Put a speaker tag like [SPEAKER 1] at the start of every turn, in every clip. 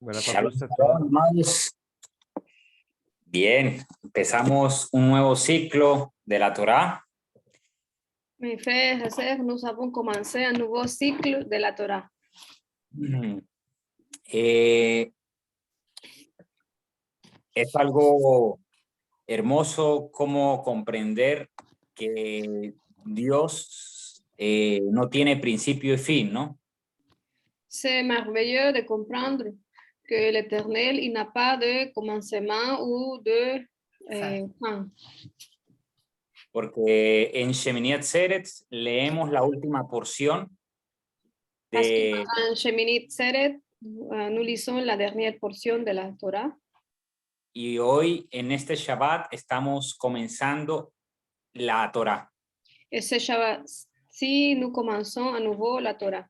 [SPEAKER 1] Voilà,
[SPEAKER 2] Shalom,
[SPEAKER 1] Pablo, à toi.
[SPEAKER 2] hermanos. Bien, empezamos un nuevo ciclo de la Torá.
[SPEAKER 3] Mes frères et sœurs, nous avons commencé un nouveau cycle de la Torah.
[SPEAKER 2] Es algo hermoso como comprender que Dios no tiene principio y fin, ¿no?
[SPEAKER 3] C'est merveilleux de comprendre que l'Éternel, il n'a pas de commencement ou de fin.
[SPEAKER 2] Porque en Shemini Atzeret leemos la última porción
[SPEAKER 3] Parce que
[SPEAKER 2] de,
[SPEAKER 3] en Sheminit Atzeret, nous lisons la dernière portion de la Torah.
[SPEAKER 2] y hoy en este Shabbat estamos comenzando la Torá.
[SPEAKER 3] Et ce Shabbat-ci, nous commençons à nouveau la Torah.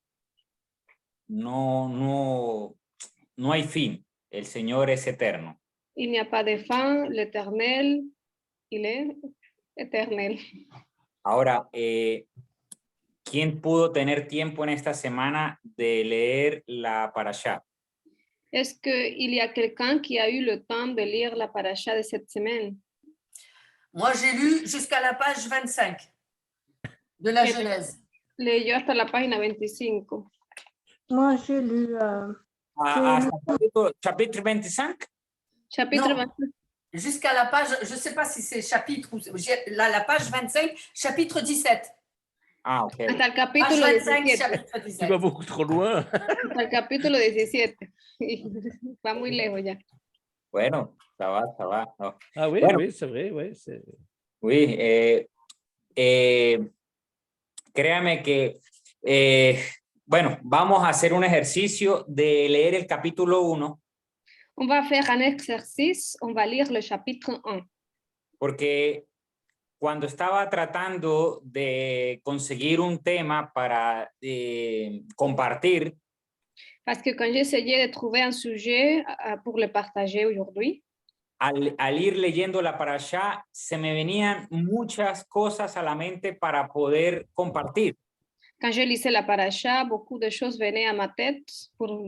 [SPEAKER 2] No hay fin. El Señor es eterno.
[SPEAKER 3] Il n'y a pas de fin, l'Éternel, il est éternel.
[SPEAKER 2] Ahora, ¿quién pudo tener tiempo en esta semana de leer la parashá?
[SPEAKER 3] Est-ce qu'il y a quelqu'un qui a eu le temps de lire la paracha de cette semaine?
[SPEAKER 4] Moi, j'ai lu jusqu'à la page 25 de la Genèse.
[SPEAKER 3] Leyó hasta la página 25.
[SPEAKER 5] Moi, j'ai lu.
[SPEAKER 2] Hasta chapitre 25?
[SPEAKER 3] Chapitre
[SPEAKER 4] Non.
[SPEAKER 3] 25.
[SPEAKER 4] Jusqu'à la page, je ne sais pas si c'est chapitre ou là, la page 25, chapitre 17.
[SPEAKER 2] Ah, ok.
[SPEAKER 3] Hasta el
[SPEAKER 4] Page
[SPEAKER 3] capítulo
[SPEAKER 4] 25,
[SPEAKER 3] 17.
[SPEAKER 4] chapitre
[SPEAKER 1] Tu
[SPEAKER 4] 17.
[SPEAKER 1] vas beaucoup trop loin.
[SPEAKER 3] Hasta el capítulo 17. Va muy lejos ya.
[SPEAKER 2] Bueno, ça va. No.
[SPEAKER 1] Ah oui,
[SPEAKER 2] Bueno.
[SPEAKER 1] oui, c'est vrai. Oui,
[SPEAKER 2] Oui, créame que, bueno, vamos a hacer un ejercicio de leer el capítulo 1,
[SPEAKER 3] On va faire un exercice. On va lire le chapitre 1.
[SPEAKER 2] porque cuando estaba tratando de conseguir un tema para compartir,
[SPEAKER 3] Parce que quand j'essayais de trouver un sujet pour le partager aujourd'hui,
[SPEAKER 2] al ir leyendo la parashá, se me venían muchas cosas a la mente para poder compartir.
[SPEAKER 3] quand je lisais la paracha, beaucoup de choses venaient à ma tête pour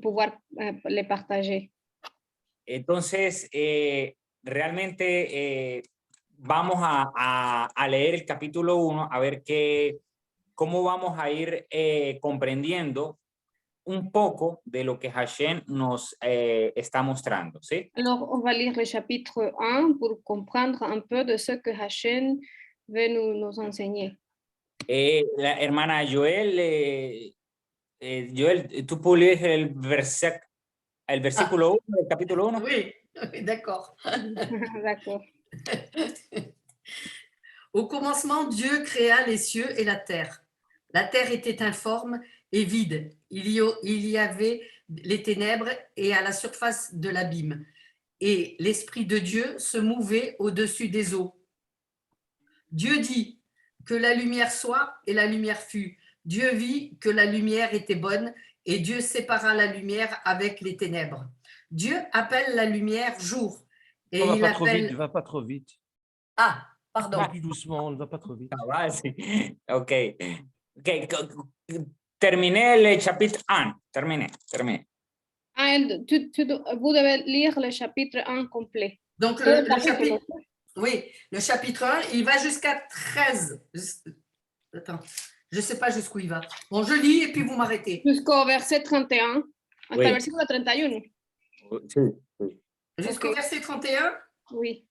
[SPEAKER 3] pouvoir les partager.
[SPEAKER 2] Entonces, realmente vamos a leer el capítulo 1, a ver cómo vamos a ir comprendiendo un poco de lo que Hashem nos está mostrando, ¿sí?
[SPEAKER 3] Alors, on va lire le chapitre 1 pour comprendre un peu de ce que Hachem veut nous enseigner.
[SPEAKER 2] La hermana Joel, ¿tú puedes leer el versículo 1 del capítulo 1?
[SPEAKER 4] Oui, d'accord.
[SPEAKER 3] D'accord.
[SPEAKER 4] Au commencement, Dieu créa les cieux et la terre. La terre était informe et vide. Il y avait les ténèbres et à la surface de l'abîme. Et l'Esprit de Dieu se mouvait au-dessus des eaux. Dieu dit que la lumière soit et la lumière fut. Dieu vit que la lumière était bonne et Dieu sépara la lumière avec les ténèbres. Dieu appelle la lumière jour. Et
[SPEAKER 1] On
[SPEAKER 4] il
[SPEAKER 1] va pas trop vite,
[SPEAKER 4] appelle...
[SPEAKER 1] ne va pas trop vite.
[SPEAKER 4] Ah, pardon.
[SPEAKER 1] Plus doucement, on ne va pas trop vite.
[SPEAKER 2] Ah, va, sí. Ok. Terminé el chapitre 1. Terminé.
[SPEAKER 3] Ah, vous devez lire le chapitre 1 complet.
[SPEAKER 4] Donc, le chapitre, oui, le chapitre 1, il va jusqu'à 13. Attends, je ne sais pas jusqu'où il va. Bon, je lis et puis vous m'arrêtez.
[SPEAKER 3] Jusqu'au verset 31. Hasta
[SPEAKER 2] Oui.
[SPEAKER 3] el versículo 31.
[SPEAKER 2] Sí.
[SPEAKER 4] Jusqu'au verset 31?
[SPEAKER 3] Oui.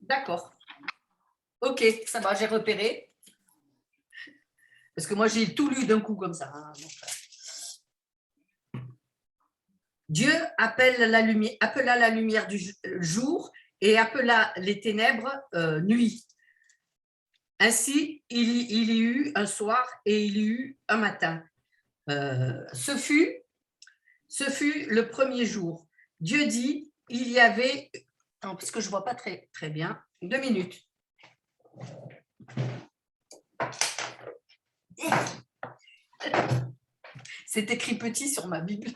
[SPEAKER 4] D'accord. Ok, ça va, j'ai repéré. Parce que moi, j'ai tout lu d'un coup comme ça. Dieu appela la lumière du jour et appela les ténèbres nuit. Ainsi, il y eut un soir et il y eut un matin. Ce fut le premier jour. Dieu dit, il y avait... Non, parce que je ne vois pas très bien. 2 minutes. C'est écrit petit sur ma Bible.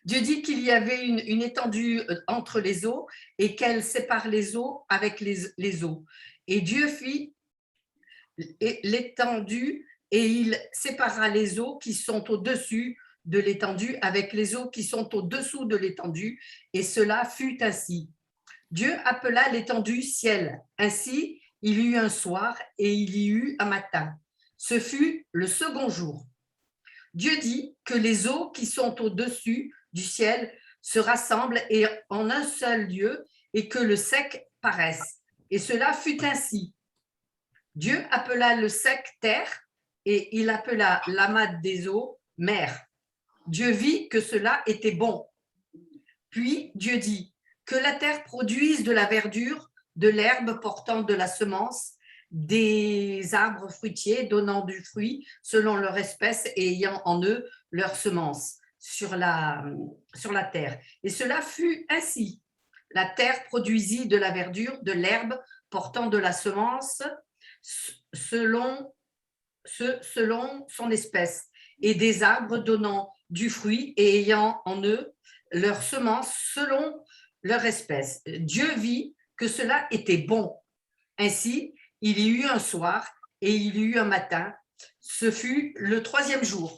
[SPEAKER 4] Dieu dit qu'il y avait une étendue entre les eaux et qu'elle sépare les eaux avec les eaux. Et Dieu fit l'étendue et il sépara les eaux qui sont au-dessus de l'étendue avec les eaux qui sont au-dessous de l'étendue, et cela fut ainsi. Dieu appela l'étendue ciel. Ainsi, il y eut un soir et il y eut un matin. Ce fut le second jour. Dieu dit que les eaux qui sont au-dessus du ciel se rassemblent et en un seul lieu et que le sec paraisse. Et cela fut ainsi. Dieu appela le sec terre et il appela l'amas des eaux mer. Dieu vit que cela était bon. Puis Dieu dit que la terre produise de la verdure, de l'herbe portant de la semence, des arbres fruitiers donnant du fruit selon leur espèce et ayant en eux leur semence sur la terre. Et cela fut ainsi. La terre produisit de la verdure, de l'herbe portant de la semence selon son espèce, et des arbres donnant du fruit et ayant en eux leur semence selon leur espèce. Dieu vit que cela était bon. Ainsi, il y eut un soir et il y eut un matin. Ce fut le troisième jour.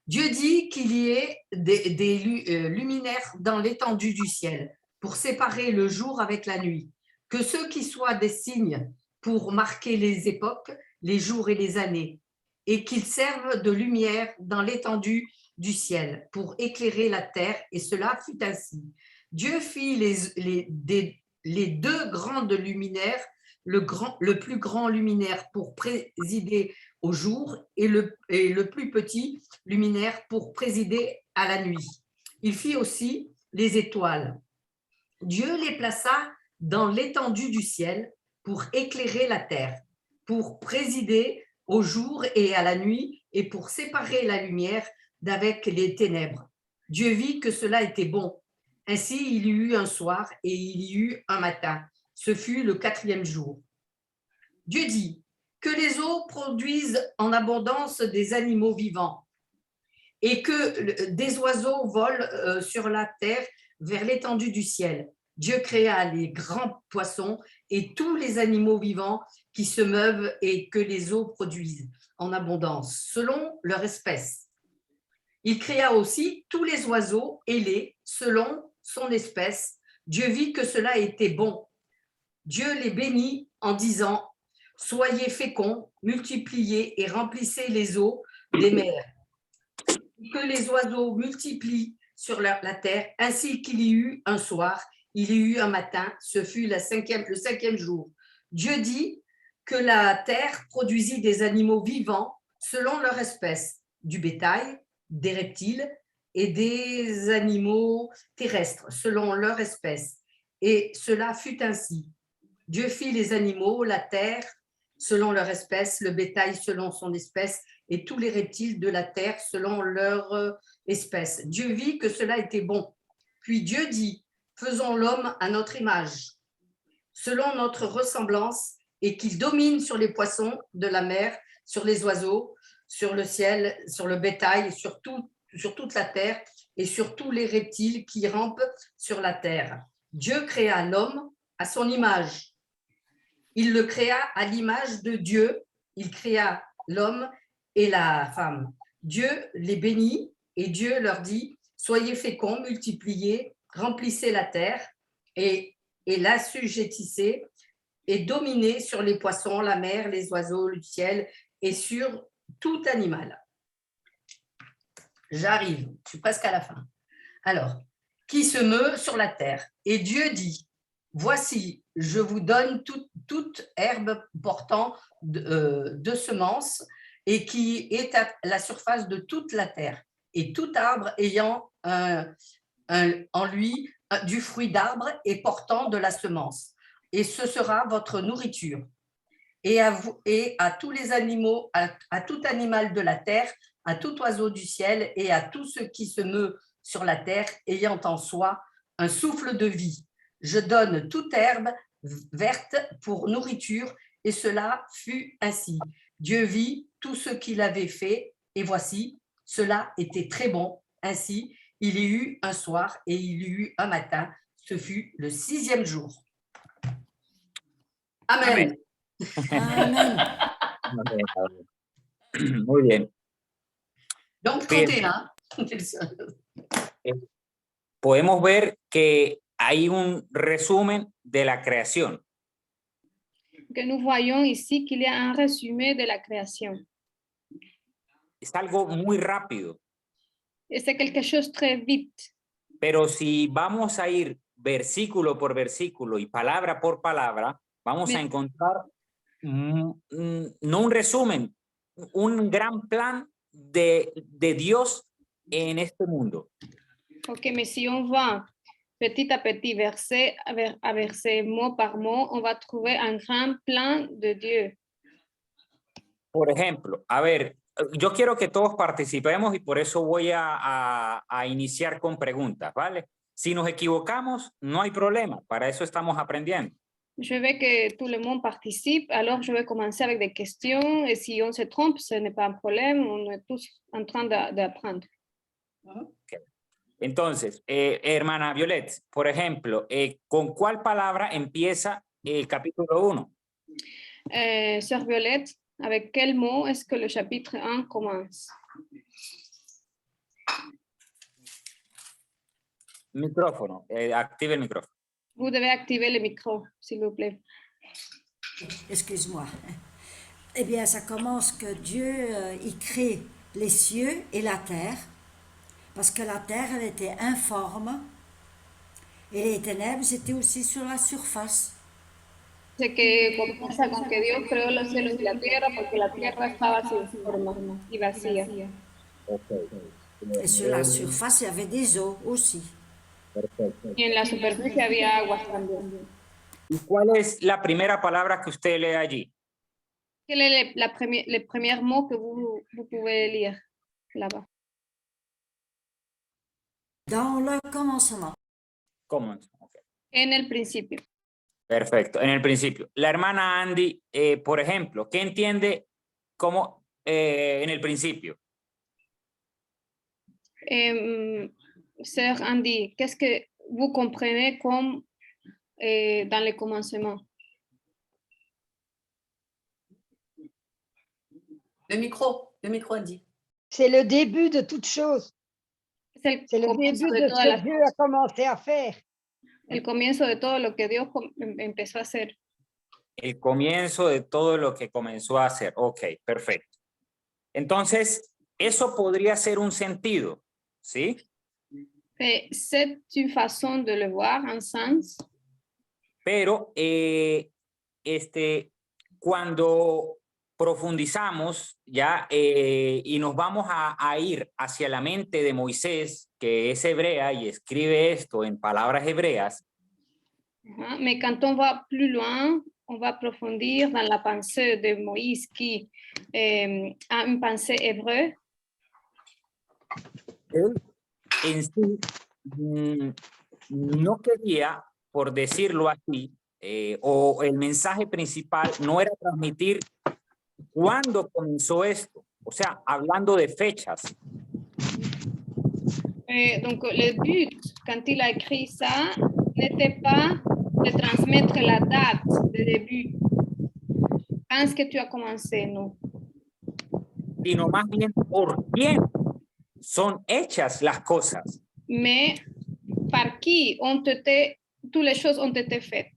[SPEAKER 4] Dieu dit qu'il y ait des luminaires dans l'étendue du ciel pour séparer le jour avec la nuit, que ceux qui soient des signes pour marquer les époques, les jours et les années, et qu'ils servent de lumière dans l'étendue du ciel pour éclairer la terre, et cela fut ainsi. Dieu fit les deux grandes luminaires, le plus grand luminaire pour présider au jour et le plus petit luminaire pour présider à la nuit. Il fit aussi les étoiles. Dieu les plaça dans l'étendue du ciel pour éclairer la terre, pour présider au jour et à la nuit et pour séparer la lumière d'avec les ténèbres. Dieu vit que cela était bon. Ainsi, il y eut un soir et il y eut un matin. Ce fut le quatrième jour. Dieu dit que les eaux produisent en abondance des animaux vivants et que des oiseaux volent sur la terre vers l'étendue du ciel. Dieu créa les grands poissons et tous les animaux vivants qui se meuvent et que les eaux produisent en abondance, selon leur espèce. Il créa aussi tous les oiseaux ailés selon son espèce. Dieu vit que cela était bon. Dieu les bénit en disant « Soyez féconds, multipliez et remplissez les eaux des mers. Que les oiseaux multiplient sur la terre, ainsi qu'il y eut un soir, il y eut un matin, ce fut le cinquième jour. Dieu dit que la terre produisit des animaux vivants selon leur espèce, du bétail, des reptiles et des animaux terrestres selon leur espèce. Et cela fut ainsi. Dieu fit les animaux, la terre selon leur espèce, le bétail selon son espèce et tous les reptiles de la terre selon leur espèce. Dieu vit que cela était bon. Puis Dieu dit, faisons l'homme à notre image, selon notre ressemblance, et qu'il domine sur les poissons de la mer, sur les oiseaux, sur le ciel, sur le bétail, sur toute la terre et sur tous les reptiles qui rampent sur la terre. Dieu créa l'homme à son image. Il le créa à l'image de Dieu. Il créa l'homme et la femme. Dieu les bénit et Dieu leur dit, soyez féconds, multipliez, remplissez la terre et l'assujettissez et dominez sur les poissons, la mer, les oiseaux, le ciel et sur tout animal. J'arrive, je suis presque à la fin. Alors, qui se meut sur la terre? Et Dieu dit, voici, je vous donne toute herbe portant de semences et qui est à la surface de toute la terre, et tout arbre ayant en lui du fruit d'arbre et portant de la semence. Et ce sera votre nourriture. Et à tous les animaux, à tout animal de la terre, à tout oiseau du ciel et à tout ce qui se meut sur la terre, ayant en soi un souffle de vie. Je donne toute herbe verte pour nourriture, et cela fut ainsi. Dieu vit tout ce qu'il avait fait, et voici, cela était très bon. Ainsi, il y eut un soir et il y eut un matin. Ce fut le 6e jour. Amen.
[SPEAKER 5] Amen.
[SPEAKER 2] Muy bien.
[SPEAKER 4] Donc,
[SPEAKER 2] Bien.
[SPEAKER 4] 31.
[SPEAKER 2] Podemos ver que hay un resumen de la creación.
[SPEAKER 3] Que nous voyons ici qu'il y a un résumé de la création.
[SPEAKER 2] Es algo muy rápido,
[SPEAKER 3] Et c'est quelque chose très vite.
[SPEAKER 2] pero si vamos a ir versículo por versículo y palabra por palabra, vamos a
[SPEAKER 3] Bien.
[SPEAKER 2] encontrar no un resumen, un gran plan de Dios en este mundo.
[SPEAKER 3] Ok, mais si on va petit à petit, verset à verset, mot par mot, on va trouver un grand plan de Dieu.
[SPEAKER 2] Por ejemplo, a ver, yo quiero que todos participemos y por eso voy a iniciar con preguntas, ¿vale? Si nos equivocamos, no hay problema, para eso estamos aprendiendo.
[SPEAKER 3] Je veux que tout le monde participe, alors je vais commencer avec des questions et si on se trompe, ce n'est pas un problème, on est tous en train d'apprendre.
[SPEAKER 2] Entonces, hermana Violet, por ejemplo, ¿con cuál palabra empieza el capítulo 1?
[SPEAKER 3] Sœur Violette, avec quel mot est-ce que le chapitre 1 commence?
[SPEAKER 2] Micrófono, active el micrófono.
[SPEAKER 3] Vous devez activer le micro, s'il vous plaît.
[SPEAKER 5] Excuse-moi. Eh bien, ça commence que Dieu, il crée les cieux et la terre, parce que la terre, elle était informe, et les ténèbres étaient aussi sur la surface.
[SPEAKER 3] Sé que comienza con que Dios creó los cielos y la tierra porque la tierra estaba sin forma y vacía.
[SPEAKER 5] Et sur la surface, il y avait des eaux aussi.
[SPEAKER 3] Y en la superficie había aguas también.
[SPEAKER 2] ¿Y cuál es la primera palabra que usted lee allí?
[SPEAKER 3] Quel est le premier mot que vous pouvez lire là-bas?
[SPEAKER 5] Dans le commencement.
[SPEAKER 2] ¿Cómo? Okay.
[SPEAKER 3] En el principio.
[SPEAKER 2] Perfecto, en el principio. La hermana Andy, por ejemplo, ¿qué entiende como en el principio?
[SPEAKER 3] Sœur Andy, qu'est-ce que vous comprenez comme dans le commencement?
[SPEAKER 4] Le micro, Andy.
[SPEAKER 6] C'est le début de toute chose.
[SPEAKER 3] C'est
[SPEAKER 6] C'est le
[SPEAKER 3] comienzo
[SPEAKER 6] début
[SPEAKER 3] de
[SPEAKER 6] de
[SPEAKER 3] todas
[SPEAKER 6] ce
[SPEAKER 3] las
[SPEAKER 6] que Dieu
[SPEAKER 3] cosas.
[SPEAKER 6] a commencé à faire.
[SPEAKER 3] El comienzo de todo lo que Dios empezó a hacer.
[SPEAKER 2] El comienzo de todo lo que comenzó a hacer. Ok, perfecto. Entonces, eso podría ser un sentido, ¿sí?
[SPEAKER 3] C'est une façon de le voir, un sens.
[SPEAKER 2] Pero cuando profundizamos ya y nos vamos a ir hacia la mente de Moisés, que es hebrea y escribe esto en palabras hebreas.
[SPEAKER 3] Mais quand on va plus loin, on va approfondir dans la pensée de Moïse qui a une pensée hébreu.
[SPEAKER 2] Él en sí no quería, por decirlo así, o el mensaje principal no era transmitir cuándo comenzó esto, o sea, hablando de fechas.
[SPEAKER 3] Donc, le but, quand il a écrit ça, n'était pas de transmettre la date de début. Quand que tu as commencé, non?
[SPEAKER 2] Sino más bien por quién son hechas las cosas.
[SPEAKER 3] Mais par qui toutes les choses ont été faites.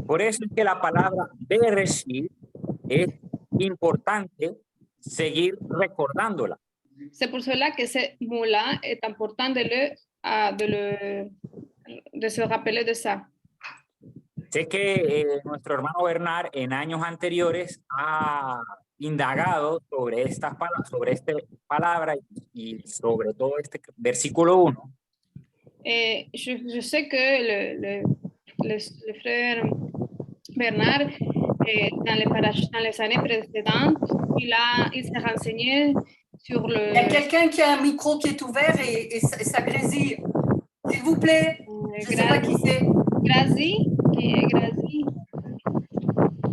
[SPEAKER 2] Por eso es que la palabra Bereshit es importante seguir recordándola.
[SPEAKER 3] C'est pour cela que ce mot-là est important de se rappeler de ça.
[SPEAKER 2] Sé que nuestro hermano Bernard en años anteriores ha indagado sobre esta palabra y sobre todo este versículo 1.
[SPEAKER 3] Je sais que le frère Bernard, dans les années précédentes, il s'est renseigné sur le...
[SPEAKER 4] Il y a quelqu'un qui a un micro qui est ouvert et ça grésille. S'il vous plaît, je ne sais pas qui c'est.
[SPEAKER 3] Grazie.
[SPEAKER 4] Il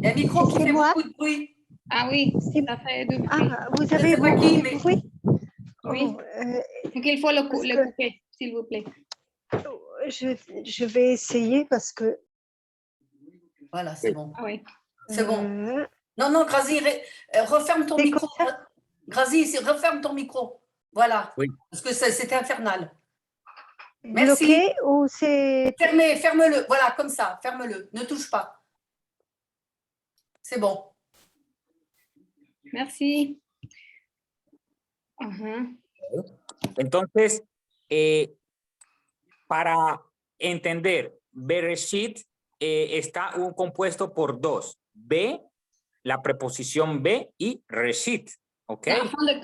[SPEAKER 4] y a un micro qui fait beaucoup de bruit.
[SPEAKER 3] Ah oui, ça fait du bruit.
[SPEAKER 6] Ah, vous avez
[SPEAKER 4] sais pas
[SPEAKER 6] beaucoup
[SPEAKER 4] qui,
[SPEAKER 6] de
[SPEAKER 4] mais-
[SPEAKER 6] bruit?
[SPEAKER 3] Oui.
[SPEAKER 6] Oh,
[SPEAKER 3] Donc il faut le
[SPEAKER 6] parce que-
[SPEAKER 3] couper, s'il vous plaît.
[SPEAKER 6] je vais essayer parce que...
[SPEAKER 4] Voilà, c'est bon.
[SPEAKER 3] Ah oui.
[SPEAKER 4] C'est bon. Non, Grazi, referme ton
[SPEAKER 6] C'est
[SPEAKER 4] micro.
[SPEAKER 6] comme ça?
[SPEAKER 4] Razi, referme ton micro. Voilà.
[SPEAKER 2] Oui.
[SPEAKER 4] Parce que c'était infernal. Merci.
[SPEAKER 6] Bloqué ou c'est...
[SPEAKER 4] Ferme-le. Voilà, comme ça. Ferme-le. Ne touche pas. C'est bon.
[SPEAKER 3] Merci. Ajá.
[SPEAKER 2] Entonces, para entender, Bereshit está compuesto por dos. B, la preposición B y Reshit. ¿Ok?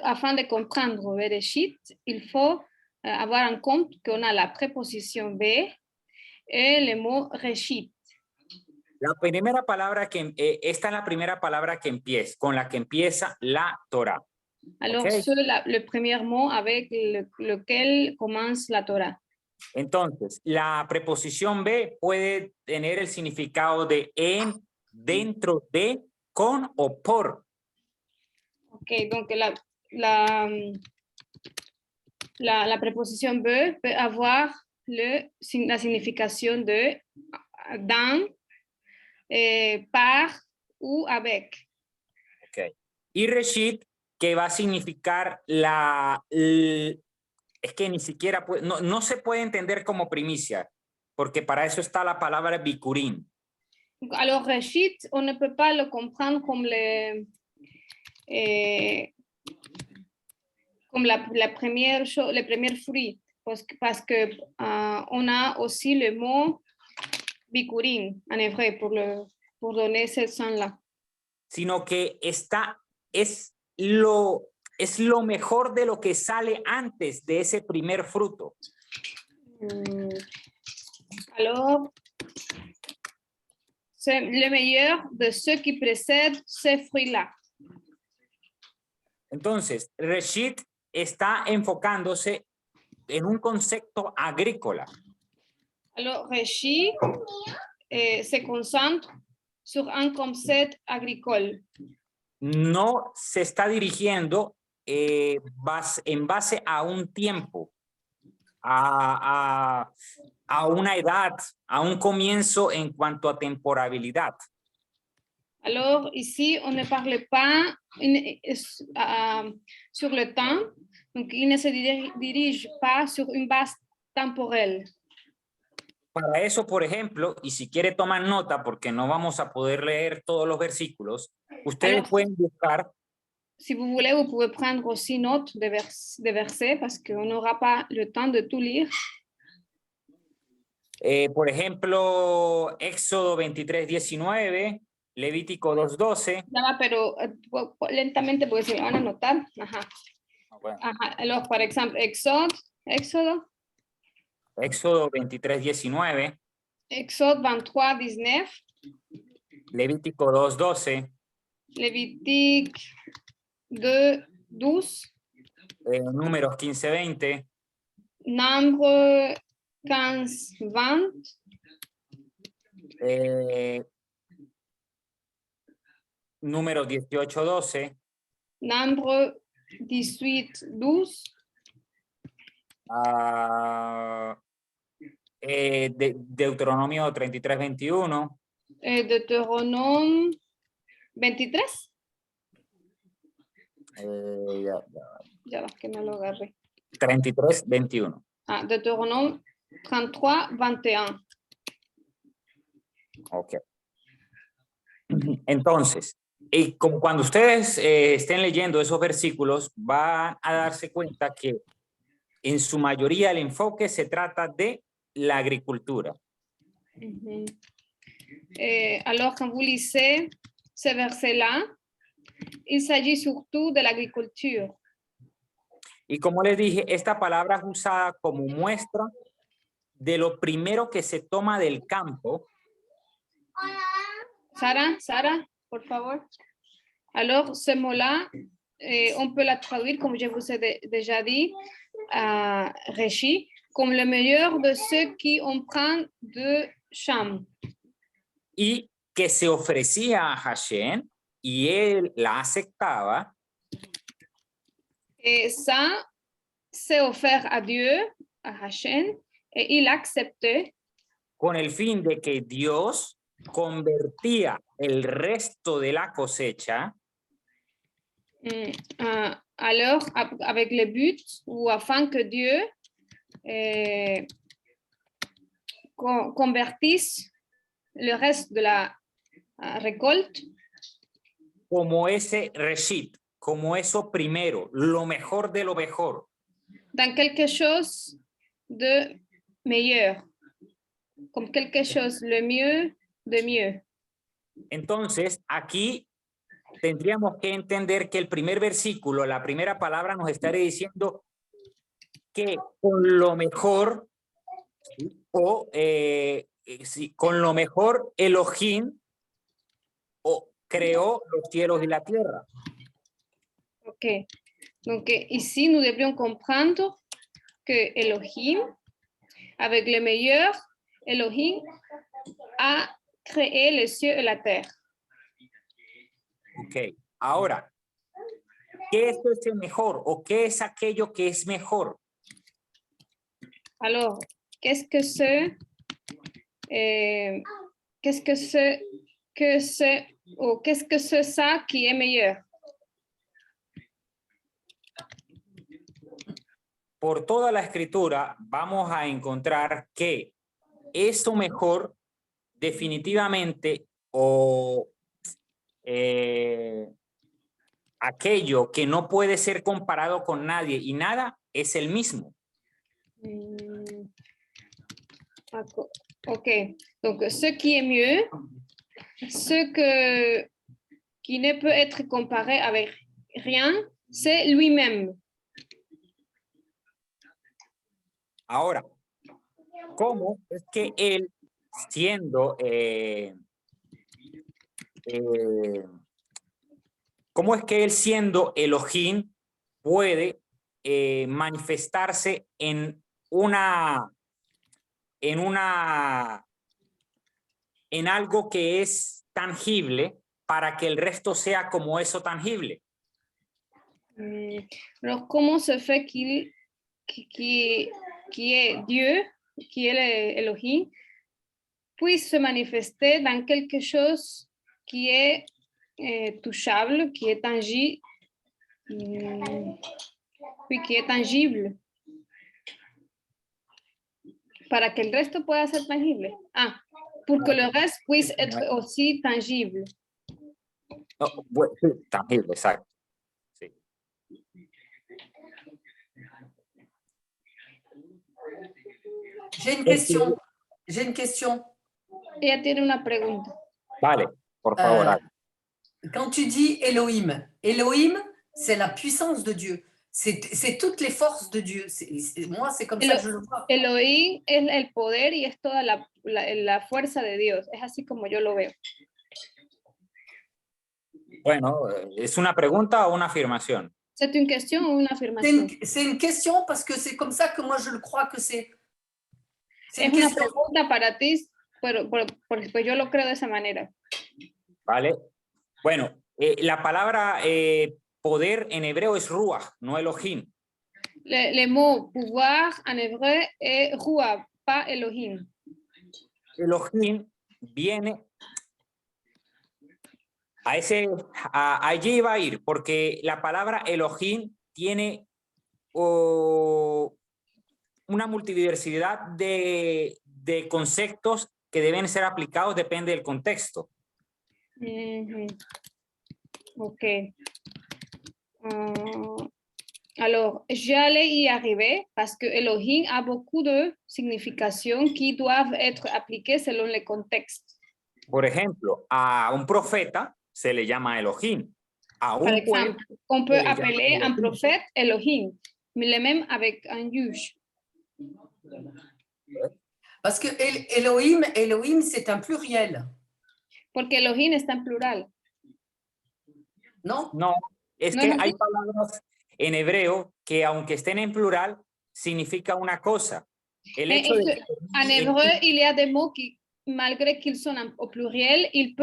[SPEAKER 3] Afin de comprendre Bereshit, il faut avoir en compte qu'on a la préposition B et le mot Reshit.
[SPEAKER 2] La primera palabra esta es la primera palabra con la que empieza la Torah.
[SPEAKER 3] Alors,
[SPEAKER 2] Okay.
[SPEAKER 3] le premier mot avec lequel commence la Torah.
[SPEAKER 2] Entonces, la preposición B puede tener el significado de en, dentro de, con o por.
[SPEAKER 3] Ok, donc la préposition B peut avoir la signification de dans, par ou avec.
[SPEAKER 2] Okay. Y Reshit, que va a significar es que ni siquiera no se puede entender como primicia, porque para eso está la palabra bikurim.
[SPEAKER 3] Alors, Reshit, on ne peut pas le comprendre comme la première chose, les premiers fruits, parce que on a aussi le mot bikurim en hébreu pour donner ce son-là.
[SPEAKER 2] Sino que es lo mejor de lo que sale antes de ese primer fruto.
[SPEAKER 3] Alors, c'est le meilleur de ce qui précède ces fruits-là.
[SPEAKER 2] Entonces, Reshit está enfocándose en un concepto agrícola.
[SPEAKER 3] Alors, Reshit se concentre sur un concept agricole.
[SPEAKER 2] No se está dirigiendo en base a un tiempo, a una edad, a un comienzo en cuanto a temporalidad.
[SPEAKER 3] Alors, ici, on ne parle pas sur le temps, donc il ne se dirige pas sur une base temporelle.
[SPEAKER 2] Para eso, por ejemplo, y si quiere tomar nota, porque no vamos a poder leer todos los versículos, ustedes
[SPEAKER 3] Alors,
[SPEAKER 2] pueden buscar.
[SPEAKER 3] Si vous voulez, vous pouvez prendre aussi note des versets parce qu'on n'aura pas le temps de tout lire.
[SPEAKER 2] Por ejemplo, Éxodo 23:19, Levítico 2:12.
[SPEAKER 3] Ya va, pero lentamente porque se me van a anotar. Ajá.
[SPEAKER 2] Bueno.
[SPEAKER 3] Ajá. Alors, par exemple, Éxodo
[SPEAKER 2] 23:19.
[SPEAKER 3] Éxodo 23:19.
[SPEAKER 2] Levítico 2:12.
[SPEAKER 3] Lévitique 2:12.
[SPEAKER 2] Números 15:20.
[SPEAKER 3] Nombre 15:20.
[SPEAKER 2] Números 18:12.
[SPEAKER 3] Nombre 18:12.
[SPEAKER 2] Deuteronomio 33:21.
[SPEAKER 3] Deutéronome 23. Ya va, que me lo agarré.
[SPEAKER 2] 33:21.
[SPEAKER 3] Ah, Deutéronome 33:21.
[SPEAKER 2] Ok. Entonces, como cuando ustedes estén leyendo esos versículos, van a darse cuenta que en su mayoría el enfoque se trata de la agricultura.
[SPEAKER 3] Alors, quand vous lisez ce verset-là, il s'agit surtout de l'agriculture.
[SPEAKER 2] Y como les dije, esta palabra es usada como muestra de lo primero que se toma del campo.
[SPEAKER 3] Sarah, por favor. Alors, ce mot-là, on peut la traduire, comme je vous ai déjà dit, Reshit, comme le meilleur de ceux qui on prend de champ.
[SPEAKER 2] Y que se ofrecía a Hashem y él la aceptaba.
[SPEAKER 3] Et ça, c'est offert à Dieu, à Hashem, et il acceptait.
[SPEAKER 2] Con el fin de que Dios convertía el resto de la cosecha
[SPEAKER 3] à alors avec le but ou afin que Dieu convertisse le reste de la récolte
[SPEAKER 2] como ese reshit, como eso primero, lo mejor de lo mejor.
[SPEAKER 3] dans quelque chose de meilleur, comme quelque chose le mieux de mieux.
[SPEAKER 2] Entonces, aquí tendríamos que entender que el primer versículo, la primera palabra nos estaría diciendo que con lo mejor, ¿sí? O sí, con lo mejor Elohim creó los cielos y la tierra.
[SPEAKER 3] Ok. Donc ici, nous devrions comprendre que Elohim, avec le meilleur, Elohim a créé les cieux et la terre.
[SPEAKER 2] Ok, ahora, ¿qué es ese mejor o qué es aquello que es mejor?
[SPEAKER 3] Alors, qu'est-ce que c'est ça qui est meilleur?
[SPEAKER 2] Por toda la escritura vamos a encontrar que eso mejor definitivamente aquello que no puede ser comparado con nadie y nada es el mismo.
[SPEAKER 3] Ok, donc ce qui est mieux, qui ne peut être comparé avec rien, c'est lui-même.
[SPEAKER 2] Ahora, ¿cómo es que él, siendo, cómo es que él siendo Elohim puede manifestarse en algo que es tangible para que el resto sea como eso tangible?
[SPEAKER 3] Alors, comment se fait qui est Dieu, qui est Elohim, puisse se manifester dans quelque chose qui est touchable, qui est tangible, puis qui est tangible, para que el resto pueda ser tangible. Pour que le reste puisse être aussi tangible.
[SPEAKER 2] No, bueno, sí, tangible, exacto. Sí.
[SPEAKER 4] J'ai une question. J'ai une question.
[SPEAKER 3] Ella tiene una pregunta.
[SPEAKER 2] Vale, por favor.
[SPEAKER 4] Quand tu dis Elohim, Elohim, c'est la puissance de Dieu. C'est toutes les forces de Dieu. Moi, c'est comme ça que je le vois.
[SPEAKER 3] Elohim es el poder y es toda la fuerza de Dios. Es así como yo lo veo.
[SPEAKER 2] Bueno, ¿es una pregunta o una afirmación?
[SPEAKER 3] ¿Es una cuestión o una afirmación?
[SPEAKER 4] C'est une question parce que c'est comme ça que moi je le crois que c'est.
[SPEAKER 3] Es una pregunta para ti, pero pues yo lo creo de esa manera.
[SPEAKER 2] Vale. Bueno, la palabra poder en hebreo es ruach, no Elohim.
[SPEAKER 3] Le mot pouvoir en hébreu est ruach, pas Elohim.
[SPEAKER 2] Elohim viene allí iba a ir, porque la palabra Elohim tiene una multidiversidad de conceptos que deben ser aplicados, depende del contexto.
[SPEAKER 3] Ok. Alors, j'allais y arriver parce que Elohim a beaucoup de significations qui doivent être appliquées selon le contexte.
[SPEAKER 2] Por ejemplo, a un profeta se le llama Elohim. A
[SPEAKER 3] Par
[SPEAKER 2] un
[SPEAKER 3] exemple, on peut appeler un prophète Elohim, mais le même avec un juge.
[SPEAKER 4] Parce que Elohim, c'est un pluriel.
[SPEAKER 3] Porque Elohim está en plural.
[SPEAKER 4] ¿No?
[SPEAKER 2] No, es
[SPEAKER 3] No,
[SPEAKER 2] que
[SPEAKER 3] no.
[SPEAKER 2] hay palabras en hebreo que aunque estén en plural, significa una cosa. El hecho de que
[SPEAKER 3] En hébreu, il y a des mots qui, malgré qu'ils sont au pluriel, ils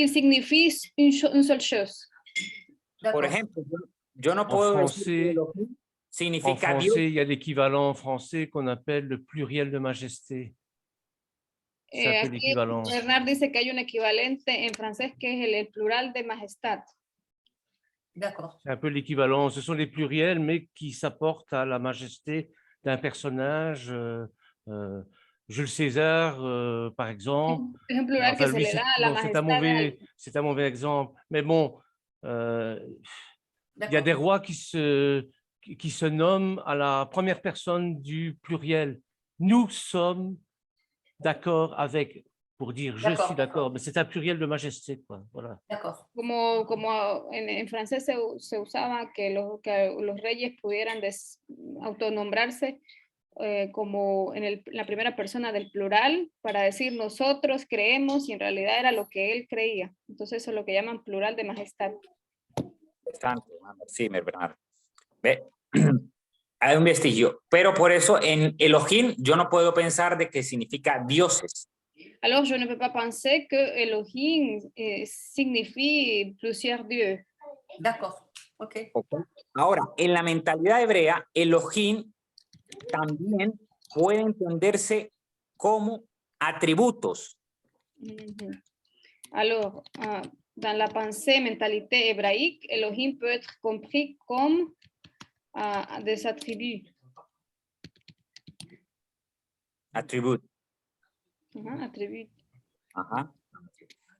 [SPEAKER 3] signifient une seule chose.
[SPEAKER 2] por ejemplo, yo no puedo decir que Elohim
[SPEAKER 1] En
[SPEAKER 2] significa Dios.
[SPEAKER 1] français, il y a l'équivalent en français qu'on appelle le pluriel de majesté. C'est un peu
[SPEAKER 3] Aquí
[SPEAKER 1] l'équivalent.
[SPEAKER 3] Bernard dice que hay un equivalente en francés que es el plural de majestad.
[SPEAKER 4] D'accord.
[SPEAKER 1] C'est un peu l'équivalent. Ce sont les pluriels, mais qui s'apportent à la majesté d'un personnage. Jules César, par exemple.
[SPEAKER 3] Es un plural que
[SPEAKER 1] Enfin,
[SPEAKER 3] se
[SPEAKER 1] lui,
[SPEAKER 3] le da a la
[SPEAKER 1] bon,
[SPEAKER 3] majestad de alguien.
[SPEAKER 1] c'est un mauvais exemple. Mais bon, il y a des rois qui se nomment à la première personne du pluriel. Nous sommes d'accord avec, pour dire je
[SPEAKER 4] D'accord,
[SPEAKER 1] suis d'accord, mais c'est un pluriel de majesté, quoi. Voilà.
[SPEAKER 4] D'accord.
[SPEAKER 3] Como en francés se usaba que los reyes pudieran autonombrarse como en la primera persona del plural para decir nosotros creemos y en realidad era lo que él creía. Entonces eso es lo que llaman plural de majestad.
[SPEAKER 2] Sí, Bernardo. Ve, hay un vestigio, pero por eso en Elohim yo no puedo pensar de que significa dioses.
[SPEAKER 3] Alors je ne peux pas penser que Elohim signifie plusieurs dieux.
[SPEAKER 4] D'accord. Ok.
[SPEAKER 2] Ahora, en la mentalidad hebrea, Elohim también puede entenderse como atributos.
[SPEAKER 3] Alors, dans la pensée, mentalité hébraïque, Elohim peut être compris comme des attributs.
[SPEAKER 2] Atributos.
[SPEAKER 3] Attributs.
[SPEAKER 2] Ajá.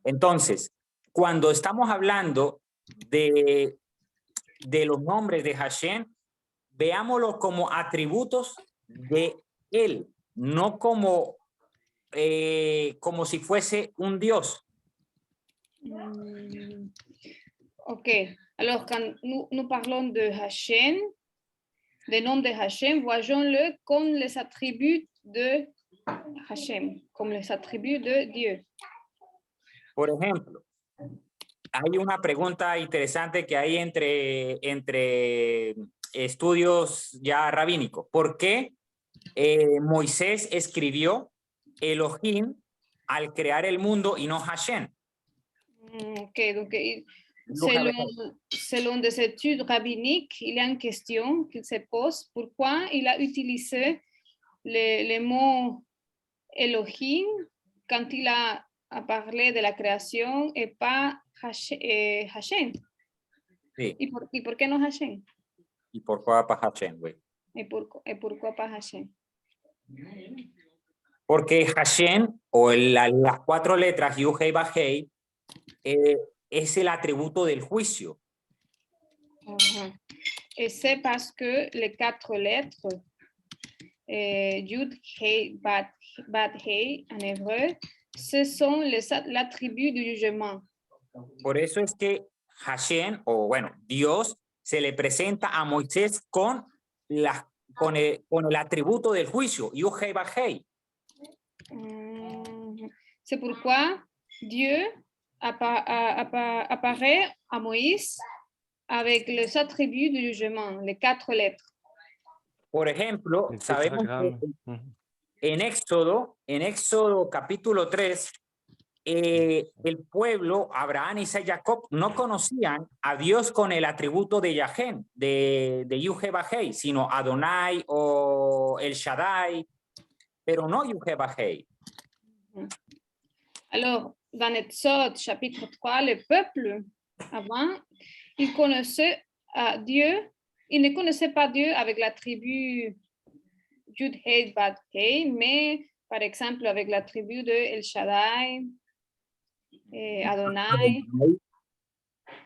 [SPEAKER 2] Entonces, cuando estamos hablando de los nombres de Hashem, veámoslo como atributos de él, no como, como si fuese un Dios.
[SPEAKER 3] Ok, alors quand nous parlons de Hashem, des noms de Hashem, voyons-le comme les attributs de Hashem, comme les attributs de Dieu.
[SPEAKER 2] Por ejemplo, hay una pregunta interesante que hay entre estudios ya rabínicos. ¿Por qué Moisés escribió Elohim al crear el mundo y no Hashem?
[SPEAKER 3] Ok, donc selon des études rabbiniques, il y a une question qu'il se pose. Pourquoi il a utilisé les mots Elohim quand il a parlé de la création et pas Hashem?
[SPEAKER 2] Sí.
[SPEAKER 3] ¿Y por qué no Hashem?
[SPEAKER 2] ¿Y por qué para Hashem, güey?
[SPEAKER 3] ¿Y por qué Hashem?
[SPEAKER 2] Porque Hashem, o las 4 letras, Yud Hei Vav Hei, es el atributo del juicio.
[SPEAKER 3] Et c'est parce que les 4 lettres, Yud Hei Vav Hei en hébreu, ce sont l'attribut du jugement.
[SPEAKER 2] Por eso es que Hashem, o bueno, Dios, se le presenta a Moisés con el atributo del juicio, Yud Hei Vav Hei.
[SPEAKER 3] C'est pourquoi Dieu apparaît à Moïse avec les attributs du jugement, les 4 lettres.
[SPEAKER 2] Por ejemplo, sabemos que en Éxodo capítulo 3, el pueblo, Abraham, Isaac y Jacob, no conocían a Dios con el atributo de Yahén, de Yud Hei Vav Hei, sino Adonai o El Shaddai, pero no Yud Hei Vav Hei.
[SPEAKER 3] Alors, dans Exode chapitre 3, le peuple, avant, il connaissait Dieu, il ne connaissait pas Dieu avec l'attribut Yud Hei Vav Hei, mais par exemple avec l'attribut de El Shaddai, Adonai.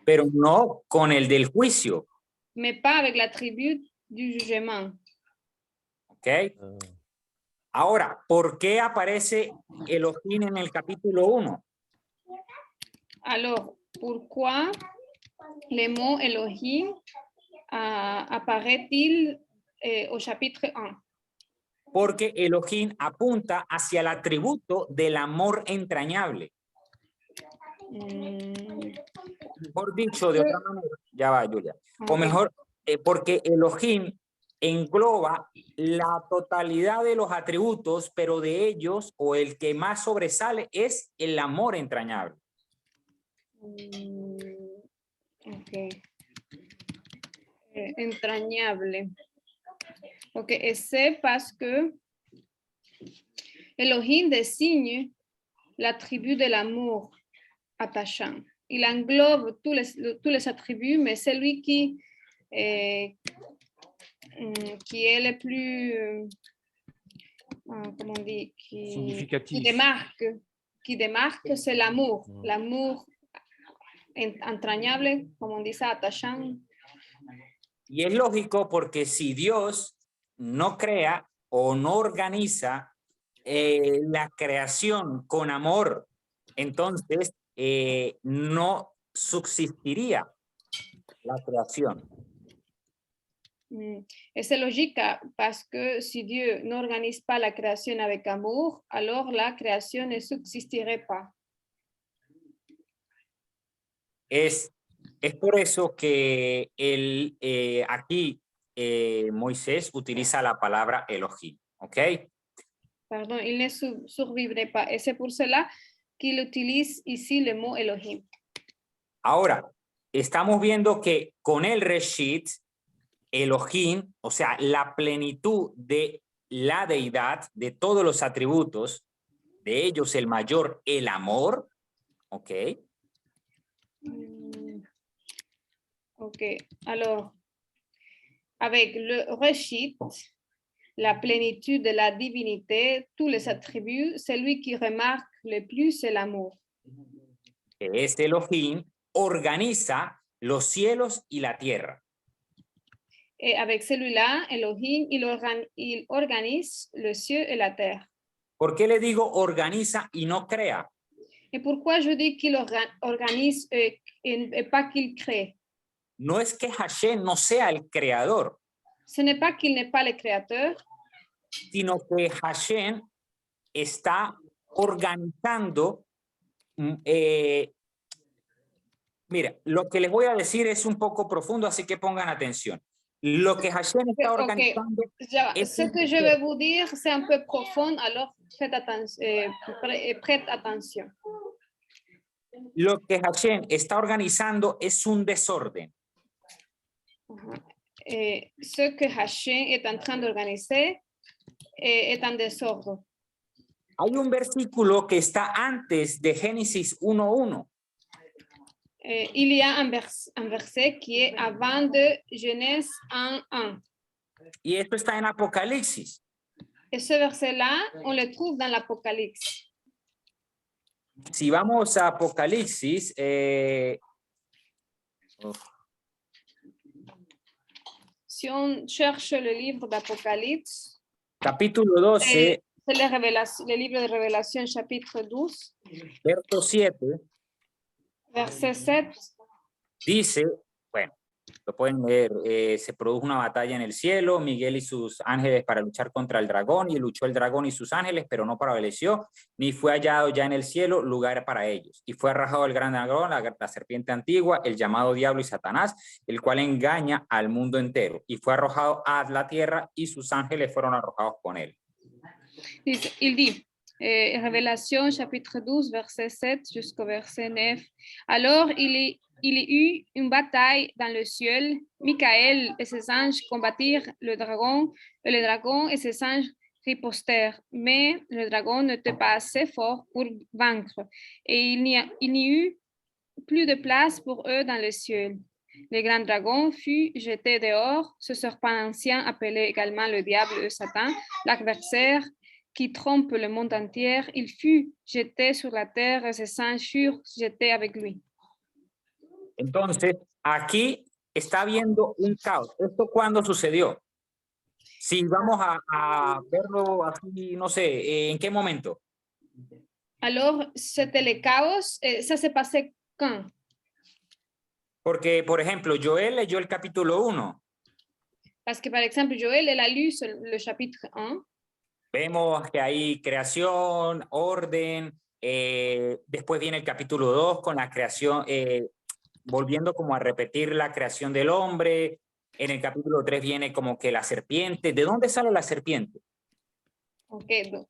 [SPEAKER 2] Pero no con el del juicio.
[SPEAKER 3] Mais pas avec l'attribut du jugement.
[SPEAKER 2] ¿Ok? Ahora, ¿por qué aparece Elohim en el capítulo 1?
[SPEAKER 3] Alors, pourquoi le mot Elohim apparaît-il au chapitre 1?
[SPEAKER 2] Porque Elohim apunta hacia el atributo del amor entrañable. Mejor dicho, de otra manera, ya va, Julia. O mejor, porque Elohim engloba la totalidad de los atributos, pero de ellos, o el que más sobresale, es el amor entrañable.
[SPEAKER 3] Ok. Entrañable. Ok, et c'est parce que Elohim désigne l'attribut de l'amour attachant. il englobe tous les attributs, mais celui qui est le plus, comment on dit, qui
[SPEAKER 1] Significatif.
[SPEAKER 3] démarque, c'est l'amour.
[SPEAKER 1] Mm.
[SPEAKER 3] L'amour entrañable, como on dit ça, attachant.
[SPEAKER 2] Y es lógico porque si Dios no crea o no organiza la creación con amor, entonces no subsistiría la creación.
[SPEAKER 3] Et c'est logique parce que si Dieu n'organise pas la création avec amour, alors la création ne subsisterait pas.
[SPEAKER 2] Es por eso que aquí Moisés utiliza la palabra Elohim, ¿ok?
[SPEAKER 3] Pardon, il ne survivrait pas. Et c'est pour cela qu'il utilise ici le mot Elohim.
[SPEAKER 2] Ahora, estamos viendo que con el Reshit, Elohim, o sea, la plenitud de la deidad, de todos los atributos, de ellos el mayor, el amor, ¿ok?
[SPEAKER 3] Ok, alors, avec le Reshit, la plénitude de la divinité, tous les attributs, celui qui remarque le plus, c'est l'amour.
[SPEAKER 2] Este Elohim organiza los cielos y la tierra.
[SPEAKER 3] Et avec celui-là, Elohim, il organise le ciel et la terre.
[SPEAKER 2] ¿Por qué le digo organiza y no crea?
[SPEAKER 3] Et pourquoi je dis qu'il organise et pas qu'il crée?
[SPEAKER 2] No es que Hashem no sea el creador,
[SPEAKER 3] Ce n'est pas qu'il n'est pas le créateur,
[SPEAKER 2] sino que Hashem está organizando. Mira, lo que les voy a decir es un poco profundo, así que pongan atención. Lo que Hashem está organizando.
[SPEAKER 3] Ce que je vais vous dire, c'est un peu profond, alors prête attention.
[SPEAKER 2] Lo que Hashem está organizando es un desorden.
[SPEAKER 3] Ce que Hashem est en train d'organiser est un désordre.
[SPEAKER 2] Hay un versículo que está antes de Génesis 1:1.
[SPEAKER 3] Il y a un verset qui est avant de Genèse 1:1.
[SPEAKER 2] Y esto está en Apocalipsis.
[SPEAKER 3] Et ce verset-là, on le trouve dans l'Apocalypse.
[SPEAKER 2] Si vamos a Apocalipsis,
[SPEAKER 3] Si on cherche le livre d'Apocalypse,
[SPEAKER 2] capítulo 12,
[SPEAKER 3] c'est le livre de Révélation, chapitre 12,
[SPEAKER 2] verso 7,
[SPEAKER 3] verset 7.
[SPEAKER 2] dice, bueno, lo pueden leer, se produjo una batalla en el cielo, Miguel y sus ángeles para luchar contra el dragón, y luchó el dragón y sus ángeles, pero no prevaleció, ni fue hallado ya en el cielo lugar para ellos. Y fue arrojado el gran dragón, la serpiente antigua, el llamado diablo y Satanás, el cual engaña al mundo entero. Y fue arrojado a la tierra y sus ángeles fueron arrojados con él.
[SPEAKER 3] Il dit, Révélation, chapitre 12, verset 7 jusqu'au verset 9. Alors, il y eut une bataille dans le ciel. Michael et ses anges combattirent le dragon et ses anges ripostèrent. Mais le dragon n'était pas assez fort pour vaincre. Et il n'y eut plus de place pour eux dans le ciel. Le grand dragon fut jeté dehors, ce serpent ancien appelé également le diable et Satan, l'adversaire qui trompe le monde entier. Il fut jeté sur la terre et ses anges furent jetés avec lui.
[SPEAKER 2] Entonces, aquí está habiendo un caos. ¿Esto cuándo sucedió? Si vamos a verlo así, no sé, ¿en qué momento?
[SPEAKER 3] Alors, c'était le chaos. Ça s'est passé quand?
[SPEAKER 2] Porque, por ejemplo, Joel leyó el capítulo 1.
[SPEAKER 3] Parce que, par exemple, Joël, elle a lu le chapitre 1.
[SPEAKER 2] Vemos que hay creación, orden, después viene el capítulo 2 con la creación, volviendo como a repetir la creación del hombre. En el capítulo 3 viene como que la serpiente. ¿De dónde sale la serpiente?
[SPEAKER 3] Ok, donc,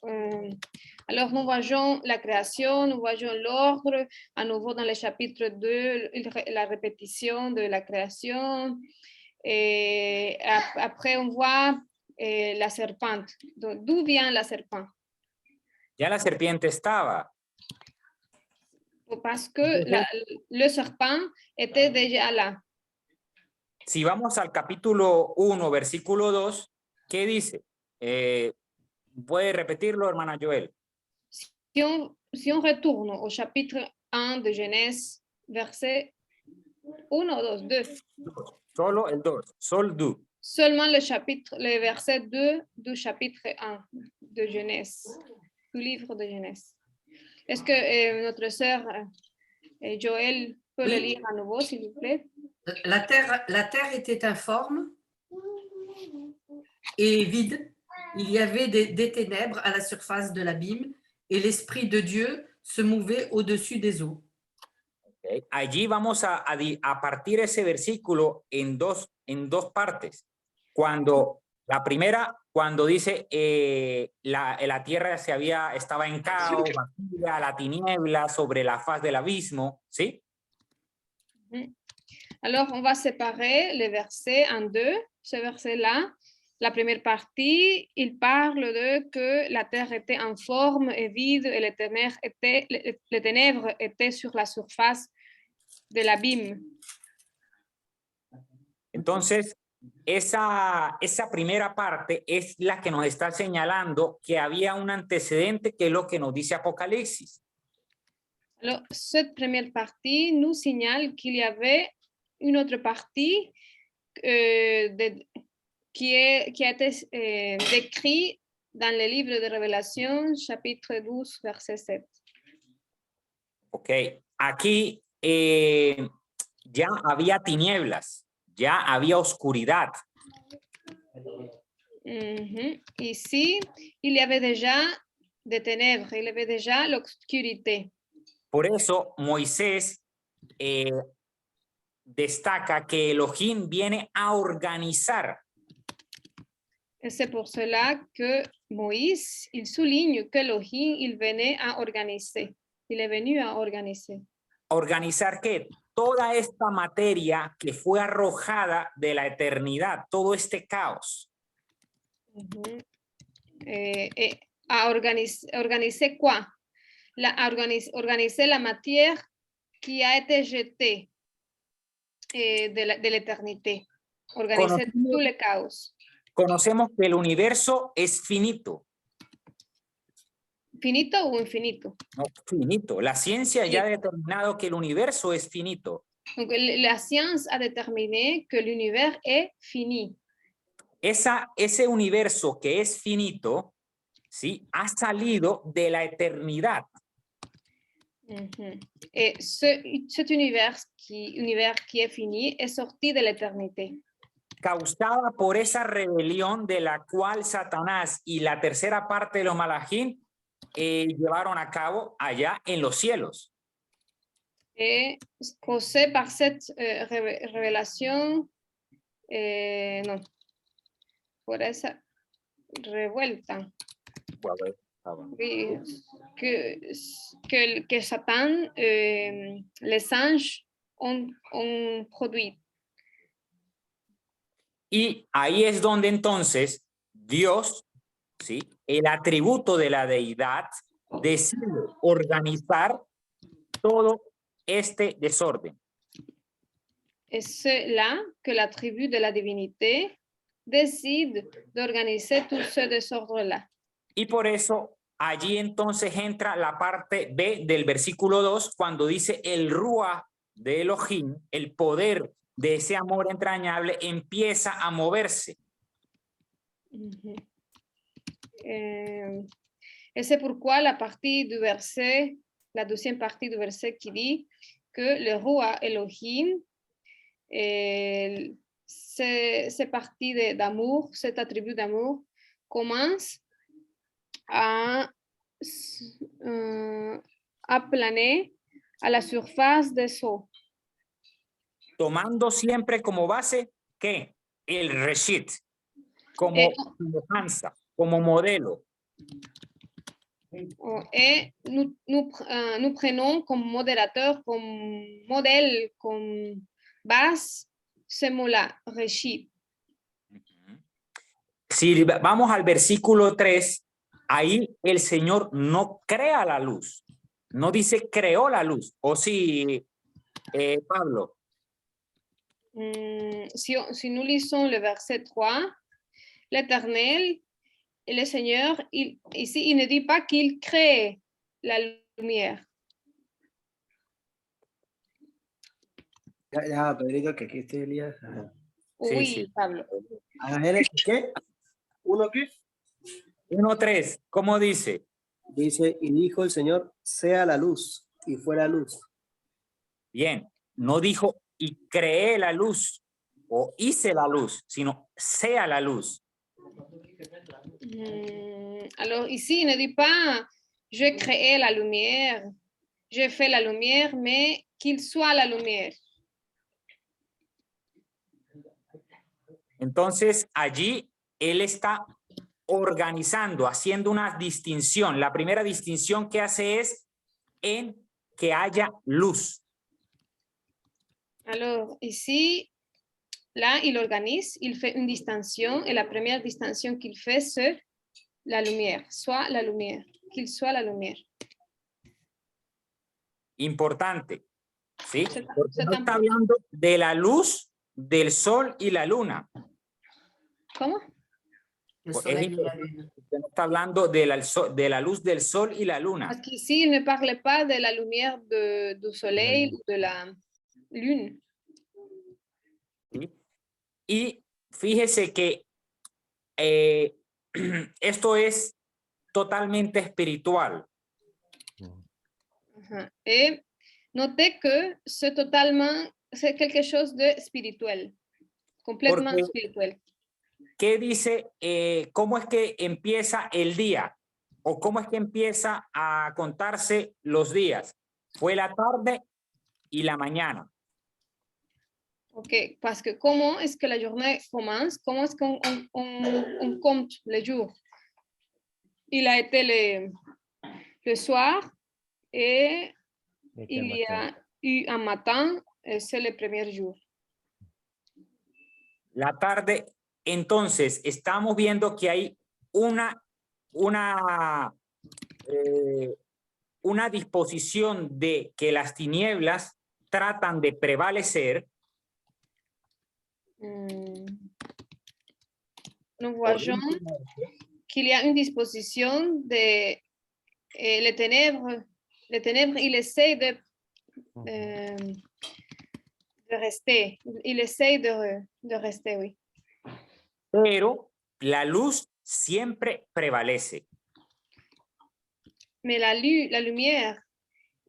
[SPEAKER 3] alors nous voyons la création, nous voyons l'ordre, à nouveau dans le chapitre 2, la répétition de la création, et après on voit la serpente. D'où vient la serpente?
[SPEAKER 2] Ya la serpiente estaba.
[SPEAKER 3] parce que le serpent était déjà là.
[SPEAKER 2] Si vamos al capítulo 1, versículo 2, ¿qué dice? ¿Puede repetirlo, hermana Joel?
[SPEAKER 3] Si on retourne au chapitre 1 de Genèse, verset 1 ou 2.
[SPEAKER 2] Solo el 2, sol du.
[SPEAKER 3] Seulement le verset 2 du chapitre 1 de Genèse, du livre de Genèse. Est-ce que notre sœur Joël peut le lire à nouveau, s'il vous plaît?
[SPEAKER 4] La terre était informe et vide. Il y avait des ténèbres à la surface de l'abîme et l'Esprit de Dieu se mouvait au-dessus des eaux.
[SPEAKER 2] Okay. Allí vamos a partir ese versículo en dos partes. Cuando la primera, cuando dice la tierra estaba en caos, vacía, la tiniebla sobre la faz del abismo, ¿sí?
[SPEAKER 3] Alors, on va séparer les versets en deux. Ce verset-là, la première partie, il parle de que la terre était informe et vide et les ténèbres étaient sur la surface de l'abîme.
[SPEAKER 2] Entonces, esa primera parte es la que nos está señalando que había un antecedente que es lo que nos dice Apocalipsis.
[SPEAKER 3] Alors, cette première partie nous signale qu'il y avait une autre partie qui a été décrite dans le livre de Révélation, chapitre 12, verset 7.
[SPEAKER 2] Ok, aquí ya había tinieblas, ya había oscuridad.
[SPEAKER 3] Ici, il y avait déjà des ténèbres, il y avait déjà l'obscurité.
[SPEAKER 2] Por eso Moisés destaca que Elohim viene a organizar.
[SPEAKER 3] Et c'est pour cela que Moïse, il souligne que Elohim, il venait à organiser. Il est venu à organiser.
[SPEAKER 2] ¿Organizar qué? Toda esta materia que fue arrojada de la eternidad, todo este caos.
[SPEAKER 3] À organiser quoi? Organiser la matière qui a été jetée de l'éternité. Organiser tout le chaos.
[SPEAKER 2] Conocemos que el universo es finito.
[SPEAKER 3] ¿Finito o infinito?
[SPEAKER 2] No, finito. La ciencia ya ha determinado que el universo es finito.
[SPEAKER 3] Donc, la science a déterminé que l'univers est fini.
[SPEAKER 2] Ese universo que es finito, ¿sí? Ha salido de la eternidad.
[SPEAKER 3] Et cet univers qui est fini est sorti de l'éternité.
[SPEAKER 2] Causada por esa rebelión de la cual Satanás y la tercera parte de los malachim llevaron a cabo allá en los cielos.
[SPEAKER 3] Et causé par cette révélation, non, por esa revuelta. Oui, que Satan, les anges ont produit.
[SPEAKER 2] Y ahí es donde entonces Dios, ¿sí? El atributo de la deidad, decide organizar todo este desorden.
[SPEAKER 3] Et c'est là que l'attribut de la divinité décide d'organiser tout ce désordre-là.
[SPEAKER 2] Y por eso allí entonces entra la parte B del versículo 2 cuando dice el Ruach de Elohim, el poder de ese amor entrañable empieza a moverse.
[SPEAKER 3] Et c'est pourquoi la deuxième partie du verset qui dit que le Ruach Elohim, cette partie d'amour, cet attribut d'amour commence à planer à la surface des eaux.
[SPEAKER 2] Tomando siempre como base, ¿qué? El Reshit, como semejanza, como modelo.
[SPEAKER 3] Et nous prenons comme modérateur, comme modèle, comme base, ce mot-là, Reshit.
[SPEAKER 2] Si vamos al versículo 3, ahí el Señor no crea la luz. No dice creó la luz. ¿O sí, Pablo?
[SPEAKER 3] Si nous lisons le verset 3, l'Éternel et le Seigneur, ici, il ne dit pas qu'il crée la lumière.
[SPEAKER 7] Ya, Pedrito, que aquí esté Elías. Ajá.
[SPEAKER 2] Sí,
[SPEAKER 3] Oui,
[SPEAKER 2] sí.
[SPEAKER 3] Pablo.
[SPEAKER 7] A Génesis, ¿qué? ¿Uno qué?
[SPEAKER 2] 1:3, ¿cómo dice?
[SPEAKER 7] Dice, y dijo el Señor, sea la luz, y fue la luz.
[SPEAKER 2] Bien, no dijo y creé la luz o hice la luz, sino sea la luz.
[SPEAKER 3] Alors ici, il ne dit pas je crée la lumière, je fais la lumière, mais qu'il soit la lumière.
[SPEAKER 2] Entonces, allí él está organizando, haciendo una distinción. La primera distinción que hace es en que haya luz.
[SPEAKER 3] Alors ici, là, il organise, il fait une distinction, et la première distinction qu'il fait, c'est la lumière, soit la lumière, qu'il soit la lumière.
[SPEAKER 2] Importante, ¿sí?
[SPEAKER 3] C'est-
[SPEAKER 2] Porque
[SPEAKER 3] c'est
[SPEAKER 2] no está
[SPEAKER 3] important.
[SPEAKER 2] hablando de la luz del sol y la luna.
[SPEAKER 3] Comment?
[SPEAKER 4] Le
[SPEAKER 2] Es
[SPEAKER 4] soleil et la lune.
[SPEAKER 2] Usted no está hablando de la luz del sol y la luna.
[SPEAKER 3] Parce qu'ici, il ne parle pas de la lumière du soleil ou de la lune.
[SPEAKER 2] ¿Sí? Y fíjese que esto es totalmente espiritual.
[SPEAKER 3] Et notez que c'est quelque chose de spirituel, complètement
[SPEAKER 2] Porque-
[SPEAKER 3] spirituel.
[SPEAKER 2] ¿Qué dice? ¿Cómo es que empieza el día? ¿O cómo es que empieza a contarse los días? Fue la tarde y la mañana.
[SPEAKER 3] Ok, parce que comment est-ce que la journée commence? Comment est-ce qu'on on compte les jours? Il a été le soir et il y a eu un matin, et c'est le premier jour.
[SPEAKER 2] La tarde, entonces, estamos viendo que hay una disposición de que las tinieblas tratan de prevalecer.
[SPEAKER 3] Nous voyons qu'il y a une disposition de les ténèbres, il essaie de rester, il essaie de rester, oui.
[SPEAKER 2] Pero la luz siempre prevalece.
[SPEAKER 3] Mais la lumière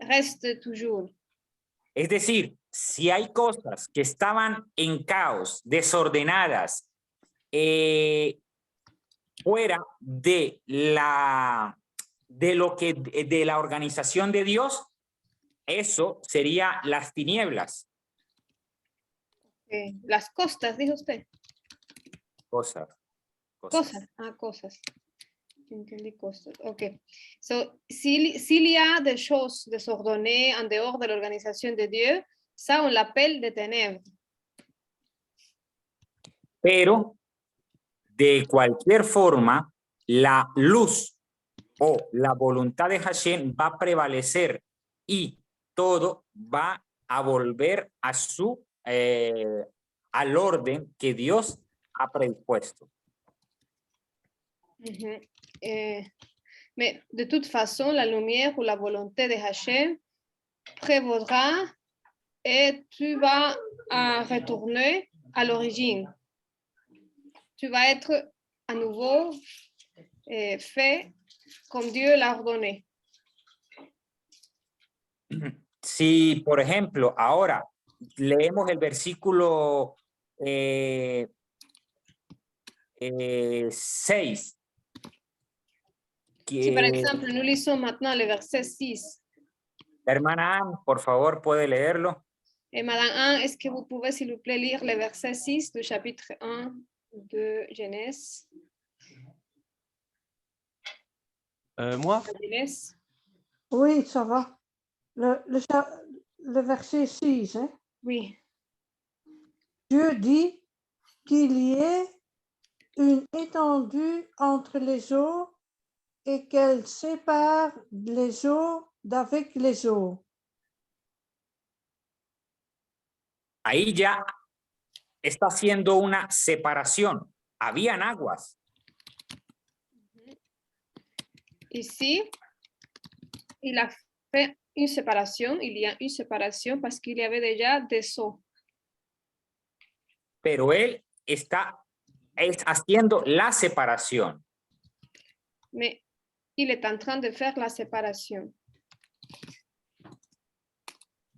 [SPEAKER 3] reste toujours.
[SPEAKER 2] Es decir, si hay cosas que estaban en caos, desordenadas, fuera de la organización de Dios, eso sería las tinieblas.
[SPEAKER 3] Las costas, dijo usted.
[SPEAKER 2] Cosas.
[SPEAKER 3] Cosas. Cosas. Entendí cosas. Ok. So, s'il y a des choses désordonnées en dehors de l'organisation de Dieu, ça, on l'appelle des ténèbres.
[SPEAKER 2] Pero, de cualquier forma, la luz o la voluntad de Hashem va a prevalecer y todo va a volver a al orden que Dios ha predispuesto.
[SPEAKER 3] Mais de toute façon, la lumière ou la volonté de Hachem prévaudra et tu vas retourner à l'origine. Tu vas être à nouveau fait comme Dieu l'a ordonné.
[SPEAKER 2] Si, por ejemplo, ahora leemos el versículo 6.
[SPEAKER 3] Si par exemple, nous lisons maintenant le verset 6.
[SPEAKER 2] La hermana Anne, por favor, puede leerlo.
[SPEAKER 3] Et Madame Anne, est-ce que vous pouvez, s'il vous plaît, lire le verset 6 du chapitre 1 de Genèse?
[SPEAKER 1] Moi?
[SPEAKER 3] Genèse.
[SPEAKER 6] Oui, ça va. Le verset 6, hein?
[SPEAKER 3] Oui.
[SPEAKER 6] Dieu dit qu'il y ait une étendue entre les eaux
[SPEAKER 8] et qu'elle sépare les eaux d'avec les eaux.
[SPEAKER 2] Ahí ya está haciendo una separación. Habían aguas,
[SPEAKER 3] Ici, il a fait une séparation. Il y a une séparation parce qu'il y avait déjà des eaux.
[SPEAKER 2] pero él está haciendo la separación.
[SPEAKER 3] Mais il est en train de faire la séparation.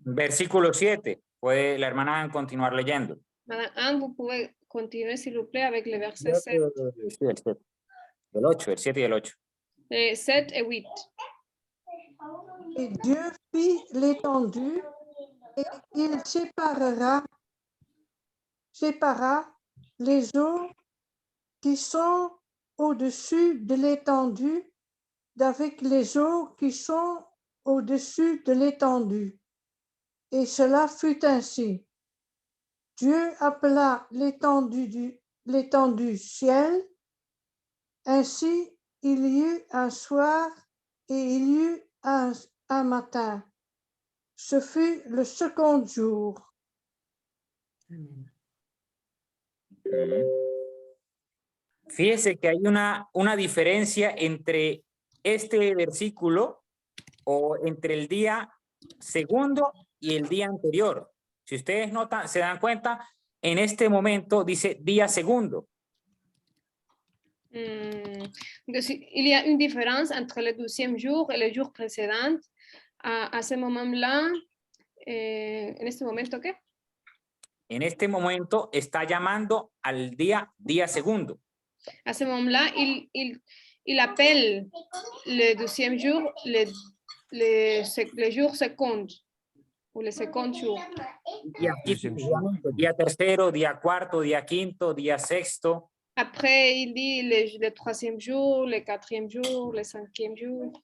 [SPEAKER 2] Versículo 7. Puede la hermana continuar leyendo.
[SPEAKER 3] Madame Anne, vous pouvez continuer, s'il vous plaît, avec le verset 7,
[SPEAKER 2] Sí, el 7. El 8, el 7 y el 8.
[SPEAKER 3] 7 et 8.
[SPEAKER 8] Et Dieu fit l'étendue et il sépara les eaux qui sont au-dessus de l'étendue d'avec les eaux qui sont au-dessus de l'étendue. Et cela fut ainsi. Dieu appela l'étendue ciel. Ainsi, il y eut un soir et il y eut un matin. Ce fut le second jour.
[SPEAKER 2] Fíjese que hay una diferencia entre este versículo o entre el día segundo y el día anterior. Si ustedes notan, se dan cuenta, en este momento dice día segundo.
[SPEAKER 3] Donc, il y a une différence entre le 12e jour et le jour précédent. À ce moment-là, en este momento, ¿qué?
[SPEAKER 2] En este momento está llamando al día segundo.
[SPEAKER 3] À ce moment-là, il appelle le 12e jour le jour second ou le second jour.
[SPEAKER 2] Día tercero, día cuarto, día quinto, día sexto.
[SPEAKER 3] Après, il dit le 3e jour, le 4e jour, le 5e jour.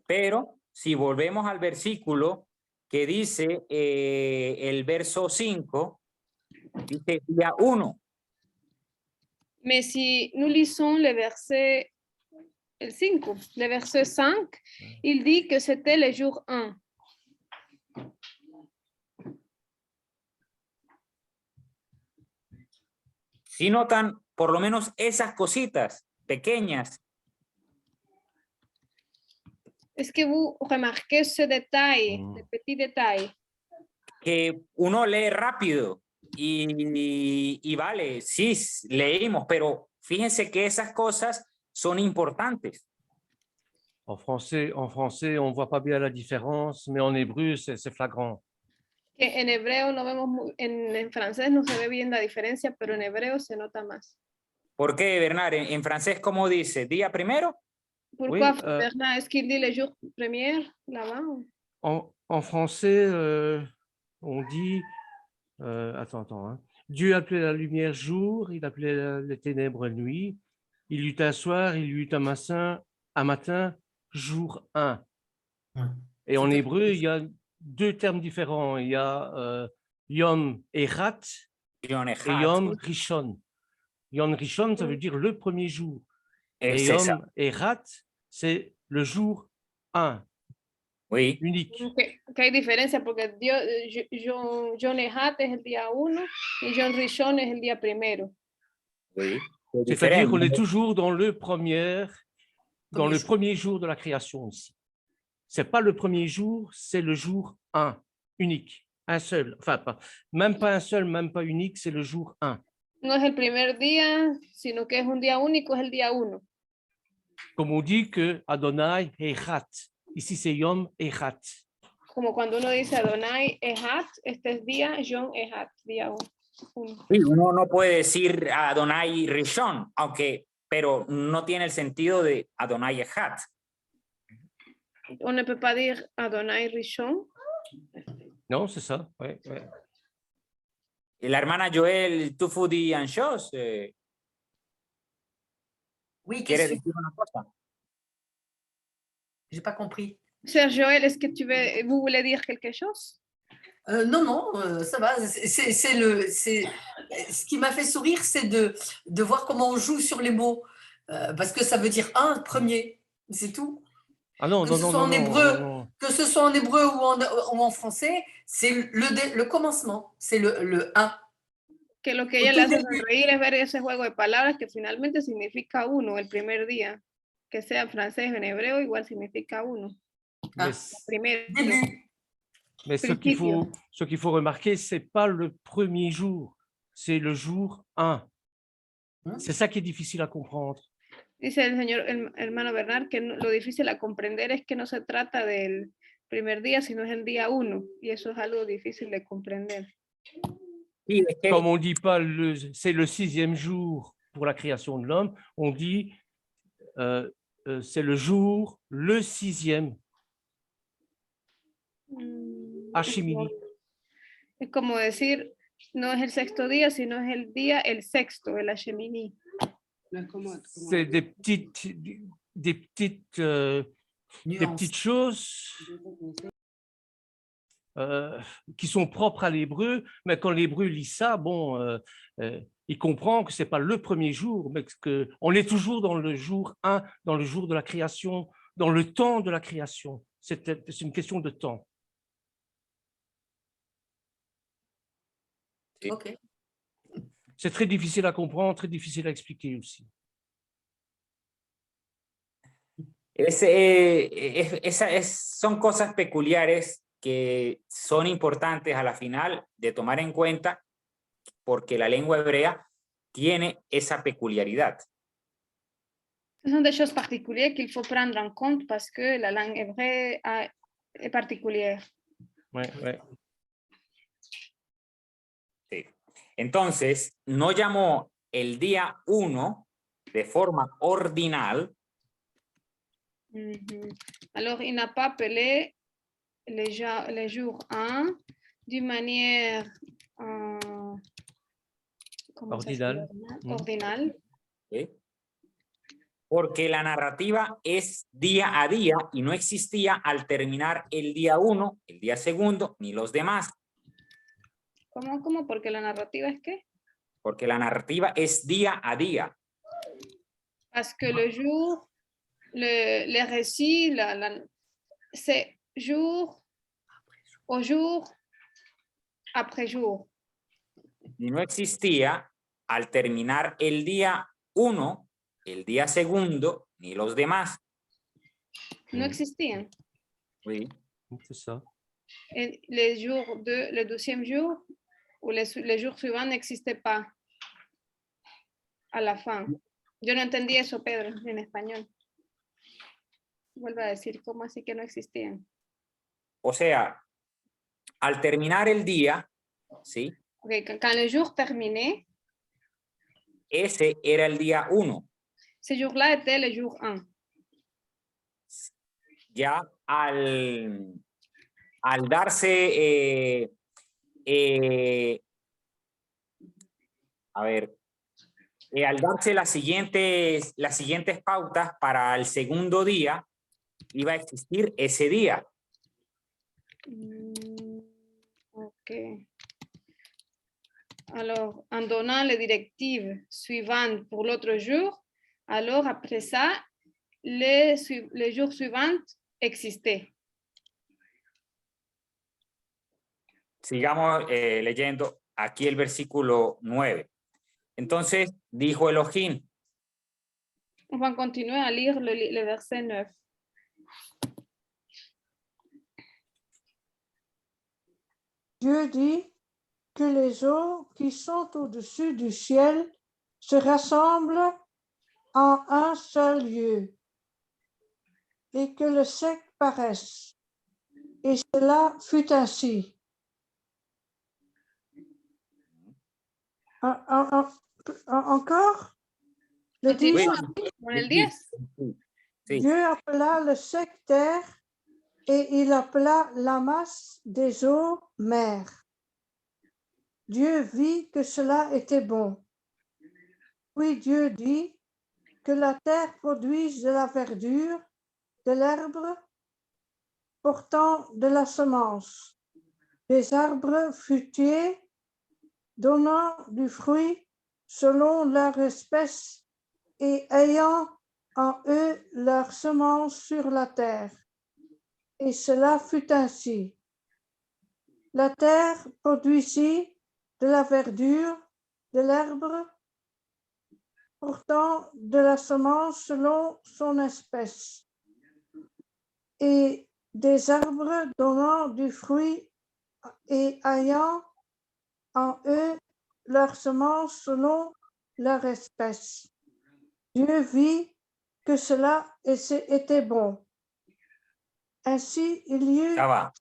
[SPEAKER 2] Pero si volvemos al versículo que dice el verso 5, dice día 1.
[SPEAKER 3] Mais si nous lisons le verset 5, le verset 5, il dit que c'était le jour 1.
[SPEAKER 2] Si notan por lo menos esas cositas pequeñas.
[SPEAKER 3] Est-ce que vous remarquez ce détail, ce petit détail?
[SPEAKER 2] Que uno lee rápido y vale, sí, leímos, pero fíjense que esas cosas son importantes.
[SPEAKER 1] En français, on ne voit pas bien la différence, mais en hébreu, c'est flagrant.
[SPEAKER 3] En hebreo no vemos, en francés no se ve bien la diferencia, pero en hebreo se nota más.
[SPEAKER 2] ¿Por qué, Bernard? En francés, ¿cómo dice? ¿Día primero?
[SPEAKER 3] Pourquoi,
[SPEAKER 1] Oui,
[SPEAKER 3] Bernard, est-ce qu'il dit le jour premier là-bas?
[SPEAKER 1] En français, on dit, attends, Dieu appelait la lumière jour, il appelait les ténèbres nuit, il y eut un soir, il y eut un matin, jour 1. Et en hébreu, il y a deux termes différents. Il y a Yom Erat et Yom Rishon. Yom Rishon, ça veut dire le premier jour. Et Yom Erat, c'est le jour 1.
[SPEAKER 2] Oui.
[SPEAKER 1] Unique.
[SPEAKER 3] Que hay diferencia porque Yom Erat es el día 1 y Yom Rishon es el día primero.
[SPEAKER 2] Oui.
[SPEAKER 1] C'est-à-dire qu'on est toujours dans le premier jour de la création ici. Ce n'est pas le premier jour, c'est le jour 1, unique, un seul. Enfin, même pas un seul, même pas unique, c'est le jour 1.
[SPEAKER 3] No es el primer día, sino que es un día único, es el día 1.
[SPEAKER 1] Comme on dit que Adonai Echat. Ici, c'est Yom Echat.
[SPEAKER 3] Como cuando uno dice Adonai Echat, este es día Yom Echat, día 1.
[SPEAKER 2] Sí, uno no puede decir Adonai Rishon, pero no tiene el sentido de Adonai Echat.
[SPEAKER 3] On ne peut pas dire Adonai Rishon.
[SPEAKER 1] Non, c'est ça. Ouais.
[SPEAKER 2] Y la hermana Joël Tufudi Anchos
[SPEAKER 4] Oui,
[SPEAKER 2] quiere decir una cosa.
[SPEAKER 4] J'ai pas compris.
[SPEAKER 3] Sœur Joël, est-ce que vous voulez dire quelque chose?
[SPEAKER 4] Non, ça va. Ce qui m'a fait sourire, c'est de voir comment on joue sur les mots. Parce que ça veut dire un premier. C'est tout.
[SPEAKER 1] Ah non,
[SPEAKER 4] Que
[SPEAKER 1] non,
[SPEAKER 4] ce
[SPEAKER 1] non,
[SPEAKER 4] soit
[SPEAKER 1] non,
[SPEAKER 4] en
[SPEAKER 1] non,
[SPEAKER 4] hébreu,
[SPEAKER 1] non, non.
[SPEAKER 4] que ce soit en hébreu ou en français, c'est le commencement, c'est le 1.
[SPEAKER 3] Que lo que
[SPEAKER 4] Au
[SPEAKER 3] ella le
[SPEAKER 4] tout
[SPEAKER 3] hace
[SPEAKER 4] début.
[SPEAKER 3] sonreír es ver ese juego de palabras que finalmente significa uno el primer día. Que sea en francés o en hebreo, igual significa uno.
[SPEAKER 1] Mais,
[SPEAKER 3] Primero.
[SPEAKER 4] Début.
[SPEAKER 1] mais ce
[SPEAKER 3] Principio.
[SPEAKER 1] qu'il faut remarquer, c'est pas le premier jour, c'est le jour 1. C'est ça qui est difficile à comprendre.
[SPEAKER 3] Dice el señor el hermano Bernard que lo difícil a comprender es que no se trata del primer día, sino es el día 1. Y eso es algo difícil de comprender.
[SPEAKER 2] Sí, es que
[SPEAKER 1] Comme on dit pas c'est le 6e jour pour la création de l'homme, on dit c'est le jour le 6e. Hashemini.
[SPEAKER 3] Es como decir, no es el sexto día, sino es el día, el sexto, el Hashemini.
[SPEAKER 1] C'est des petites choses qui sont propres à l'hébreu, mais quand l'hébreu lit ça, bon, il comprend que c'est pas le premier jour, mais qu'on est toujours dans le jour 1, dans le jour de la création, dans le temps de la création. C'est une question de temps.
[SPEAKER 4] Ok.
[SPEAKER 1] C'est très difficile à comprendre, très difficile à expliquer aussi.
[SPEAKER 2] Son cosas peculiares que son importantes a la final de tomar en cuenta porque la lengua hebrea tiene esa peculiaridad.
[SPEAKER 3] Ce sont des choses particulières qu'il faut prendre en compte parce que la langue hébraïque est particulière.
[SPEAKER 1] Ouais, ouais.
[SPEAKER 2] Sí. Entonces, no llamó el día 1 de forma ordinal.
[SPEAKER 3] Alors, il n'a pas appelé les jours 1 d'une manière ordinale.
[SPEAKER 2] ¿Sí? Porque la narrativa es día a día y no existía al terminar el día 1, el día segundo, ni los demás.
[SPEAKER 3] ¿Cómo? Porque la narrativa es ¿qué?
[SPEAKER 2] Porque la narrativa es día a día.
[SPEAKER 3] Parce que le jour, les récits, c'est jour au jour, après jour.
[SPEAKER 2] Y no existía al terminar el día 1, el día segundo, ni los demás.
[SPEAKER 3] No existían.
[SPEAKER 2] Oui.
[SPEAKER 1] C'est ça.
[SPEAKER 3] Et les jours le 12e jour ou les jours suivants n'existaient pas à la fin. Yo no entendí eso, Pedro, en español. Vuelve a decir, ¿cómo así que no existían?
[SPEAKER 2] O sea, al terminar el día, ¿sí?
[SPEAKER 3] Okay, quand le jour terminait,
[SPEAKER 2] ese era el día 1.
[SPEAKER 3] Ce jour-là était le jour 1.
[SPEAKER 2] Ya al darse, al darse las siguientes pautas para el segundo día, iba a existir ese día.
[SPEAKER 3] Ok. Alors, en donnant les directives suivantes pour l'autre jour, alors après ça, les jours suivants existaient.
[SPEAKER 2] Sigamos leyendo aquí el versículo 9. Entonces dijo Elohim.
[SPEAKER 3] On va continuer à lire le verset 9.
[SPEAKER 8] Dieu dit que les eaux qui sont au-dessus du ciel se rassemblent en un seul lieu et que le sec paraisse. Et cela fut ainsi. Encore le 10.
[SPEAKER 3] Con el 10.
[SPEAKER 2] Sí.
[SPEAKER 8] Dieu appela le sec terre et il appela la masse des eaux mer. Dieu vit que cela était bon. Puis Dieu dit que la terre produise de la verdure, de l'herbe portant de la semence, des arbres fruitiers donnant du fruit selon leur espèce et ayant en eux leur semence sur la terre. Et cela fut ainsi. La terre produisit de la verdure, de l'herbe, portant de la semence selon son espèce, et des arbres donnant du fruit et ayant en eux leur semence selon leur espèce. Dieu vit que cela était bon. Ainsi, il y eut
[SPEAKER 2] Ya va.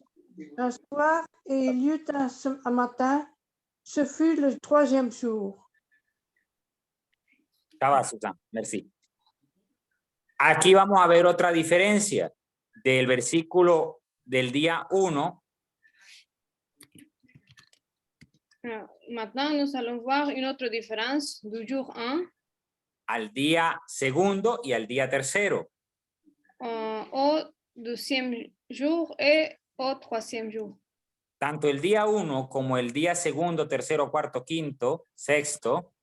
[SPEAKER 8] un soir et il y eut un matin. Ce fut le 3e jour.
[SPEAKER 2] Ya va, Susan. Merci. Aquí vamos a ver otra diferencia del versículo del día 1
[SPEAKER 3] Maintenant, nous allons voir une autre différence du jour 1
[SPEAKER 2] al día segundo y al día tercero.
[SPEAKER 3] Au 2e jour et au 3e jour.
[SPEAKER 2] Tanto el día 1 como el día segundo, tercero, cuarto, quinto, sexto,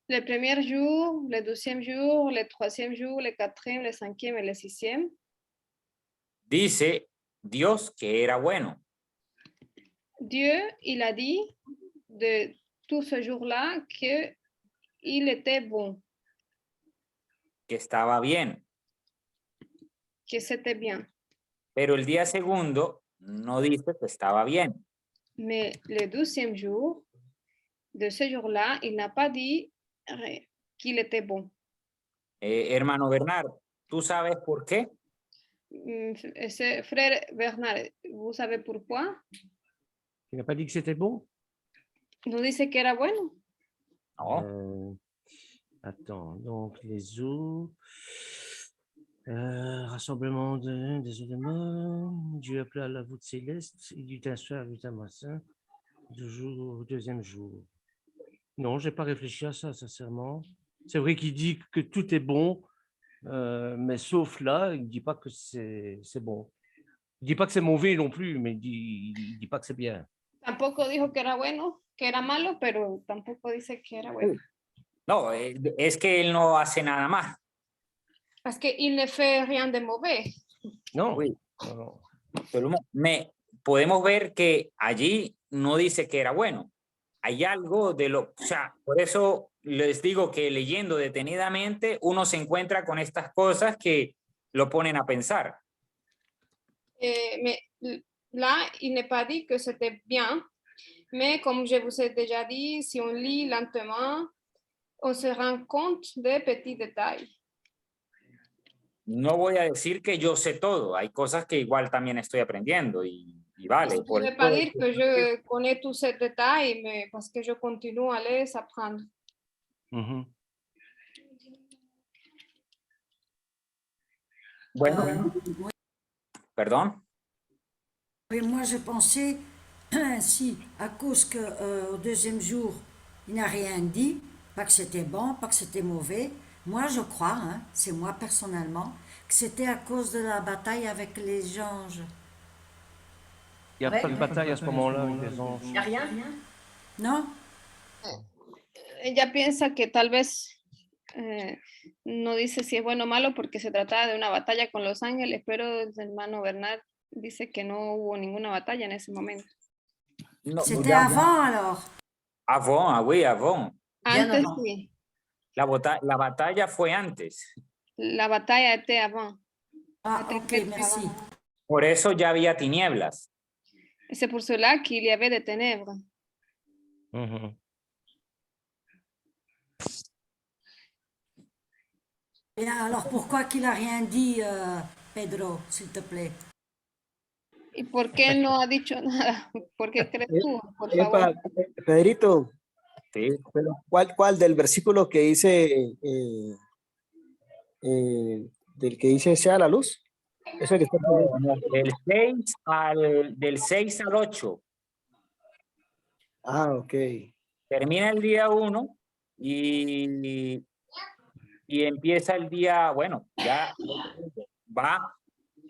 [SPEAKER 3] le premier jour, le 2e jour, le 3e jour, le 4e, le 5e et le 6e.
[SPEAKER 2] dice Dios que era bueno.
[SPEAKER 3] Dieu, il a dit de tout ce jour-là qu'il était bon,
[SPEAKER 2] Que estaba bien.
[SPEAKER 3] que c'était bien.
[SPEAKER 2] Pero el día segundo no dice que estaba bien.
[SPEAKER 3] Mais le 12e jour, de ce jour-là, il n'a pas dit qu'il était bon.
[SPEAKER 2] Hermano Bernard, ¿tú sabes por qué?
[SPEAKER 3] Frère Bernard, vous savez pourquoi?
[SPEAKER 1] Il n'a pas dit que c'était bon?
[SPEAKER 3] ¿No dice que era bueno?
[SPEAKER 2] No.
[SPEAKER 1] Attends, donc les eaux, rassemblement des eaux de mort, Dieu appela la voûte céleste, il y eut un soir, il y eut un matin, au 2e jour. Non, je n'ai pas réfléchi à ça, sincèrement. C'est vrai qu'il dit que tout est bon, mais sauf là, il ne dit pas que c'est bon. Il ne dit pas que c'est mauvais non plus, mais il ne dit pas que c'est bien.
[SPEAKER 3] Tampoco dijo que era bueno, que era malo, pero tampoco dice que era bueno.
[SPEAKER 2] No, es que él no hace nada más.
[SPEAKER 3] Parce qu'il ne fait rien de mauvais.
[SPEAKER 1] Non,
[SPEAKER 2] Oui.
[SPEAKER 1] non.
[SPEAKER 2] Podemos ver que allí no dice que era bueno. Hay algo de lo, o sea, por eso les digo que leyendo detenidamente uno se encuentra con estas cosas que lo ponen a pensar.
[SPEAKER 3] Mais là, il n'est pas dit que c'était bien, mais comme je vous ai déjà dit, si on lit lentement, on se rend compte de petits détails.
[SPEAKER 2] No voy a decir que yo sé todo, hay cosas que igual también estoy aprendiendo y vale.
[SPEAKER 3] Je ne vais pas dire que je connais tous ces détails, mais parce que je continue à les apprendre.
[SPEAKER 2] Bueno, perdón.
[SPEAKER 5] Oui, moi, je pensais, si, à cause qu'au 2e jour, il n'a rien dit, pas que c'était bon, pas que c'était mauvais, moi, je crois, hein, c'est moi personnellement, que c'était à cause de la bataille avec les anges.
[SPEAKER 1] Il n'y a pas de bataille à ce moment-là avec les anges.
[SPEAKER 4] Il n'y a rien?
[SPEAKER 5] Non?
[SPEAKER 3] Ella piensa que tal vez no dice si es bueno o malo porque se trataba de una batalla con los ángeles, pero el hermano Bernard dice que no hubo ninguna batalla en ese momento.
[SPEAKER 2] No,
[SPEAKER 5] C'était avant alors.
[SPEAKER 2] Avant, ah oui, avant.
[SPEAKER 3] Antes
[SPEAKER 4] avant.
[SPEAKER 3] sí,
[SPEAKER 2] La batalla fue antes.
[SPEAKER 3] la batalla était avant.
[SPEAKER 5] Ah, ok, merci.
[SPEAKER 2] Por eso ya había tinieblas.
[SPEAKER 3] C'est pour cela qu'il y avait des ténèbres.
[SPEAKER 5] Et alors, pourquoi qu'il n'a rien dit, Pedro, s'il te plaît?
[SPEAKER 3] ¿Y por qué no ha dicho nada? ¿Por qué crees tú? Por favor.
[SPEAKER 7] Pedrito,
[SPEAKER 2] Sí.
[SPEAKER 7] pero ¿cuál del versículo que dice, del que dice sea la luz? Ese que está
[SPEAKER 2] Del 6 al 8.
[SPEAKER 7] Ah, ok.
[SPEAKER 2] Termina el día 1 y empieza el día, bueno, ya va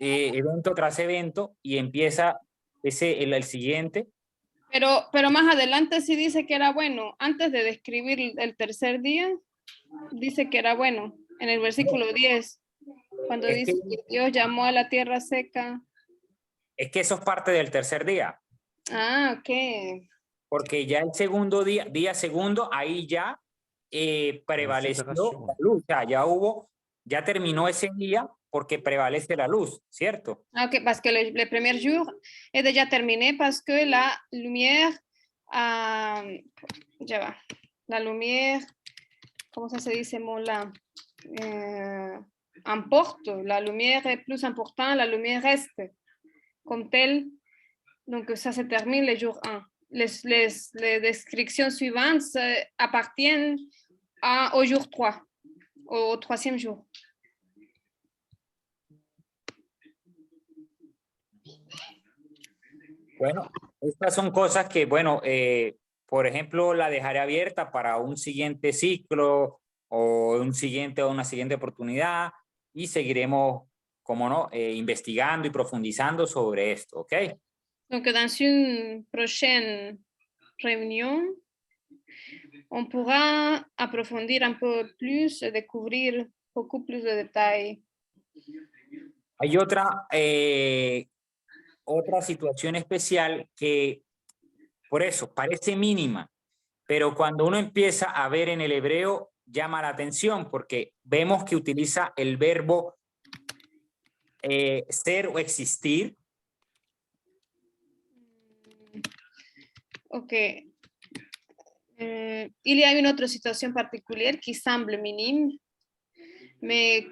[SPEAKER 2] evento tras evento y empieza el siguiente
[SPEAKER 3] Pero más adelante sí dice que era bueno. Antes de describir el tercer día, dice que era bueno. En el versículo 10, cuando
[SPEAKER 2] Es que,
[SPEAKER 3] dice que Dios llamó a la tierra seca.
[SPEAKER 2] es que eso es parte del tercer día,
[SPEAKER 3] Ah, ok.
[SPEAKER 2] porque ya el segundo día, día segundo, ahí ya prevaleció
[SPEAKER 1] separación.
[SPEAKER 2] la luz. O sea, ya terminó ese día porque prevalece la luz, ¿cierto?
[SPEAKER 3] Ah, ok, parce que le premier jour est déjà terminé parce que la lumière, ya va, la lumière, ¿cómo se dice mot là? Importe, la lumière est plus importante, la lumière reste comme telle. Donc ça se termine le jour 1. Les descriptions suivantes appartiennent au jour 3, au troisième jour.
[SPEAKER 2] Bueno, estas son cosas que, bueno, por ejemplo, la dejaré abierta para un siguiente ciclo o una siguiente oportunidad y seguiremos, como no, investigando y profundizando sobre esto, ¿ok?
[SPEAKER 3] Donc, dans une prochaine réunion, on pourra approfondir un peu plus et découvrir beaucoup plus de détails.
[SPEAKER 2] Hay otra situación especial que, por eso, parece mínima, pero cuando uno empieza a ver en el hebreo, llama la atención porque vemos que utiliza el verbo ser o existir.
[SPEAKER 3] Ok. Il y a une autre situation particulière qui semble minime, mais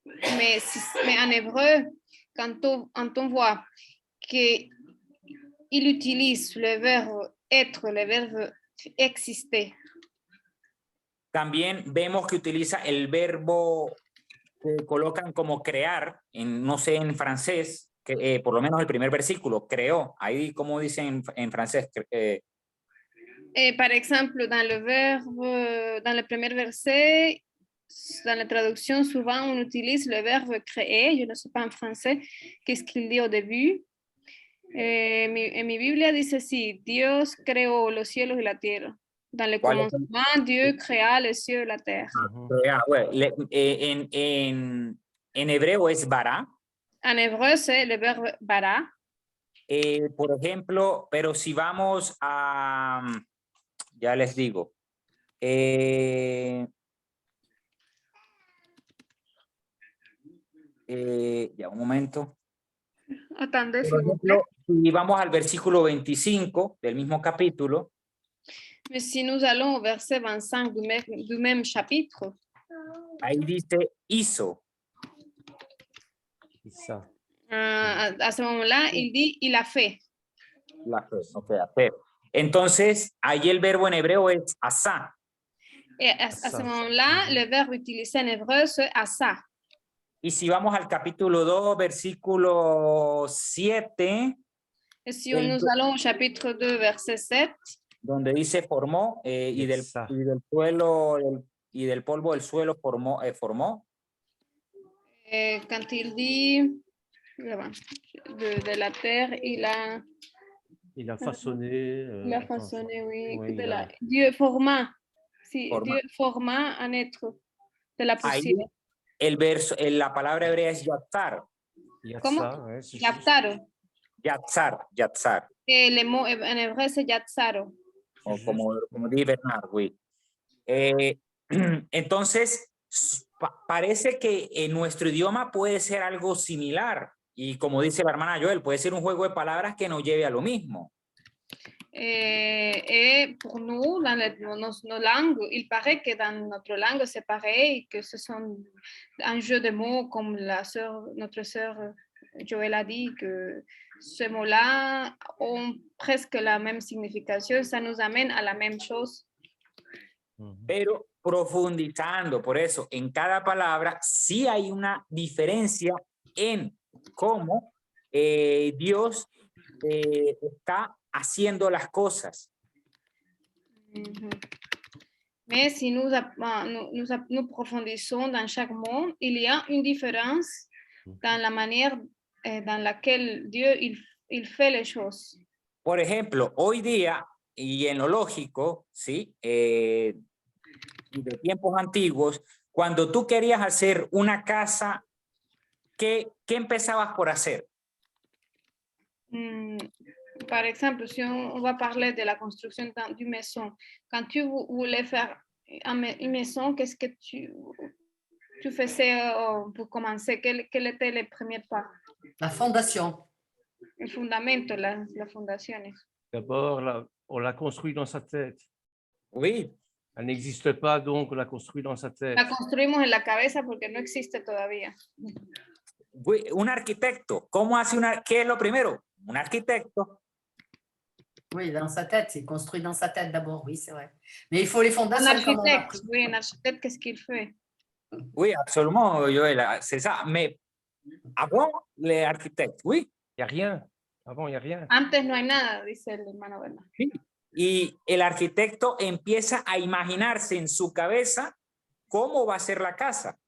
[SPEAKER 3] en hébreu, quand on voit qu'il utilise le verbe être, le verbe exister.
[SPEAKER 2] También vemos que utiliza el verbo que colocan como crear, no sé, en francés, que, por lo menos el primer versículo, creó. Ahí, como dicen en francés.
[SPEAKER 3] Par exemple, dans le premier verset, dans la traduction, souvent on utilise le verbe créer. Je ne sais pas en français qu'est-ce qu'il dit au début. En mi Biblia dice así: Dios creó los cielos y la tierra. Dans le commencement, Dieu créa les cieux et la terre.
[SPEAKER 2] Bueno, en hebreo es bara.
[SPEAKER 3] En hébreu, c'est le verbe bara.
[SPEAKER 2] Por ejemplo, pero si vamos a, ya les digo, ya un momento.
[SPEAKER 3] Attendez,
[SPEAKER 2] Por
[SPEAKER 3] s'il vous plaît.
[SPEAKER 2] ejemplo, si vamos al versículo 25 del mismo capítulo,
[SPEAKER 3] Mais si nous allons au verset 25 du même chapitre,
[SPEAKER 2] ahí dice hizo.
[SPEAKER 1] Ça.
[SPEAKER 3] à ce moment-là, il dit il a fait.
[SPEAKER 2] La fe, okay, hacer. Entonces, ahí el verbo en hebreo es asa.
[SPEAKER 3] Et à ce moment-là, le verbe utilisé en hébreu, c'est asa.
[SPEAKER 2] Y si vamos al capítulo 2, versículo 7,
[SPEAKER 3] Et si nous allons au chapitre 2, verset 7,
[SPEAKER 2] donde dice formó y del suelo y del polvo del suelo formó.
[SPEAKER 3] quand il dit de la terre, il a
[SPEAKER 1] façonné.
[SPEAKER 3] Il a façonné, oui.
[SPEAKER 1] Oui,
[SPEAKER 3] Dieu forma. Sí,
[SPEAKER 2] Forma.
[SPEAKER 3] Dieu forma un être de la poussière.
[SPEAKER 2] Ahí la palabra hebrea es yatzar.
[SPEAKER 3] ¿Cómo? Yatzaro.
[SPEAKER 2] Yatzar.
[SPEAKER 3] Le mot en hébreu, c'est yatzaro.
[SPEAKER 2] O como dice Bernard, oui. Entonces, parece que en nuestro idioma puede ser algo similar. Y como dice la hermana Joel, puede ser un juego de palabras que nos lleve a lo mismo.
[SPEAKER 3] Et pour nous, dans nos langues, il paraît que dans notre langue, c'est pareil, que ce sont un jeu de mots, comme notre sœur Joël a dit, que ces mots-là ont presque la même signification, ça nous amène à la même chose.
[SPEAKER 2] Pero profundizando, por eso, en cada palabra sí hay una diferencia en cómo Dios está haciendo las cosas.
[SPEAKER 3] Mais si nous profondissons dans chaque mot, il y a une différence dans la manière dans laquelle Dieu il fait les choses.
[SPEAKER 2] Por ejemplo, hoy día, y en lo lógico, ¿sí? De tiempos antiguos, cuando tú querías hacer una casa, ¿qué empezabas por hacer?
[SPEAKER 3] Par exemple, si on va parler de la construction d'une maison, quand tu voulais faire une maison, qu'est-ce que tu faisais pour commencer? Quel était les premiers pas?
[SPEAKER 4] La fondation.
[SPEAKER 3] El fundamento, las fundaciones.
[SPEAKER 1] D'abord, on l'a construit dans sa tête.
[SPEAKER 2] Oui.
[SPEAKER 1] Elle n'existe pas, donc on l'a construit dans sa tête.
[SPEAKER 3] La construimos en la cabeza porque no existe todavía.
[SPEAKER 2] Oui, un arquitecto, ¿cómo hace qué es lo primero? Un arquitecto.
[SPEAKER 4] Oui, dans sa tête, c'est construit dans sa tête d'abord, oui, c'est vrai. Mais il faut les
[SPEAKER 3] Un
[SPEAKER 4] fondations comme on a
[SPEAKER 3] architecte,
[SPEAKER 4] appris.
[SPEAKER 3] oui, un architecte, qu'est-ce qu'il fait?
[SPEAKER 2] Oui, absolument, Joël, c'est ça. Mais avant les architectes, oui.
[SPEAKER 1] Il n'y a rien. Avant, il n'y a rien.
[SPEAKER 3] Antes no hay nada, dice el hermano Bernard.
[SPEAKER 2] Sí. Y el arquitecto empieza a imaginarse en su cabeza cómo va a ser la casa.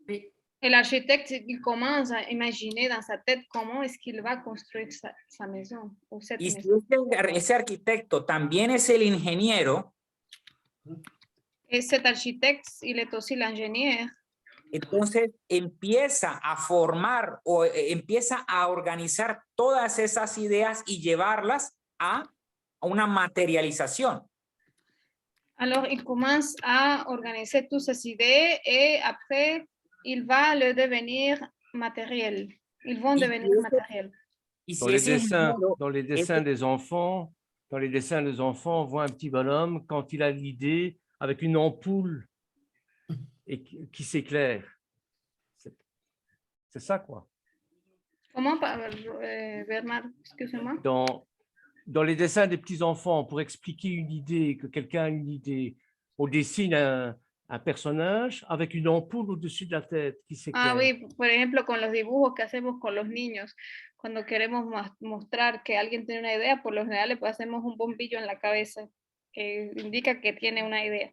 [SPEAKER 4] Oui.
[SPEAKER 3] El architecte, il commence à imaginer dans sa tête comment est-ce qu'il va construire sa maison. Ou cette
[SPEAKER 2] Y si
[SPEAKER 3] maison.
[SPEAKER 2] ese arquitecto también es el ingeniero,
[SPEAKER 3] Et cet architecte, il est aussi l'ingénieur.
[SPEAKER 2] entonces empieza a formar o empieza a organizar todas esas ideas y llevarlas a una materialización.
[SPEAKER 3] Alors, il commence à organiser toutes ces idées et après, il va le devenir matériel. Ils vont devenir matériel.
[SPEAKER 2] Y
[SPEAKER 1] Dans
[SPEAKER 2] si
[SPEAKER 1] les
[SPEAKER 2] ese
[SPEAKER 1] dessins,
[SPEAKER 2] ingeniero
[SPEAKER 1] dans les dessins des enfants, on voit un petit bonhomme quand il a l'idée avec une ampoule et qui s'éclaire. C'est ça, quoi.
[SPEAKER 3] Comment, Bernard, excusez-moi?
[SPEAKER 1] Dans les dessins des petits-enfants, pour expliquer une idée, que quelqu'un a une idée, on dessine un personnage avec une ampoule au-dessus de la tête qui s'éclaire.
[SPEAKER 3] Ah oui, por ejemplo, con los dibujos que hacemos con los niños, cuando queremos mostrar que alguien tiene una idea, por lo general le hacemos un bombillo en la cabeza que indica que tiene una idea.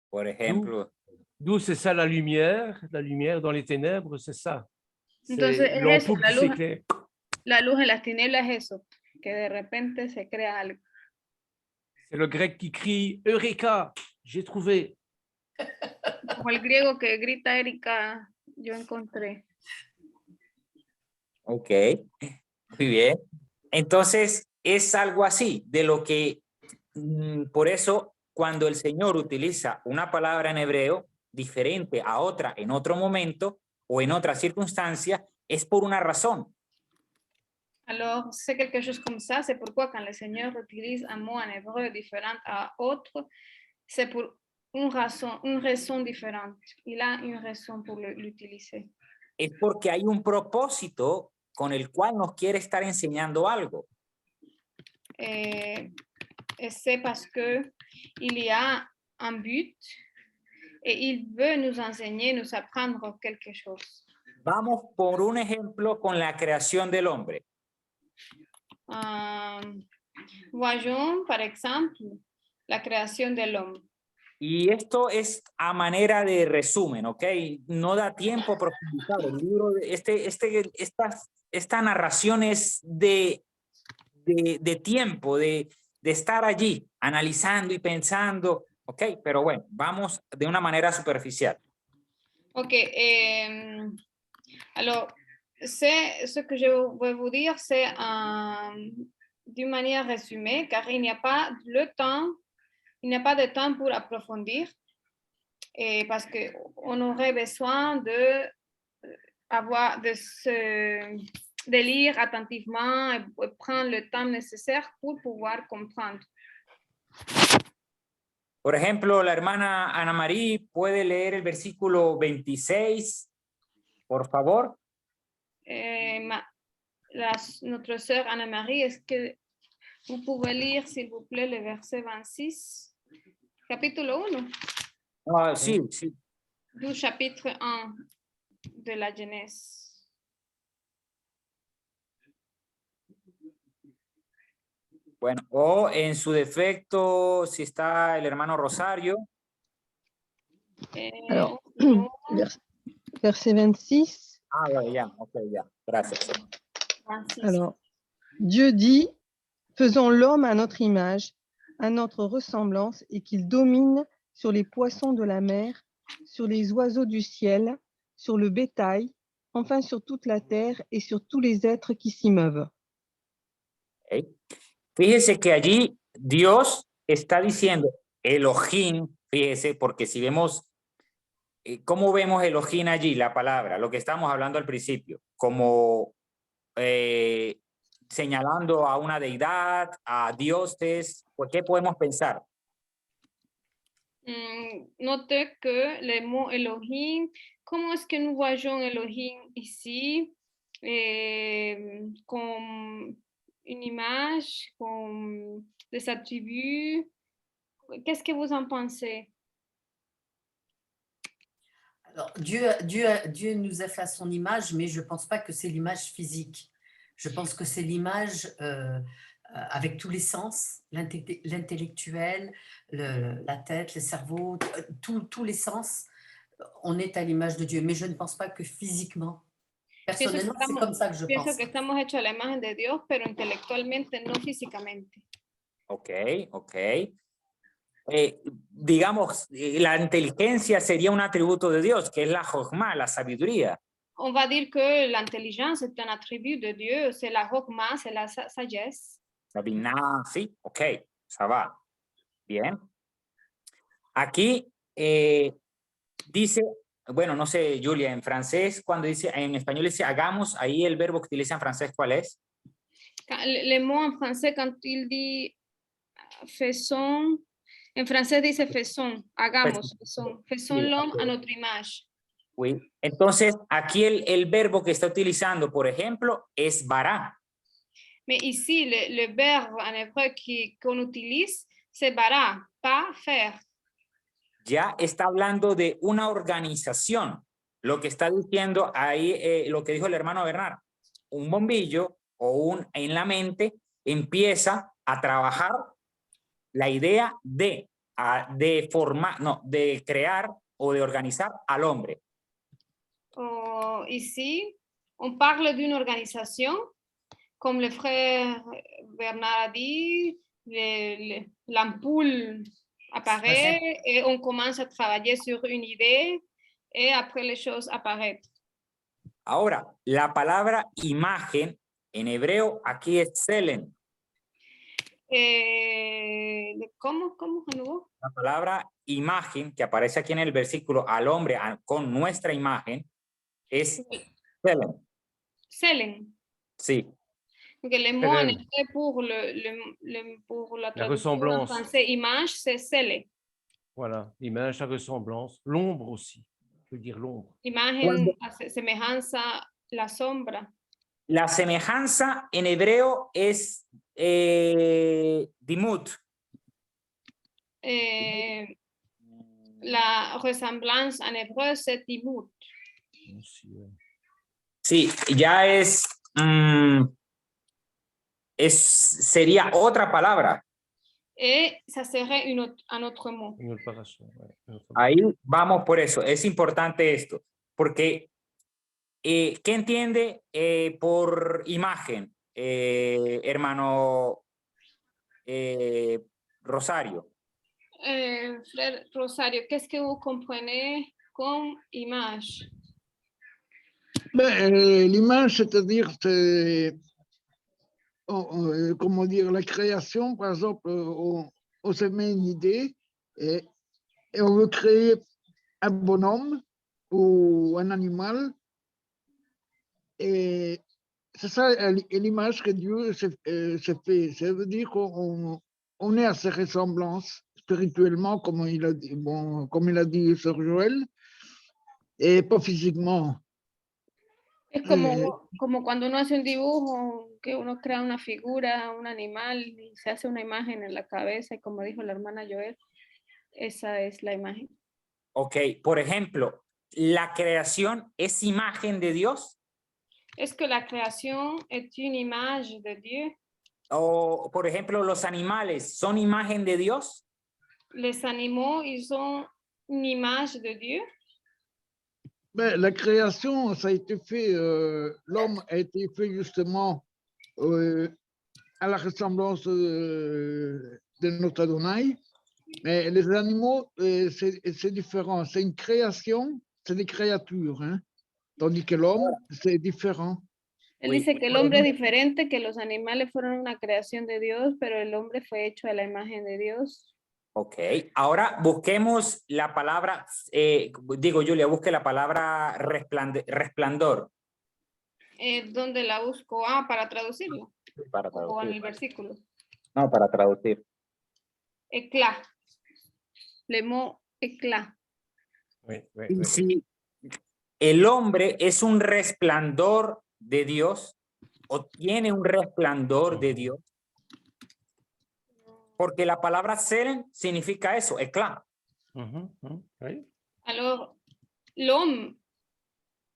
[SPEAKER 2] Por ejemplo.
[SPEAKER 1] D'où c'est ça la lumière dans les ténèbres, c'est ça.
[SPEAKER 3] Entonces,
[SPEAKER 1] C'est l'ampoule qui
[SPEAKER 3] eso,
[SPEAKER 1] s'éclaire.
[SPEAKER 3] la luz en las tinieblas es eso, que de repente se crea algo.
[SPEAKER 1] C'est le grec qui crie Eureka, j'ai trouvé.
[SPEAKER 3] Como el griego que grita Erika, yo encontré.
[SPEAKER 2] Ok, muy bien. Entonces, es algo así, de lo que, por eso, cuando el Señor utiliza una palabra en hebreo diferente a otra en otro momento o en otra circunstancia, es por una razón.
[SPEAKER 3] Alors, c'est quelque chose comme ça, c'est pourquoi quand le Seigneur utilise un mot en hébreu différent à autre, c'est pour une raison différente. Il a une raison pour l'utiliser.
[SPEAKER 2] Es porque hay un propósito con el cual nos quiere estar enseñando algo.
[SPEAKER 3] Et c'est parce que il y a un but et il veut nous enseigner, nous apprendre quelque chose.
[SPEAKER 2] Vamos por un ejemplo con la creación del hombre.
[SPEAKER 3] Voyons, par exemple, la création de l'homme.
[SPEAKER 2] Y esto es a manera de resumen, ¿ok? No da tiempo a profundizar. El libro, esta narración es de tiempo, de estar allí, analizando y pensando, ¿ok? Pero bueno, vamos de una manera superficial.
[SPEAKER 3] Ok, alors, ce que je vais vous dire, c'est d'une manière résumée, car il n'y a pas de temps pour approfondir, et parce qu'on aurait besoin de lire attentivement et prendre le temps nécessaire pour pouvoir comprendre.
[SPEAKER 2] Por ejemplo, la hermana Ana María puede leer el versículo 26, por favor.
[SPEAKER 3] Notre sœur Anna-Marie, est-ce que vous pouvez lire, s'il vous plaît, le verset 26, capítulo 1?
[SPEAKER 2] Ah, sí, sí.
[SPEAKER 3] Du chapitre 1 de la Genèse.
[SPEAKER 2] Bueno, o en su defecto, si está el hermano Rosario.
[SPEAKER 6] Alors, verset 26.
[SPEAKER 2] Ah, ya, ok, ya. Gracias.
[SPEAKER 3] 26.
[SPEAKER 6] Alors, Dieu dit, Faisons l'homme à notre image, à notre ressemblance, et qu'il domine sur les poissons de la mer, sur les oiseaux du ciel, sur le bétail, enfin sur toute la terre et sur tous les êtres qui s'y meuvent.
[SPEAKER 2] ¿Ok? Fíjese que allí Dios está diciendo Elohim, fíjese, porque si vemos, ¿cómo vemos Elohim allí, la palabra? Lo que estamos hablando al principio, como señalando a una deidad, a dioses, ¿por qué podemos pensar?
[SPEAKER 3] Notez que le mot Elohim, comment est-ce que nous voyons Elohim ici comme une image, comme des attributs? Qu'est-ce que vous en pensez?
[SPEAKER 4] Alors, Dieu nous a fait à son image, mais je ne pense pas que c'est l'image physique. Je pense que c'est l'image avec tous les sens, l'intellectuel, la tête, le cerveau, tous les sens. On est à l'image de Dieu, mais je ne pense pas que physiquement. Personnellement, c'est comme ça que je
[SPEAKER 3] Pienso
[SPEAKER 4] pense.
[SPEAKER 3] que estamos hechos a la imagen de Dios, pero intelectualmente, no físicamente.
[SPEAKER 2] Ok, ok. Digamos, la inteligencia sería un atributo de Dios, que es la Jochma, la sabiduría.
[SPEAKER 3] On va dire que l'intelligence est un attribut de Dieu, c'est la Hokmah, c'est la sagesse.
[SPEAKER 2] Sabina, sí, ok, ça va. Bien. Aquí dice, bueno, no sé, Julia, en francés, cuando dice, en español dice hagamos, ahí el verbo que utiliza en francés, ¿cuál es?
[SPEAKER 3] Le mot en français, quand il dit faisons, en français dice faisons, hagamos, faisons l'homme à notre image.
[SPEAKER 2] Oui. Entonces, aquí el verbo que está utilizando, por ejemplo, es bara.
[SPEAKER 3] Mais ici, le verbe en hébreu qu'on utilise, c'est bara, pas faire.
[SPEAKER 2] Ya está hablando de una organización. Lo que está diciendo ahí, lo que dijo el hermano Bernard, un bombillo o en la mente empieza a trabajar la idea de formar, no, de crear o de organizar al hombre.
[SPEAKER 3] Ici, on parle d'une organisation, comme le frère Bernard a dit, l'ampoule apparaît et on commence à travailler sur une idée et après les choses apparaissent.
[SPEAKER 2] Ahora, la palabra imagen en hebreo aquí es selen.
[SPEAKER 3] ¿Cómo de nuevo?
[SPEAKER 2] La palabra imagen que aparece aquí en el versículo al hombre con nuestra imagen es selen.
[SPEAKER 3] Selen.
[SPEAKER 2] Sí.
[SPEAKER 3] Donc, le mot en effet pour la traduction en français image, c'est sele.
[SPEAKER 1] Voilà, l'image, la ressemblance, l'ombre aussi, je veux dire l'ombre.
[SPEAKER 3] Imagen, semejanza, la sombra.
[SPEAKER 2] La semejanza en hebreo es dimut.
[SPEAKER 3] La ressemblance en hébreu, c'est dimut.
[SPEAKER 2] Sí, ya sería otra palabra.
[SPEAKER 3] Et ça serait un autre mot.
[SPEAKER 2] Ahí vamos por eso. Es importante esto, porque ¿qué entiende por imagen, hermano Rosario?
[SPEAKER 3] Frère Rosario, qu'est-ce que vous comprenez comme image?
[SPEAKER 9] L'image, c'est-à-dire, comment dire, la création, par exemple, on se met une idée et on veut créer un bonhomme ou un animal. Et c'est ça l'image que Dieu se fait. Ça veut dire qu'on est à ses ressemblances spirituellement, comme il a dit, comme il a dit Sœur Joël, et pas physiquement.
[SPEAKER 3] Es como cuando uno hace un dibujo, que uno crea una figura, un animal, y se hace una imagen en la cabeza, y como dijo la hermana Joel, esa es la imagen.
[SPEAKER 2] Ok, por ejemplo, ¿la creación es imagen de Dios?
[SPEAKER 3] ¿Es que la creación es una imagen de Dios?
[SPEAKER 2] O, por ejemplo, ¿los animales son imagen de Dios?
[SPEAKER 3] Les animaux, ils ont une image de Dieu?
[SPEAKER 9] Ben, la création, ça a été fait, l'homme a été fait justement à la ressemblance de notre Adonai. Mais les animaux, c'est différent. C'est une création, c'est des créatures. Hein? Tandis que l'homme, c'est différent.
[SPEAKER 3] Él
[SPEAKER 2] Oui.
[SPEAKER 3] dice que el hombre es diferente, que los animales fueron una creación de Dios, pero el hombre fue hecho a la imagen de Dios.
[SPEAKER 2] Ok, ahora busquemos la palabra, digo Julia, busque la palabra resplandor.
[SPEAKER 3] ¿Dónde la busco? Ah, para traducirlo.
[SPEAKER 2] Para
[SPEAKER 3] O en
[SPEAKER 2] traducir.
[SPEAKER 3] el versículo.
[SPEAKER 2] No, para traducir.
[SPEAKER 3] Éclat. Le mot éclat.
[SPEAKER 1] Oui, oui,
[SPEAKER 2] Y
[SPEAKER 1] oui.
[SPEAKER 2] si el hombre es un resplandor de Dios o tiene un resplandor de Dios, porque la palabra ser significa eso, éclat.
[SPEAKER 1] Oui.
[SPEAKER 3] Alors, l'homme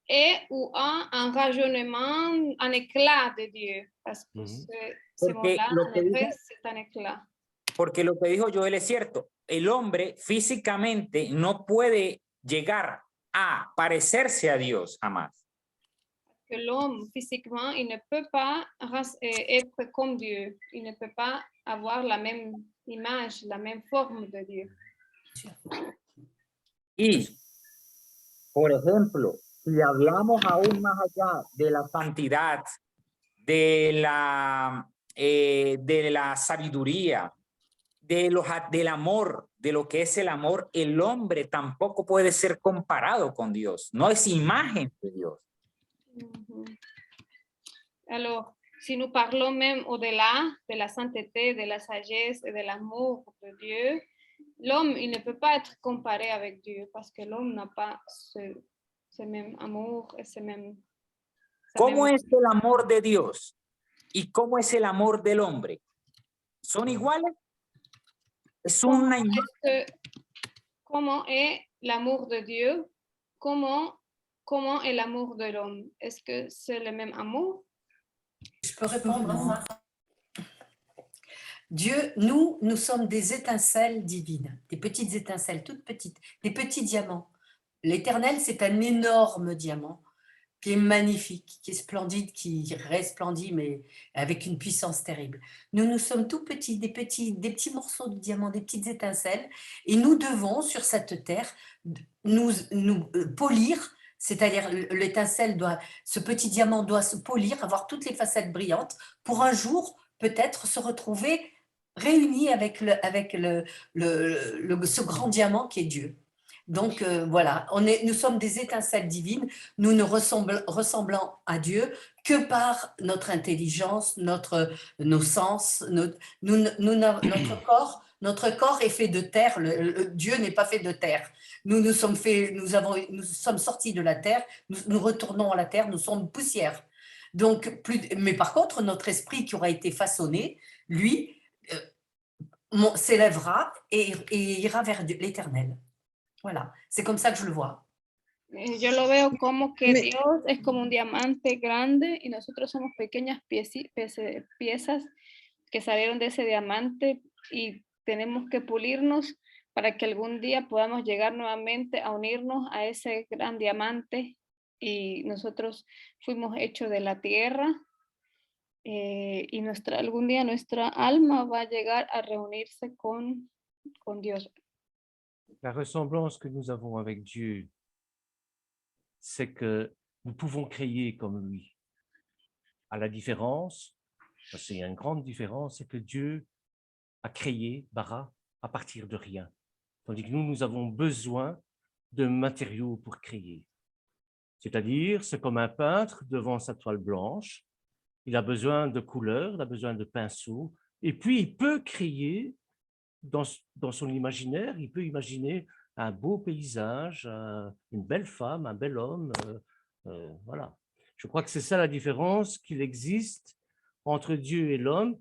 [SPEAKER 3] est ou a un rayonnement, un éclat de Dieu. Parce que ce
[SPEAKER 2] Porque
[SPEAKER 3] mot-là,
[SPEAKER 2] lo
[SPEAKER 3] en
[SPEAKER 2] que
[SPEAKER 3] effet,
[SPEAKER 2] dijo-
[SPEAKER 3] c'est un éclat.
[SPEAKER 2] Porque lo que dijo Joel es cierto. El hombre físicamente no puede llegar a parecerse a Dios jamás.
[SPEAKER 3] Que l'homme, physiquement, il ne peut pas être comme Dieu. Il ne peut pas avoir la même image, la même forme de Dieu.
[SPEAKER 2] Y, por ejemplo, si hablamos aún más allá de la santidad, de la sabiduría, del amor, de lo que es el amor, el hombre tampoco puede ser comparado con Dios. No es imagen de Dios.
[SPEAKER 3] Alors, si nous parlons même au-delà de la sainteté, de la sagesse et de l'amour de Dieu, l'homme, il ne peut pas être comparé avec Dieu parce que l'homme n'a pas ce même amour et ce même...
[SPEAKER 2] ¿Cómo es el amor de Dios y cómo es el amor del hombre? ¿Son iguales? Es una imagen.
[SPEAKER 3] ¿Cómo es l'amour de Dieu? ¿Cómo est l'amour de l'homme? Est-ce que c'est le même amour?
[SPEAKER 4] Je peux répondre. Dieu, nous sommes des étincelles divines, des petites étincelles, toutes petites, des petits diamants. L'Éternel, c'est un énorme diamant qui est magnifique, qui est splendide, qui resplendit, mais avec une puissance terrible. Nous sommes tout petits, des petits morceaux de diamant, des petites étincelles, et nous devons, sur cette terre, nous polir. C'est-à-dire, l'étincelle ce petit diamant doit se polir, avoir toutes les facettes brillantes, pour un jour, peut-être, se retrouver réunis avec ce grand diamant qui est Dieu. Donc, voilà, nous sommes des étincelles divines, nous ne ressemblons à Dieu que par notre intelligence, nos sens, notre corps. Notre corps est fait de terre, Dieu n'est pas fait de terre. Nous sommes sortis de la terre, nous retournons à la terre, nous sommes poussière. Donc, mais par contre, notre esprit qui aura été façonné, lui, s'élèvera et ira vers l'Éternel. Voilà, c'est comme ça que je le vois.
[SPEAKER 3] Yo lo veo como que Dios es como un diamante grande y nosotros somos pequeñas piezas que salieron de ese diamante y tenemos que pulirnos para que algún día podamos llegar nuevamente a unirnos a ese gran diamante y nosotros fuimos hechos de la tierra y algún día nuestra alma va a llegar a reunirse con Dios.
[SPEAKER 1] La ressemblance que nous avons avec Dieu, c'est que nous pouvons créer comme lui. À la différence, c'est une grande différence, c'est que Dieu a créé, bara, à partir de rien. Tandis que nous avons besoin de matériaux pour créer. C'est-à-dire, c'est comme un peintre devant sa toile blanche, il a besoin de couleurs, il a besoin de pinceaux, et puis il peut créer dans son imaginaire, il peut imaginer un beau paysage, une belle femme, un bel homme, voilà. Je crois que c'est ça la différence qu'il existe entre Dieu et l'homme,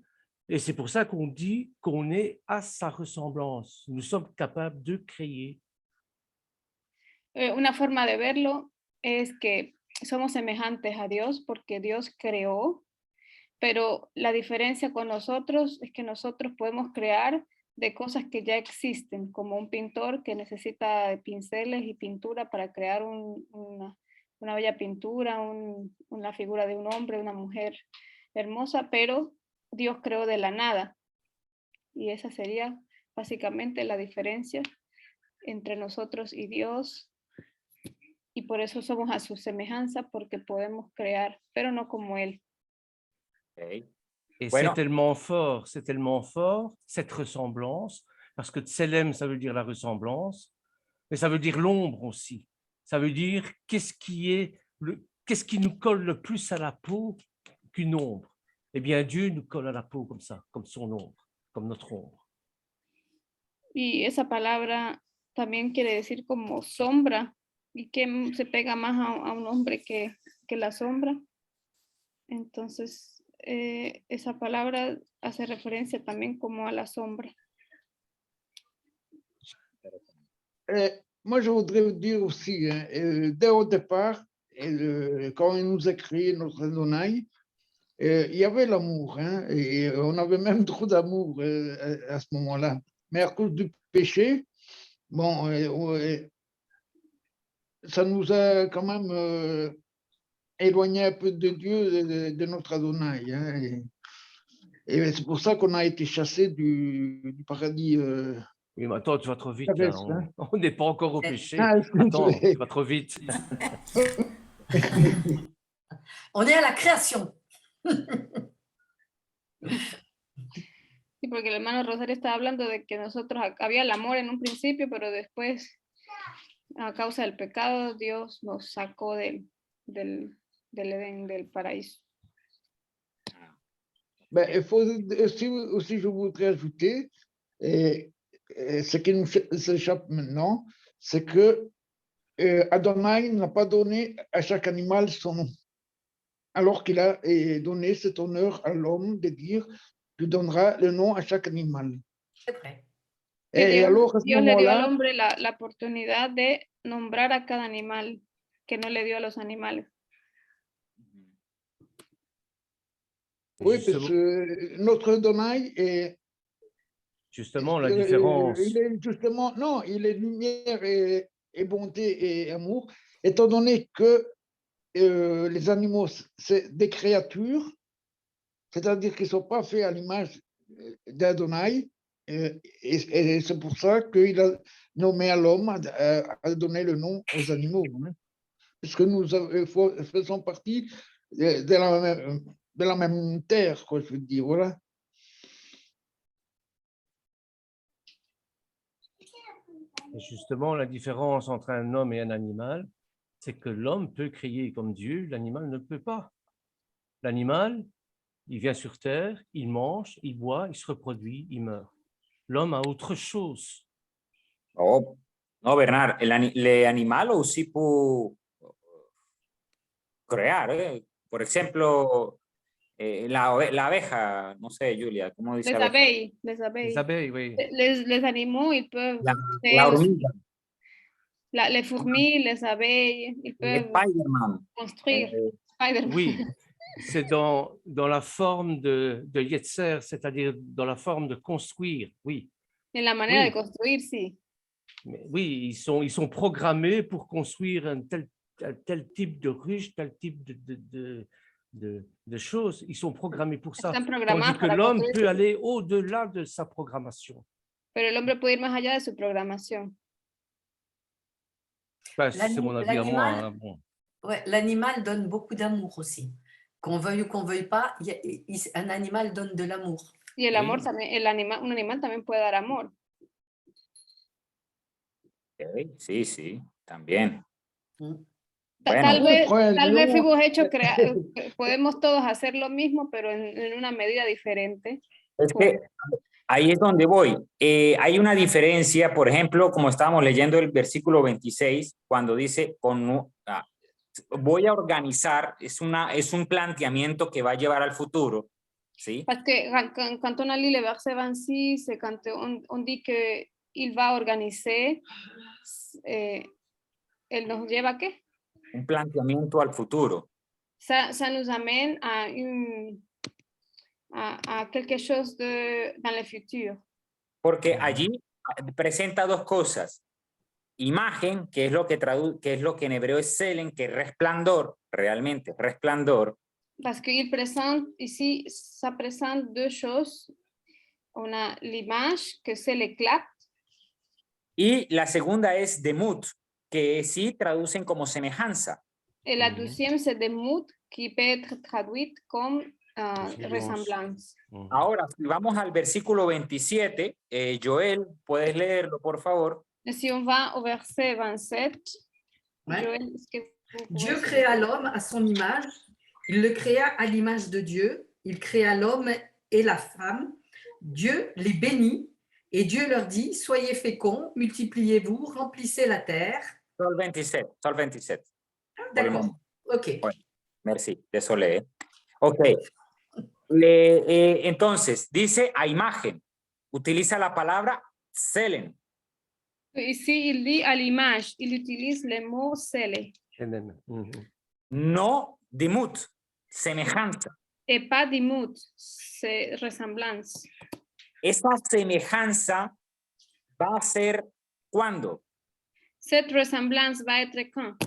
[SPEAKER 1] et c'est pour ça qu'on dit qu'on est à sa ressemblance. Nous sommes capables de créer.
[SPEAKER 3] Una forma de verlo es que somos semejantes a Dios porque Dios creó, pero la diferencia con nosotros es que nosotros podemos crear de cosas que ya existen, como un pintor que necesita pinceles y pintura para crear una bella pintura, una figura de un hombre, una mujer hermosa, pero Dios creó de la nada. Y esa sería básicamente la diferencia entre nosotros y Dios. Y por eso somos a su semejanza, porque podemos crear, pero no como Él.
[SPEAKER 2] Ok.
[SPEAKER 1] Et
[SPEAKER 2] Bueno.
[SPEAKER 1] c'est tellement fort, cette ressemblance, parce que tselem, ça veut dire la ressemblance, mais ça veut dire l'ombre aussi. Ça veut dire qu'est-ce qui nous colle le plus à la peau qu'une ombre. Eh bien, Dieu nous colle à la peau comme ça, comme son ombre, comme notre ombre.
[SPEAKER 3] Y esa palabra también quiere decir como sombra, y que se pega más a un hombre que la sombra. Entonces, esa palabra hace referencia también como a la sombra.
[SPEAKER 9] Moi, je voudrais vous dire aussi, hein, dès au départ, quand il nous a créé notre Adonai, il y avait l'amour, hein, et on avait même trop d'amour à ce moment-là. Mais à cause du péché, bon, ça nous a quand même éloigné un peu de Dieu, de notre Adonai. Hein, et c'est pour ça qu'on a été chassé du paradis.
[SPEAKER 1] Oui, mais attends, tu vas trop vite. Là. On n'est pas encore au péché.
[SPEAKER 9] Ah,
[SPEAKER 1] attends, tu vas trop vite.
[SPEAKER 4] On est à la création.
[SPEAKER 3] Sí, porque el hermano Rosario estaba hablando de que nosotros había el amor en un principio, pero después, a causa del pecado, Dios nos sacó del Edén, del paraíso.
[SPEAKER 9] Ben, il faut aussi, je voudrais ajouter, ce qui nous échappe maintenant, c'est que Adonai n'a pas donné à chaque animal son nom, alors qu'il a donné cet honneur à l'homme de dire tu donneras le nom à chaque animal.
[SPEAKER 4] C'est vrai.
[SPEAKER 9] Et alors, à ce
[SPEAKER 3] Dios le dio al
[SPEAKER 9] moment-là,
[SPEAKER 3] hombre la oportunidad de nombrar a cada animal que no le dio a los animales.
[SPEAKER 9] oui, parce que notre Adonai est
[SPEAKER 1] justement la différence.
[SPEAKER 9] Il est justement, non, il est lumière et bonté et amour, étant donné que les animaux, c'est des créatures, c'est-à-dire qu'ils ne sont pas faits à l'image d'Adonai, et c'est pour ça qu'il a nommé à l'homme à donner le nom aux animaux, hein, puisque nous faisons partie de la même terre, quoi, je veux dire, voilà.
[SPEAKER 1] Et justement, la différence entre un homme et un animal, c'est que l'homme peut créer comme Dieu, l'animal ne peut pas. L'animal, il vient sur terre, il mange, il boit, il se reproduit, il meurt. L'homme a autre chose.
[SPEAKER 2] Oh, no, Bernard, l'animal aussi peut créer. Por ejemplo, la abeja, no sé, Julia, ¿cómo dice
[SPEAKER 3] Les
[SPEAKER 2] abeja?
[SPEAKER 3] abeilles,
[SPEAKER 1] Les abeilles, oui.
[SPEAKER 3] les animaux, ils peuvent
[SPEAKER 2] La hormiga.
[SPEAKER 3] Les fourmis, les abeilles, ils peuvent
[SPEAKER 2] Spider-Man.
[SPEAKER 3] construire. Spider-Man.
[SPEAKER 1] Oui, c'est dans la forme de Yetzer, c'est-à-dire dans la forme de construire, oui.
[SPEAKER 3] En la manera
[SPEAKER 1] Oui.
[SPEAKER 3] de construire, sí.
[SPEAKER 1] Mais oui, ils sont programmés pour construire un tel type de ruche, tel type de choses. Ils sont programmés pour ça.
[SPEAKER 3] Están programados
[SPEAKER 1] Tandis que
[SPEAKER 3] para
[SPEAKER 1] l'homme
[SPEAKER 3] construir.
[SPEAKER 1] peut aller au-delà de sa programmation.
[SPEAKER 3] Pero el hombre puede ir más allá de su programación.
[SPEAKER 1] Enfin, c'est mon avis à moi. Hein, bon.
[SPEAKER 4] Ouais, l'animal donne beaucoup d'amour aussi. Qu'on veuille ou qu'on veuille pas, un animal donne de l'amour.
[SPEAKER 3] Y el
[SPEAKER 1] Oui.
[SPEAKER 3] amor también, un animal también puede dar amor.
[SPEAKER 2] Okay, sí, sí, también.
[SPEAKER 3] Tal
[SPEAKER 2] Bueno,
[SPEAKER 3] vez fuimos hechos, podemos todos hacer lo mismo, pero en una medida diferente.
[SPEAKER 2] es que ahí es donde voy. Hay una diferencia, por ejemplo, como estábamos leyendo el versículo 26, cuando dice, voy a organizar, es un planteamiento que va a llevar al futuro, ¿sí?
[SPEAKER 3] Parce que quand on a lu le verset 26, c'est quand on dit qu'il va organiser, él nos lleva ¿a qué?
[SPEAKER 2] Un planteamiento al futuro.
[SPEAKER 3] Ça nous amène à quelque chose dans le futur.
[SPEAKER 2] Porque allí presenta dos cosas. Imagen, que es lo que en hebreo es selen, que es resplandor, realmente resplandor.
[SPEAKER 3] Parce qu'il présente ici, ça présente deux choses. On a l'image, que c'est l'éclat,
[SPEAKER 2] y la segunda es demut, que sí traducen como semejanza.
[SPEAKER 3] et la
[SPEAKER 1] Mhm.
[SPEAKER 3] deuxième, c'est demut, qui peut être traduite comme ressemblance.
[SPEAKER 1] Mhm.
[SPEAKER 2] Ahora, si vamos al versículo 27, Joel, ¿puedes leerlo, por favor?
[SPEAKER 3] Et si on va au verset 27,
[SPEAKER 4] Ouais.
[SPEAKER 3] Joël, est-ce que vous pouvez
[SPEAKER 4] Dieu
[SPEAKER 3] s'il vous
[SPEAKER 4] créa
[SPEAKER 3] plaît?
[SPEAKER 4] l'homme à son image. Il le créa à l'image de Dieu. Il créa l'homme et la femme. Dieu les bénit et Dieu leur dit, soyez féconds, multipliez-vous, remplissez la terre.
[SPEAKER 2] Sol 27, Sol 27.
[SPEAKER 4] D'accord, ok.
[SPEAKER 2] Ouais. Merci, eso lee. Ok. Entonces, dice a imagen. Utiliza la palabra selen.
[SPEAKER 3] Ici, il dit à l'image, il utilise le mot scellé
[SPEAKER 1] Mhm.
[SPEAKER 2] No dimut, semejanza.
[SPEAKER 3] et pas dimut, c'est ressemblance.
[SPEAKER 2] Esa semejanza va a ser ¿cuándo?
[SPEAKER 3] Cette ressemblance va être quand?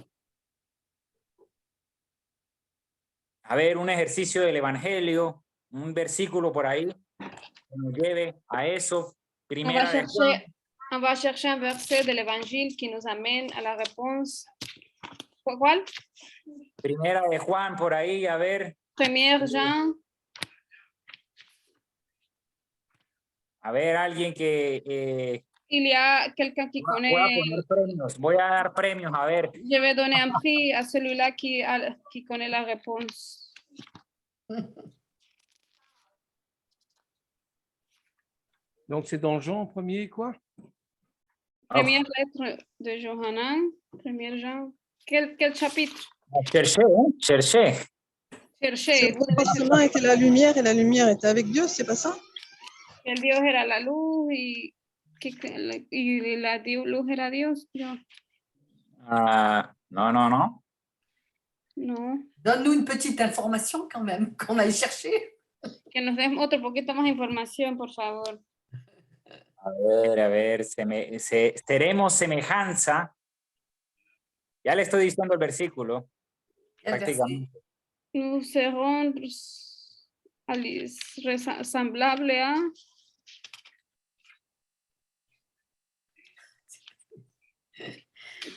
[SPEAKER 2] A ver, un ejercicio del Evangelio, un versículo por ahí que nos lleve a eso. Primera de Juan.
[SPEAKER 3] On va chercher un verset de l'Évangile qui nous amène à la réponse. ¿Cuál?
[SPEAKER 2] Primera de Juan, por ahí, a ver.
[SPEAKER 3] 1 Jean.
[SPEAKER 2] A ver, alguien que...
[SPEAKER 3] Il y a quelqu'un qui
[SPEAKER 2] voy a
[SPEAKER 3] connaît.
[SPEAKER 2] poner premios, voy a dar premios, a ver.
[SPEAKER 3] Je vais donner un prix à celui-là qui connaît la réponse.
[SPEAKER 1] Donc, c'est dans Jean premier, quoi?
[SPEAKER 3] Première lettre de Johannan, 1 Jean. Quel chapitre?
[SPEAKER 2] Cherché, cherché.
[SPEAKER 3] Cherchez.
[SPEAKER 6] C'est au commencement était la lumière et la lumière était avec Dieu, c'est pas ça?
[SPEAKER 3] El Dios era la luz y la luz era Dios. No.
[SPEAKER 2] No, no, no.
[SPEAKER 3] No.
[SPEAKER 4] Donne-nous une petite information quand même, qu'on aille chercher.
[SPEAKER 3] Que nos den otro poquito más información, por favor.
[SPEAKER 2] A ver, seremos semejanza. Ya le estoy diciendo el versículo. Prácticamente.
[SPEAKER 3] Nous serons semblables a.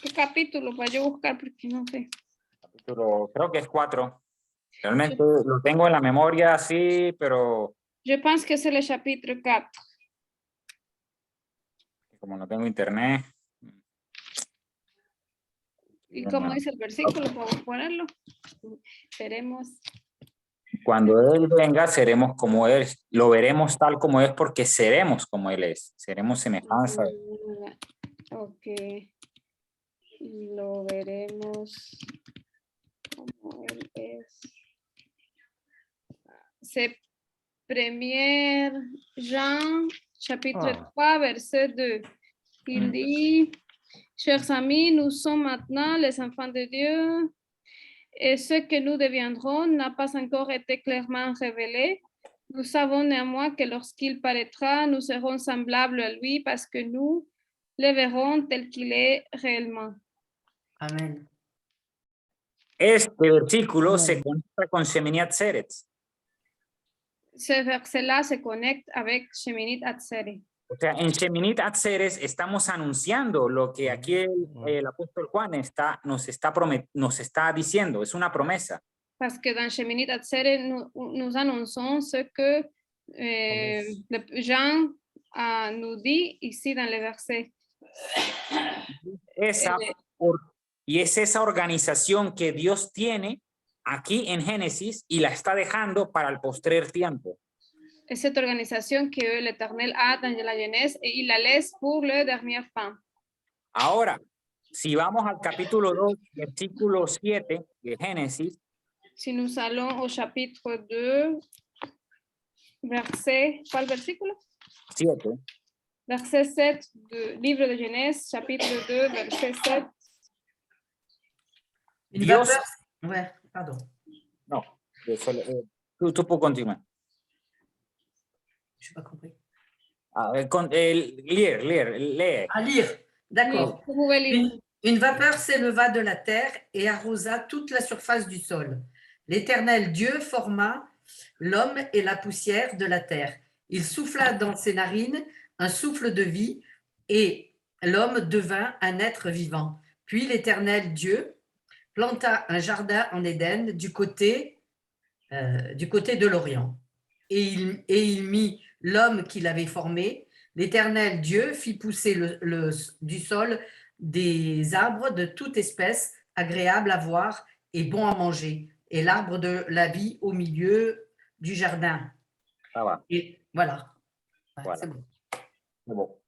[SPEAKER 3] ¿Qué capítulo para yo buscar? Porque no sé.
[SPEAKER 2] Capítulo, creo que es 4. Realmente lo tengo en la memoria así, pero...
[SPEAKER 3] Je pense que c'est le chapitre 4.
[SPEAKER 2] Como no tengo internet.
[SPEAKER 3] ¿Y cómo dice el versículo? ¿Podemos ponerlo? Seremos.
[SPEAKER 2] Cuando Él venga, seremos como Él. Lo veremos tal como es porque seremos como Él es. Seremos semejanza.
[SPEAKER 3] Ok. Lo veremos como Él es. C'est 1 Jean, chapitre 3, verset 2. Il dit, chers amis, nous sommes maintenant les enfants de Dieu et ce que nous deviendrons n'a pas encore été clairement révélé. Nous savons néanmoins que lorsqu'il paraîtra, nous serons semblables à lui parce que nous le verrons tel qu'il est réellement.
[SPEAKER 4] Amen.
[SPEAKER 2] Este versículo se conecta con Shemini Atzeret.
[SPEAKER 3] Ce verset-là se connecte avec Sheminit Atzeret.
[SPEAKER 2] O sea, en Sheminit Atzeret estamos anunciando lo que aquí el apóstol Juan nos está diciendo. Es una promesa.
[SPEAKER 3] Parce que dans Sheminit Atzeret, nous annonçons ce que Jean nous dit ici dans le verset.
[SPEAKER 2] Y es esa organización que Dios tiene aquí en Génesis y la está dejando para el postrer tiempo.
[SPEAKER 3] Es cette organisation que l'Éternel a dans la Genèse et il la laisse pour le dernier temps.
[SPEAKER 2] Ahora, si vamos al capítulo 2, versículo 7 de Génesis.
[SPEAKER 3] Si nous allons au chapitre 2, verset, ¿cuál versículo?
[SPEAKER 2] 7.
[SPEAKER 3] Verset 7 du livre de Genèse, chapitre 2, verset 7.
[SPEAKER 2] Dios...
[SPEAKER 4] Ouais, pardon.
[SPEAKER 2] No, tú puedes continuar.
[SPEAKER 4] Je n'ai pas compris.
[SPEAKER 2] Lee.
[SPEAKER 4] À lire, d'accord.
[SPEAKER 3] Vous pouvez lire.
[SPEAKER 4] Une vapeur s'éleva de la terre et arrosa toute la surface du sol. L'Éternel Dieu forma l'homme et la poussière de la terre. Il souffla dans ses narines un souffle de vie et l'homme devint un être vivant. Puis l'Éternel Dieu planta un jardin en Éden du côté de l'Orient. Et il mit l'homme qu'il avait formé. L'Éternel Dieu fit pousser du sol des arbres de toute espèce, agréables à voir et bons à manger, et l'arbre de la vie au milieu du jardin.
[SPEAKER 2] Ah, va.
[SPEAKER 4] Et voilà.
[SPEAKER 2] Voilà.
[SPEAKER 4] C'est bon.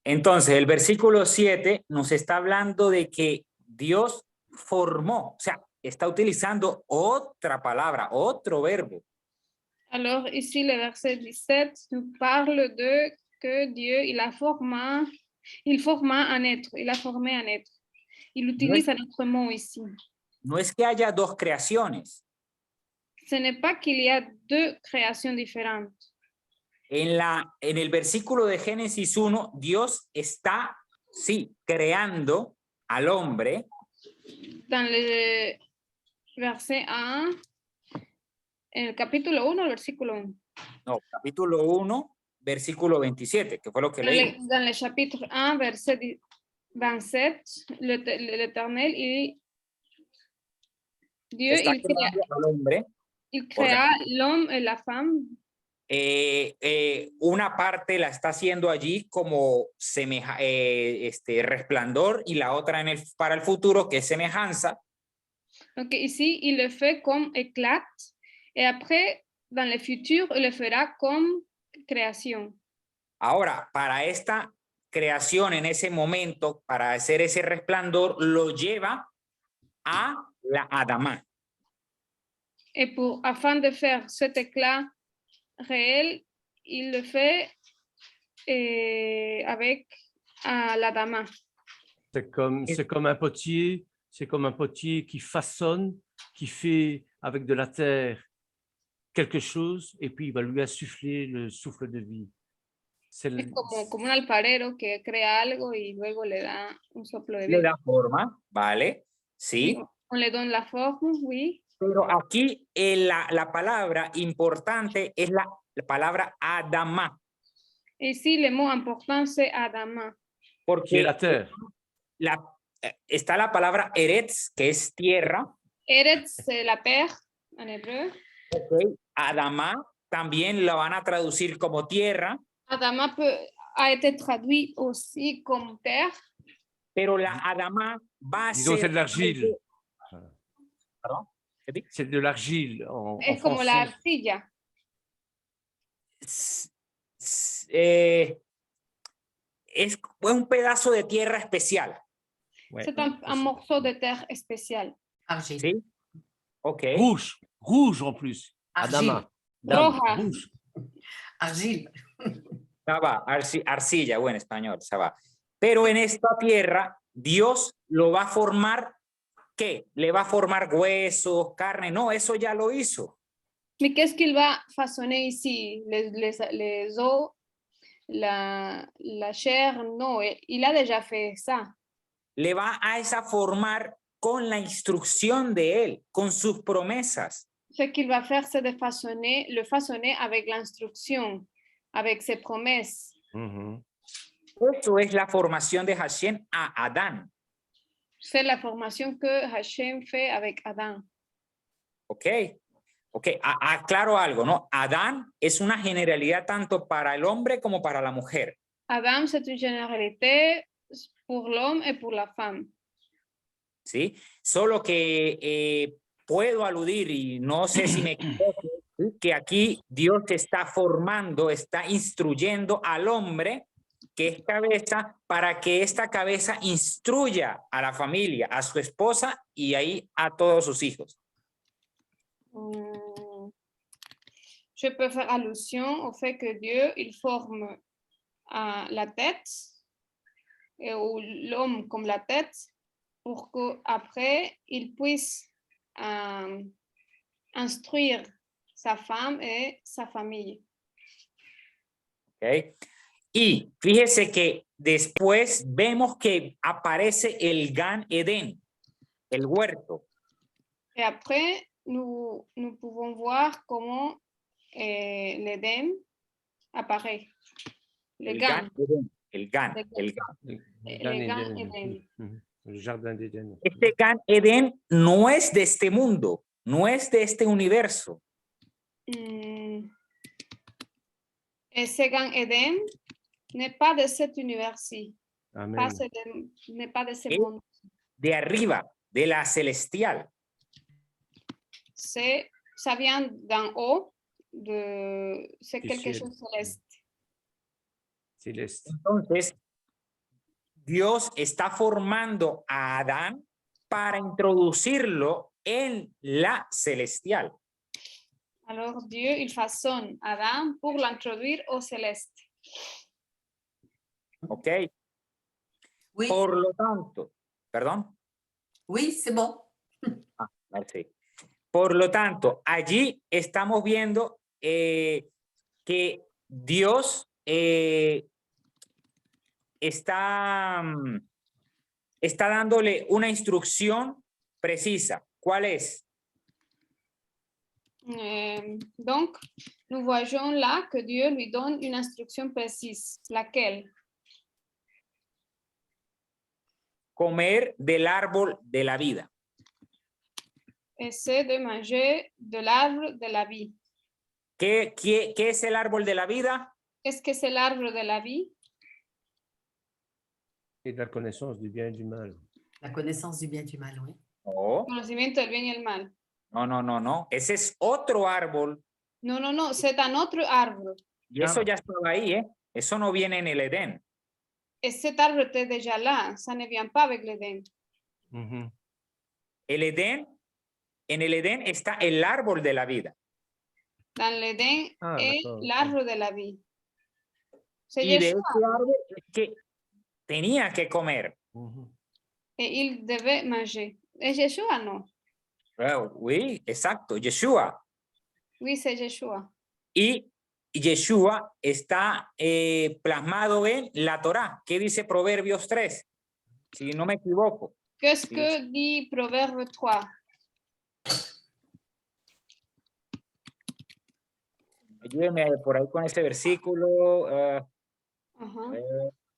[SPEAKER 2] Entonces, el versículo 7 nos está hablando de que Dios formó, o sea, está utilizando otra palabra, otro verbo.
[SPEAKER 3] Alors ici, le verset 17 nous parle de que Dieu, il forma un être, il a formé un être. Il utilise un autre mot ici.
[SPEAKER 2] No es que haya dos creaciones.
[SPEAKER 3] Ce n'est pas qu'il y a deux créations différentes.
[SPEAKER 2] En el versículo de Génesis 1, Dios está, sí, creando al hombre.
[SPEAKER 3] Dans le verset 1, en el capítulo 1, el versículo 1.
[SPEAKER 2] No, capítulo 1, versículo 27, que fue lo que leí.
[SPEAKER 3] Dans le chapitre 1, verset 27, l'Éternel, Dieu,
[SPEAKER 2] Está creando al hombre.
[SPEAKER 3] il créa l'homme et la femme.
[SPEAKER 2] Una parte la está haciendo allí como resplandor y la otra para el futuro que es semejanza.
[SPEAKER 3] Donc ici, il le fait comme éclate et après, dans le futur, il le fera comme création.
[SPEAKER 2] Ahora, para esta creación en ese momento, para hacer ese resplandor, lo lleva a la Adamá.
[SPEAKER 3] Et afin de faire cet éclat réel, il le fait avec l'Adama.
[SPEAKER 1] C'est comme un potier, qui façonne, qui fait avec de la terre quelque chose et puis il va lui insuffler le souffle de vie.
[SPEAKER 3] Es como un alfarero que crea algo y luego le da un soplo de vida.
[SPEAKER 2] Le da forma, ¿vale? Sí.
[SPEAKER 3] On le donne la forme, oui.
[SPEAKER 2] Pero aquí la palabra importante es la palabra Adama.
[SPEAKER 3] Ici, le mot important, c'est Adama.
[SPEAKER 2] Porque
[SPEAKER 1] la terre.
[SPEAKER 2] Está la palabra Eretz, que es tierra.
[SPEAKER 3] Eretz, c'est la terre en hébreu.
[SPEAKER 2] Okay. Adama también la van a traducir como tierra.
[SPEAKER 3] Adama a été traduit aussi comme terre.
[SPEAKER 2] Pero la Adama va a ser...
[SPEAKER 1] C'est de l'argile.
[SPEAKER 2] ¿Perdón?
[SPEAKER 1] C'est de l'argile en
[SPEAKER 3] Es como la arcilla.
[SPEAKER 2] Es un pedazo de tierra especial.
[SPEAKER 3] C'est un morceau de terre spécial.
[SPEAKER 4] Argile.
[SPEAKER 2] ¿Sí? Ok.
[SPEAKER 1] Rouge en plus. Adama.
[SPEAKER 3] Roja.
[SPEAKER 1] Rouge.
[SPEAKER 4] Argile.
[SPEAKER 2] Arcilla, bueno, español, ça va. Pero en esta tierra, Dios lo va a formar, ¿qué? Le va a formar huesos, carne, no, eso ya lo hizo.
[SPEAKER 3] Mais qu'est-ce qu'il va façonner ici? Les os, la chair, no, il a déjà fait ça.
[SPEAKER 2] Le va a formar con la instrucción de él, con sus promesas.
[SPEAKER 3] Ce qu'il va faire, c'est de le façonner avec l'instruction, avec ses promesses.
[SPEAKER 2] Eso es la formación de Hashem a Adán.
[SPEAKER 3] C'est la formation que Hashem fait avec Adán.
[SPEAKER 2] Ok, aclaro algo, ¿no? Adán es una generalidad tanto para el hombre como para la mujer.
[SPEAKER 3] Adam, c'est une généralité pour l'homme et pour la femme.
[SPEAKER 2] ¿Sí? Solo que puedo aludir, y no sé si me equivoco, que aquí Dios está formando, está instruyendo al hombre que es cabeza, para que esta cabeza instruya a la familia, a su esposa y ahí a todos sus hijos.
[SPEAKER 3] Je peux faire allusion au fait que Dieu, il forme la tête, ou l'homme comme la tête, pour qu'après, il puisse instruire sa femme et sa famille.
[SPEAKER 2] Okay. Y fíjese que después vemos que aparece el Gan Eden, el huerto.
[SPEAKER 3] Et après, nous pouvons voir comment l'Éden apparaît. Le Gan.
[SPEAKER 2] El Gan,
[SPEAKER 3] Le
[SPEAKER 2] el Gan.
[SPEAKER 3] Le Gan Eden.
[SPEAKER 1] Le jardin d'Éden.
[SPEAKER 2] Este Gan Eden no es de este mundo, no es de este universo.
[SPEAKER 3] Ese Gan Eden n'est pas de cet univers-ci,
[SPEAKER 1] Amen.
[SPEAKER 3] n'est pas de ce
[SPEAKER 2] Et-
[SPEAKER 3] monde.
[SPEAKER 2] De arriba, de la celestial.
[SPEAKER 3] Ça vient d'en haut, c'est
[SPEAKER 1] Du
[SPEAKER 3] quelque
[SPEAKER 1] ciel.
[SPEAKER 3] chose de céleste.
[SPEAKER 1] Céleste.
[SPEAKER 2] Entonces, Dios está formando a Adán para introducirlo en la celestial.
[SPEAKER 3] Alors Dieu, il façonne Adam pour l'introduire au céleste.
[SPEAKER 2] ¿Ok?
[SPEAKER 4] Oui,
[SPEAKER 2] Por lo tanto, perdón.
[SPEAKER 4] oui, c'est bon.
[SPEAKER 2] Merci. Por lo tanto, allí estamos viendo que Dios está dándole una instrucción precisa. ¿Cuál es?
[SPEAKER 3] Donc, nous voyons là que Dieu lui donne une instruction précise. Laquelle?
[SPEAKER 2] Comer del árbol de la vida.
[SPEAKER 3] Et c'est de manger de l'arbre de la vie.
[SPEAKER 2] ¿Qué es el árbol de la vida?
[SPEAKER 3] Qu'est-ce que c'est l'arbre de la vie?
[SPEAKER 1] Et de la connaissance du bien et du mal.
[SPEAKER 4] La connaissance du bien et du mal, oui.
[SPEAKER 2] No,
[SPEAKER 3] Conocimiento del bien y el mal.
[SPEAKER 2] no. Ese es otro árbol.
[SPEAKER 3] No, c'est un autre arbre.
[SPEAKER 2] Y eso ya estaba ahí, ¿eh? Eso no viene en el Edén.
[SPEAKER 3] Et cet arbre était déjà là. Ça ne vient pas avec l'Éden.
[SPEAKER 1] Mhm.
[SPEAKER 2] El Edén, en el Edén está el árbol de la vida.
[SPEAKER 3] Dans l'Éden
[SPEAKER 1] Ah,
[SPEAKER 3] est
[SPEAKER 1] d'accord.
[SPEAKER 3] l'arbre de la vie. C'est
[SPEAKER 2] Y de
[SPEAKER 3] Yeshua.
[SPEAKER 2] ese árbol es que tenía que comer.
[SPEAKER 1] Mhm.
[SPEAKER 3] Et il devait manger. Et Yeshua, non?
[SPEAKER 2] Oui, exacto, Yeshua.
[SPEAKER 3] Oui, c'est Yeshua.
[SPEAKER 2] Y Yeshua está plasmado en la Torá. ¿Qué dice Proverbios 3? Si no me equivoco.
[SPEAKER 3] Qu'est-ce
[SPEAKER 2] Sí.
[SPEAKER 3] que dit Proverbe 3?
[SPEAKER 2] Ayúdeme por ahí con ese versículo.
[SPEAKER 3] Ajá.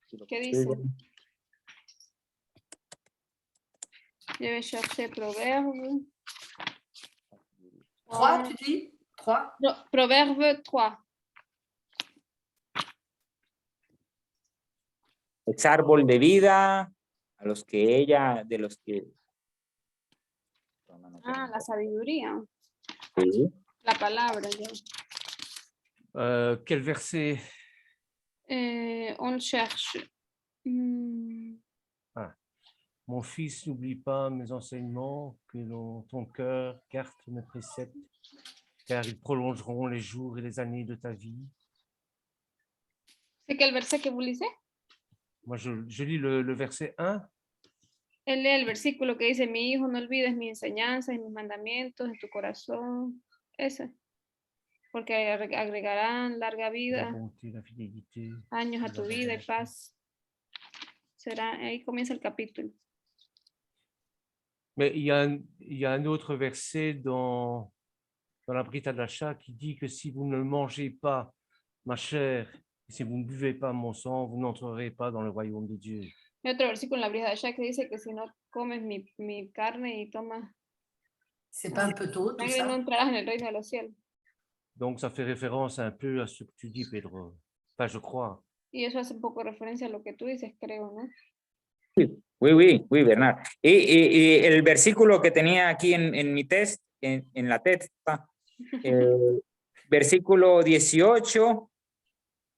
[SPEAKER 2] Si lo
[SPEAKER 3] ¿Qué
[SPEAKER 2] consigo.
[SPEAKER 3] dice? Je vais chercher Proverbe.
[SPEAKER 4] 3, tu dis 3.
[SPEAKER 3] No, Proverbe 3.
[SPEAKER 2] Es árbol de vida a los que ella, de los que...
[SPEAKER 3] Ah, la sabiduría.
[SPEAKER 2] Sí.
[SPEAKER 3] La palabra. Ya.
[SPEAKER 1] Quel verset?
[SPEAKER 3] On cherche.
[SPEAKER 1] Mon fils, n'oublie pas mes enseignements, que dans ton cœur garde mes préceptes, car ils prolongeront les jours et les années de ta vie.
[SPEAKER 3] C'est quel verset que vous lisez?
[SPEAKER 1] Moi, je lis le verset 1.
[SPEAKER 3] Él lee el versículo que dice, mi hijo, no olvides mis enseñanzas y mis mandamientos en tu corazón. Ese. Porque agregarán larga
[SPEAKER 1] La
[SPEAKER 3] vida,
[SPEAKER 1] bonté, la fidélité.
[SPEAKER 3] años a tu vida y paz. Será, ahí comienza el capítulo.
[SPEAKER 1] Mais il y a un autre verset dans la Brit Hadasha qui dit que si vous ne mangez pas ma chair, et si vous ne buvez pas mon sang, vous n'entrerez pas dans le royaume de Dieu.
[SPEAKER 3] Hay otro versículo en la Brit Hadasha que dice que si no comes mi carne y tomas
[SPEAKER 4] C'est pas un peu tôt, tout
[SPEAKER 3] sangre, no
[SPEAKER 4] ça?
[SPEAKER 3] entrarás en el reino de los cielos.
[SPEAKER 1] Donc, ça fait référence un peu à ce que tu dis, Pedro. Enfin, je crois.
[SPEAKER 3] Y eso hace un poco referencia a lo que tú dices, creo, ¿no?
[SPEAKER 2] Oui, Bernard. Y el versículo que tenía aquí en mi test, en la testa, versículo 18,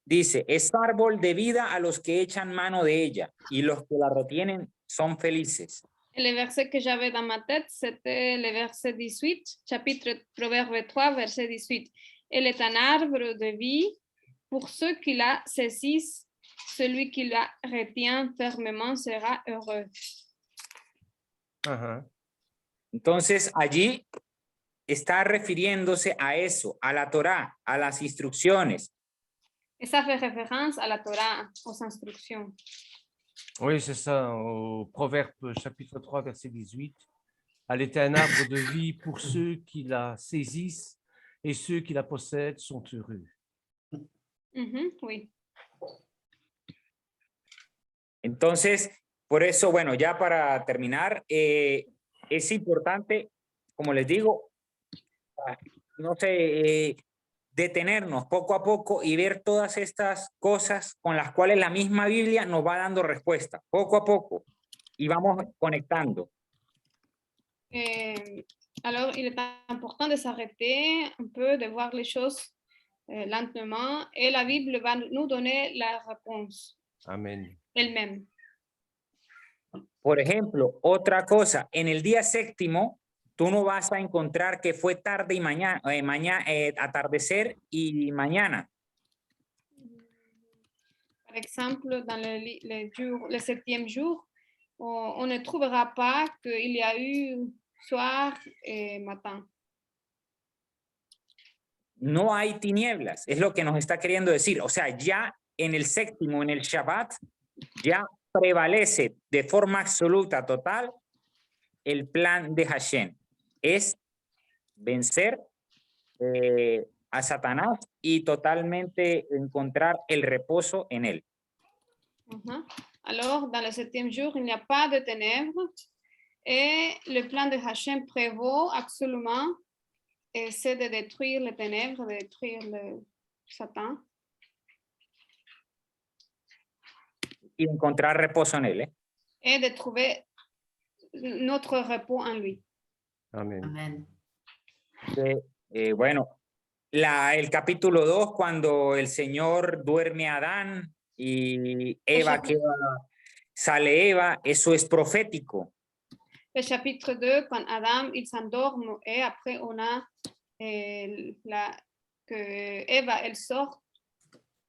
[SPEAKER 2] dice, es árbol de vida a los que echan mano de ella, y los que la retienen son felices.
[SPEAKER 3] Et le verset que j'avais dans ma tête, c'était le verset 18, chapitre Proverbe 3, verset 18. Elle est un arbre de vie pour ceux qui la saisissent. Celui qui la retient fermement sera heureux.
[SPEAKER 1] Uh-huh.
[SPEAKER 2] Entonces, allí está refiriéndose a eso, a la Torá, a las instrucciones.
[SPEAKER 3] Et ça fait référence à la Torah, aux instructions.
[SPEAKER 1] Oui, c'est ça, au Proverbe chapitre 3, verset 18. Elle est un arbre de vie pour ceux qui la saisissent et ceux qui la possèdent sont heureux.
[SPEAKER 3] Oui.
[SPEAKER 2] Entonces, por eso, bueno, ya para terminar, es importante, como les digo, no sé, detenernos poco a poco y ver todas estas cosas con las cuales la misma Biblia nos va dando respuesta, poco a poco, y vamos conectando.
[SPEAKER 3] Alors, il est important de s'arrêter un peu, de voir les choses lentement, et la Bible va nous donner la réponse
[SPEAKER 1] Amen.
[SPEAKER 3] elle-même.
[SPEAKER 2] Por ejemplo, otra cosa, en el día séptimo, tú no vas a encontrar que fue tarde y mañana, atardecer y mañana.
[SPEAKER 3] Par exemple, dans le 7e jour, on ne trouvera pas qu'il y a eu soir et matin.
[SPEAKER 2] No hay tinieblas, es lo que nos está queriendo decir. O sea, ya en el séptimo, en el Shabbat, ya prevalece de forma absoluta, total, el plan de Hashem. Es vencer a Satanás y totalmente encontrar el reposo en él.
[SPEAKER 3] Alors, dans le 7e jour, il n'y a pas de ténèbres et le plan de Hashem prévaut absolument, et c'est de détruire les ténèbres, de détruire le Satan.
[SPEAKER 2] Y encontrar reposo en él.
[SPEAKER 3] Et de trouver notre repos en lui.
[SPEAKER 1] Amen.
[SPEAKER 4] Amen.
[SPEAKER 2] Bueno, el capítulo 2, cuando el Señor duerme a Adán y Eva sale Eva, eso es profético.
[SPEAKER 3] Le chapitre 2, quand Adam il s'endorme et après on a que Eva elle sort.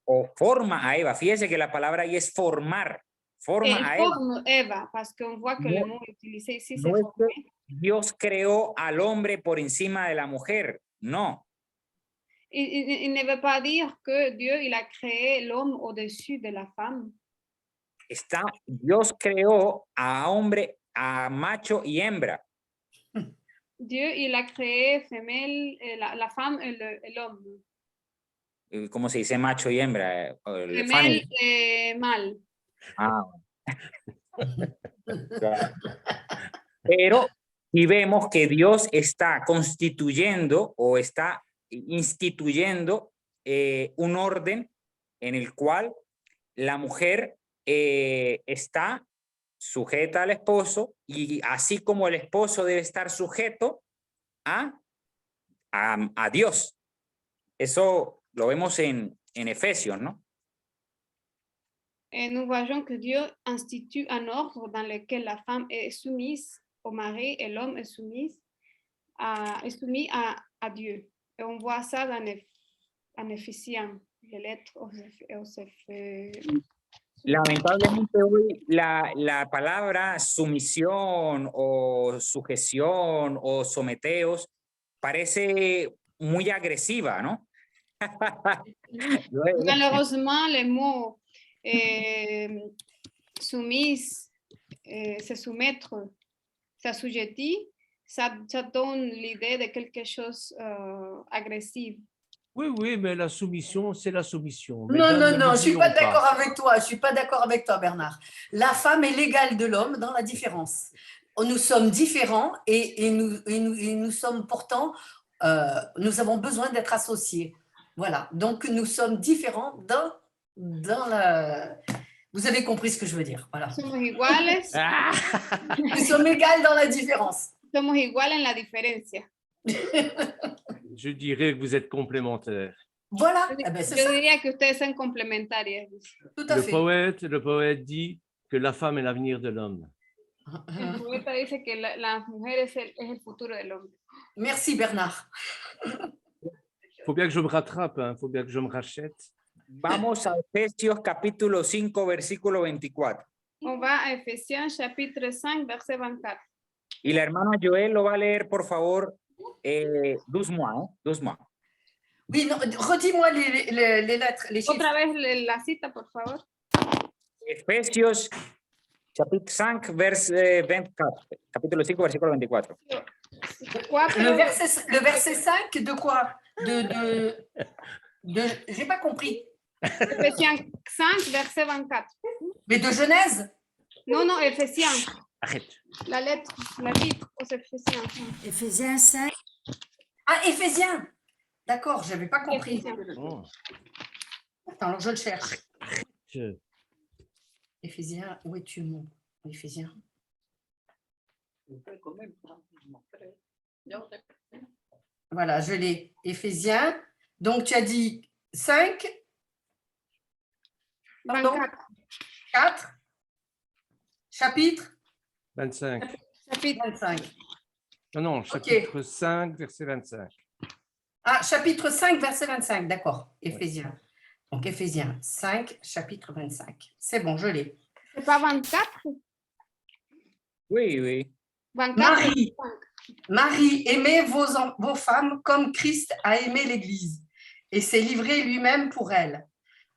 [SPEAKER 2] O forma a Eva. Fíjese que la palabra ahí es formar. Forma a
[SPEAKER 3] Eva. Eva, parce qu'on voit que le mot utilisé ici c'est
[SPEAKER 2] former. Dios creó al hombre por encima de la mujer. No.
[SPEAKER 3] Il ne veut pas dire que Dieu il a créé l'homme au-dessus de la femme.
[SPEAKER 2] Dios creó a hombre, a macho y hembra.
[SPEAKER 3] Dieu il a créé femelle, la femme et l'homme.
[SPEAKER 2] ¿Cómo se dice macho y hembra?
[SPEAKER 3] Femelle et mâle.
[SPEAKER 2] Ah. Pero y vemos que Dios está constituyendo o está instituyendo un orden en el cual la mujer está sujeta al esposo, y así como el esposo debe estar sujeto a Dios. Eso lo vemos en Efesios, ¿no?
[SPEAKER 3] Et nous voyons que Dieu institue un ordre dans lequel la femme est soumise au mari et l'homme est soumis à Dieu. Et on voit ça en Éphésiens, les lettres aux
[SPEAKER 2] Lamentablemente hoy la palabra sumisión o sujeción o someteos parece muy agresiva, ¿no?
[SPEAKER 3] Malheureusement, les mots soumise, se soumettre, s'assujettir, ça donne l'idée de quelque chose agressif.
[SPEAKER 1] Oui, mais la soumission, c'est la soumission.
[SPEAKER 4] Non, je ne suis pas d'accord avec toi. Je ne suis pas d'accord avec toi, Bernard. La femme est l'égale de l'homme dans la différence. Nous sommes différents et nous sommes pourtant, nous avons besoin d'être associés. Voilà, donc nous sommes différents dans la... Vous avez compris ce que je veux dire. Voilà.
[SPEAKER 3] Somos iguales.
[SPEAKER 4] Nous sommes égales dans la différence.
[SPEAKER 3] Somos iguales en la diferencia.
[SPEAKER 1] Je dirais que vous êtes complémentaires.
[SPEAKER 4] Voilà.
[SPEAKER 3] Je dirais que ustedes son complementarias.
[SPEAKER 4] Tout à fait.
[SPEAKER 1] Le poète dit que la femme est l'avenir de l'homme.
[SPEAKER 3] El poeta dice que la mujer es el futuro del hombre.
[SPEAKER 4] Merci Bernard.
[SPEAKER 1] Faut bien que je me rattrape, hein. Faut bien que je me rachète.
[SPEAKER 2] Vamos a Efesios capítulo 5, versículo 24.
[SPEAKER 3] On va à Ephésiens chapitre 5, verset 24.
[SPEAKER 2] Y la hermana Joël lo va a leer, por favor, doucement.
[SPEAKER 4] Oui, non, redis-moi les lettres, les chiffres.
[SPEAKER 3] Otra vez la cita, por favor.
[SPEAKER 2] Efesios Chapitre 5, verset 24. Capítulo 5, versículo 24.
[SPEAKER 4] Le verset 5 de quoi? J'ai pas compris.
[SPEAKER 3] Ephésiens 5, verset 24.
[SPEAKER 4] Mais de Genèse?
[SPEAKER 3] Non, non, Ephésiens.
[SPEAKER 1] Arrête.
[SPEAKER 3] La lettre aux Éphésiens.
[SPEAKER 5] Éphésiens 5,
[SPEAKER 4] Ah, Éphésiens. D'accord, j'avais pas compris.
[SPEAKER 3] Éphésiens.
[SPEAKER 1] Oh,
[SPEAKER 4] Attends, alors je le cherche.
[SPEAKER 1] je-
[SPEAKER 4] Éphésiens, où es-tu mon Éphésiens? Voilà, je l'ai. Éphésiens. Donc, tu as dit 5, pardon,
[SPEAKER 3] 24.
[SPEAKER 4] 4, chapitre
[SPEAKER 1] 25.
[SPEAKER 3] Chapitre
[SPEAKER 4] 25.
[SPEAKER 1] Non, non, chapitre 5, verset 25.
[SPEAKER 4] Ah, chapitre 5, verset 25, d'accord. Éphésiens. Donc, Éphésiens 5, chapitre 25. C'est bon, je l'ai.
[SPEAKER 3] c'est pas 24.
[SPEAKER 2] Oui, oui.
[SPEAKER 3] 24.
[SPEAKER 4] Marie, aimez vos femmes comme Christ a aimé l'Église et s'est livré lui-même pour elle,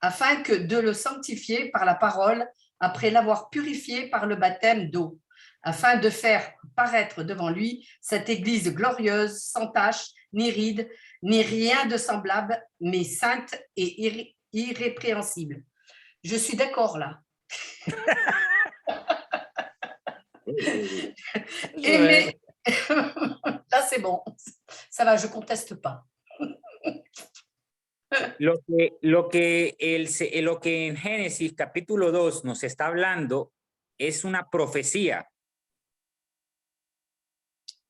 [SPEAKER 4] afin que de le sanctifier par la parole, après l'avoir purifié par le baptême d'eau, afin de faire paraître devant lui cette Église glorieuse, sans tache, ni ride, ni rien de semblable, mais sainte et irrépréhensible. Je suis d'accord là. Aimer. Là, c'est bon. Ça va, je ne conteste pas.
[SPEAKER 2] Lo que en Génesis capítulo 2 nos está hablando es una profecía.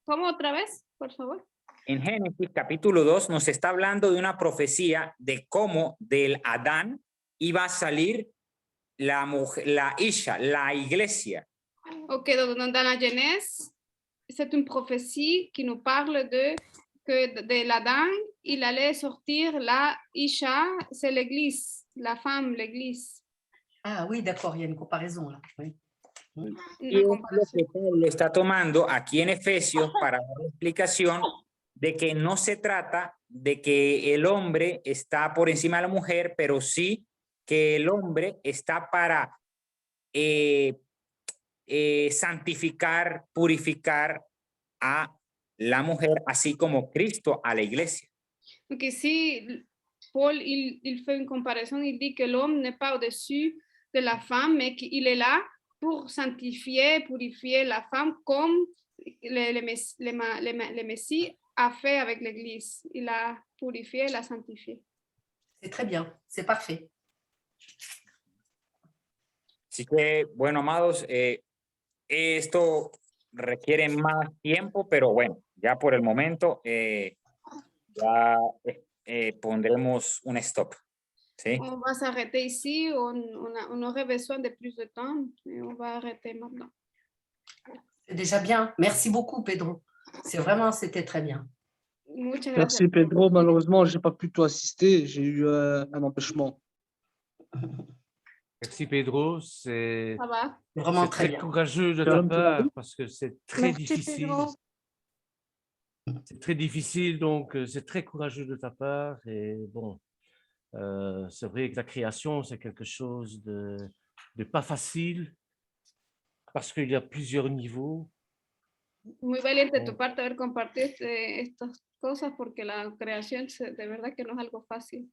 [SPEAKER 3] ¿Cómo otra vez, por favor?
[SPEAKER 2] En Génesis capítulo 2 nos está hablando de una profecía de cómo del Adán iba a salir la mujer, la Isha, la iglesia.
[SPEAKER 3] Ok, donc dans la Genèse, c'est une prophétie qui nous parle de l'Adam, il allait sortir la Isha, c'est l'église, la femme, l'église.
[SPEAKER 4] Ah oui, d'accord, il y a une comparaison là. Oui.
[SPEAKER 2] Y es lo que Pablo está tomando aquí en Efesios para dar la explicación de que no se trata de que el hombre está por encima de la mujer, pero sí que el hombre está para santificar, purificar a la mujer, así como Cristo a la iglesia.
[SPEAKER 3] Donc ici, Paul, il fait une comparaison, il dit que l'homme n'est pas au-dessus de la femme, mais qu'il est là pour sanctifier, purifier la femme comme le Messie a fait avec l'Église. Il a purifié, il a sanctifié.
[SPEAKER 4] C'est très bien, c'est parfait.
[SPEAKER 2] Así que, bueno, amados, esto requiere más tiempo, pero bueno, ya por el momento ya pondremos un stop. ¿Sí?
[SPEAKER 3] On va s'arrêter ici, on aurait besoin de plus de temps, mais on va arrêter maintenant.
[SPEAKER 4] C'est déjà bien. Merci beaucoup, Pedro. C'était très bien.
[SPEAKER 3] Muchas gracias.
[SPEAKER 7] Merci Pedro, malheureusement, je n'ai pas pu t'assister, j'ai eu un empêchement.
[SPEAKER 1] Merci Pedro, c'est
[SPEAKER 3] Ça va?
[SPEAKER 4] Vraiment
[SPEAKER 1] c'est
[SPEAKER 4] très
[SPEAKER 1] très
[SPEAKER 4] bien.
[SPEAKER 1] courageux de ta
[SPEAKER 7] Shalom,
[SPEAKER 1] part
[SPEAKER 7] shalom.
[SPEAKER 1] parce que c'est très
[SPEAKER 8] Merci,
[SPEAKER 1] difficile.
[SPEAKER 8] Pedro.
[SPEAKER 1] C'est très difficile, donc c'est très courageux de ta part. Et bon, c'est vrai que la création, c'est quelque chose de pas facile parce qu'il y a plusieurs niveaux.
[SPEAKER 3] Muy valiente de tu parte haber compartido estas cosas porque la creación de verdad que no es algo fácil.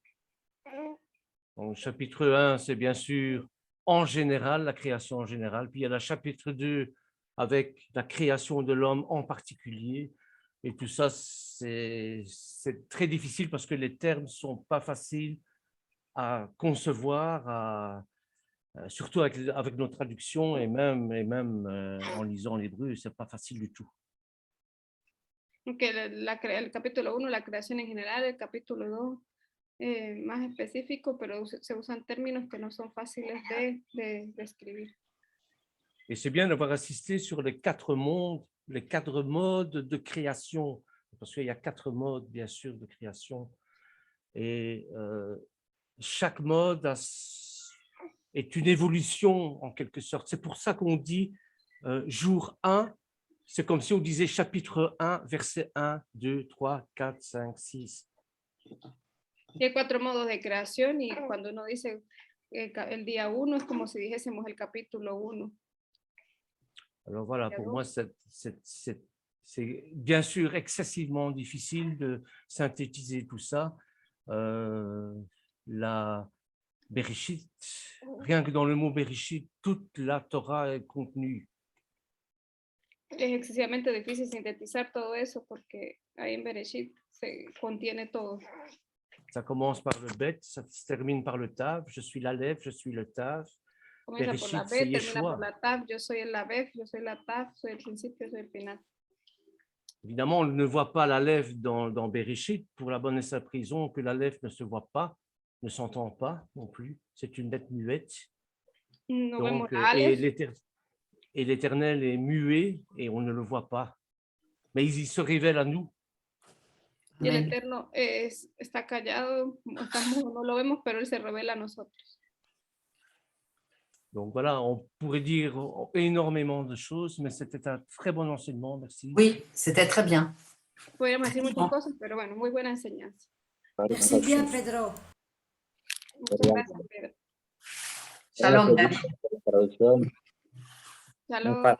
[SPEAKER 1] Donc, chapitre 1, c'est bien sûr en général, la création en général. Puis il y a le chapitre 2 avec la création de l'homme en particulier. Et tout ça, c'est très difficile parce que les termes ne sont pas faciles à concevoir, surtout avec nos traductions et même en lisant l'hébreu, ce n'est pas facile du tout.
[SPEAKER 3] Donc, el capítulo 1, la creación en general, el capítulo 2, más específico, pero se usan términos que no son fáciles de escribir.
[SPEAKER 1] Et c'est bien d'avoir assisté sur les 4 mondes, les 4 modes de création, parce qu'il y a 4 modes, bien sûr, de création. Et chaque mode est une évolution, en quelque sorte. C'est pour ça qu'on dit jour 1, c'est comme si on disait chapitre 1, verset 1, 2, 3, 4, 5, 6.
[SPEAKER 3] Y hay 4 modos de creación y cuando uno dice el día 1 es como si dijésemos el capítulo 1.
[SPEAKER 1] Alors voilà, pour
[SPEAKER 3] Bravo.
[SPEAKER 1] moi, c'est bien sûr excessivement difficile de synthétiser tout ça. La Bereshit, rien que dans le mot Bereshit, toute la Torah est contenue.
[SPEAKER 3] Es excesivamente difícil sintetizar todo eso porque ahí en Bereshit se contiene todo.
[SPEAKER 1] Ça commence par le Bet, ça se termine par le Tav. Je suis l'Aleph, je suis le Tav.
[SPEAKER 3] Comienza por la
[SPEAKER 1] Bereshit, c'est
[SPEAKER 3] B, termina por
[SPEAKER 1] Yeshua.
[SPEAKER 3] la Tav, yo soy el Aleph, yo soy la Tav, soy el principio, soy el final.
[SPEAKER 1] Évidemment, on ne voit pas l'Aleph dans Bereshit pour la bonne et simple raison que l'Aleph ne se voit pas, ne s'entend pas non plus. C'est une lettre muette.
[SPEAKER 3] No vemos
[SPEAKER 1] Donc,
[SPEAKER 3] la Aleph,
[SPEAKER 1] et l'Éternel est muet et on ne le voit pas. Mais il se révèle à nous.
[SPEAKER 3] y el
[SPEAKER 4] Amen.
[SPEAKER 3] Eterno está callado, no lo vemos, pero Él se revela a nosotros.
[SPEAKER 1] Donc voilà, on pourrait dire énormément de choses, mais c'était un très bon enseignement. Merci.
[SPEAKER 4] Oui, c'était très bien.
[SPEAKER 3] Podríamos decir muchas cosas, pero bueno, muy buena enseñanza.
[SPEAKER 5] Merci bien, Pedro.
[SPEAKER 3] Muchas gracias, Pedro.
[SPEAKER 4] Shalom, David.
[SPEAKER 3] Shalom.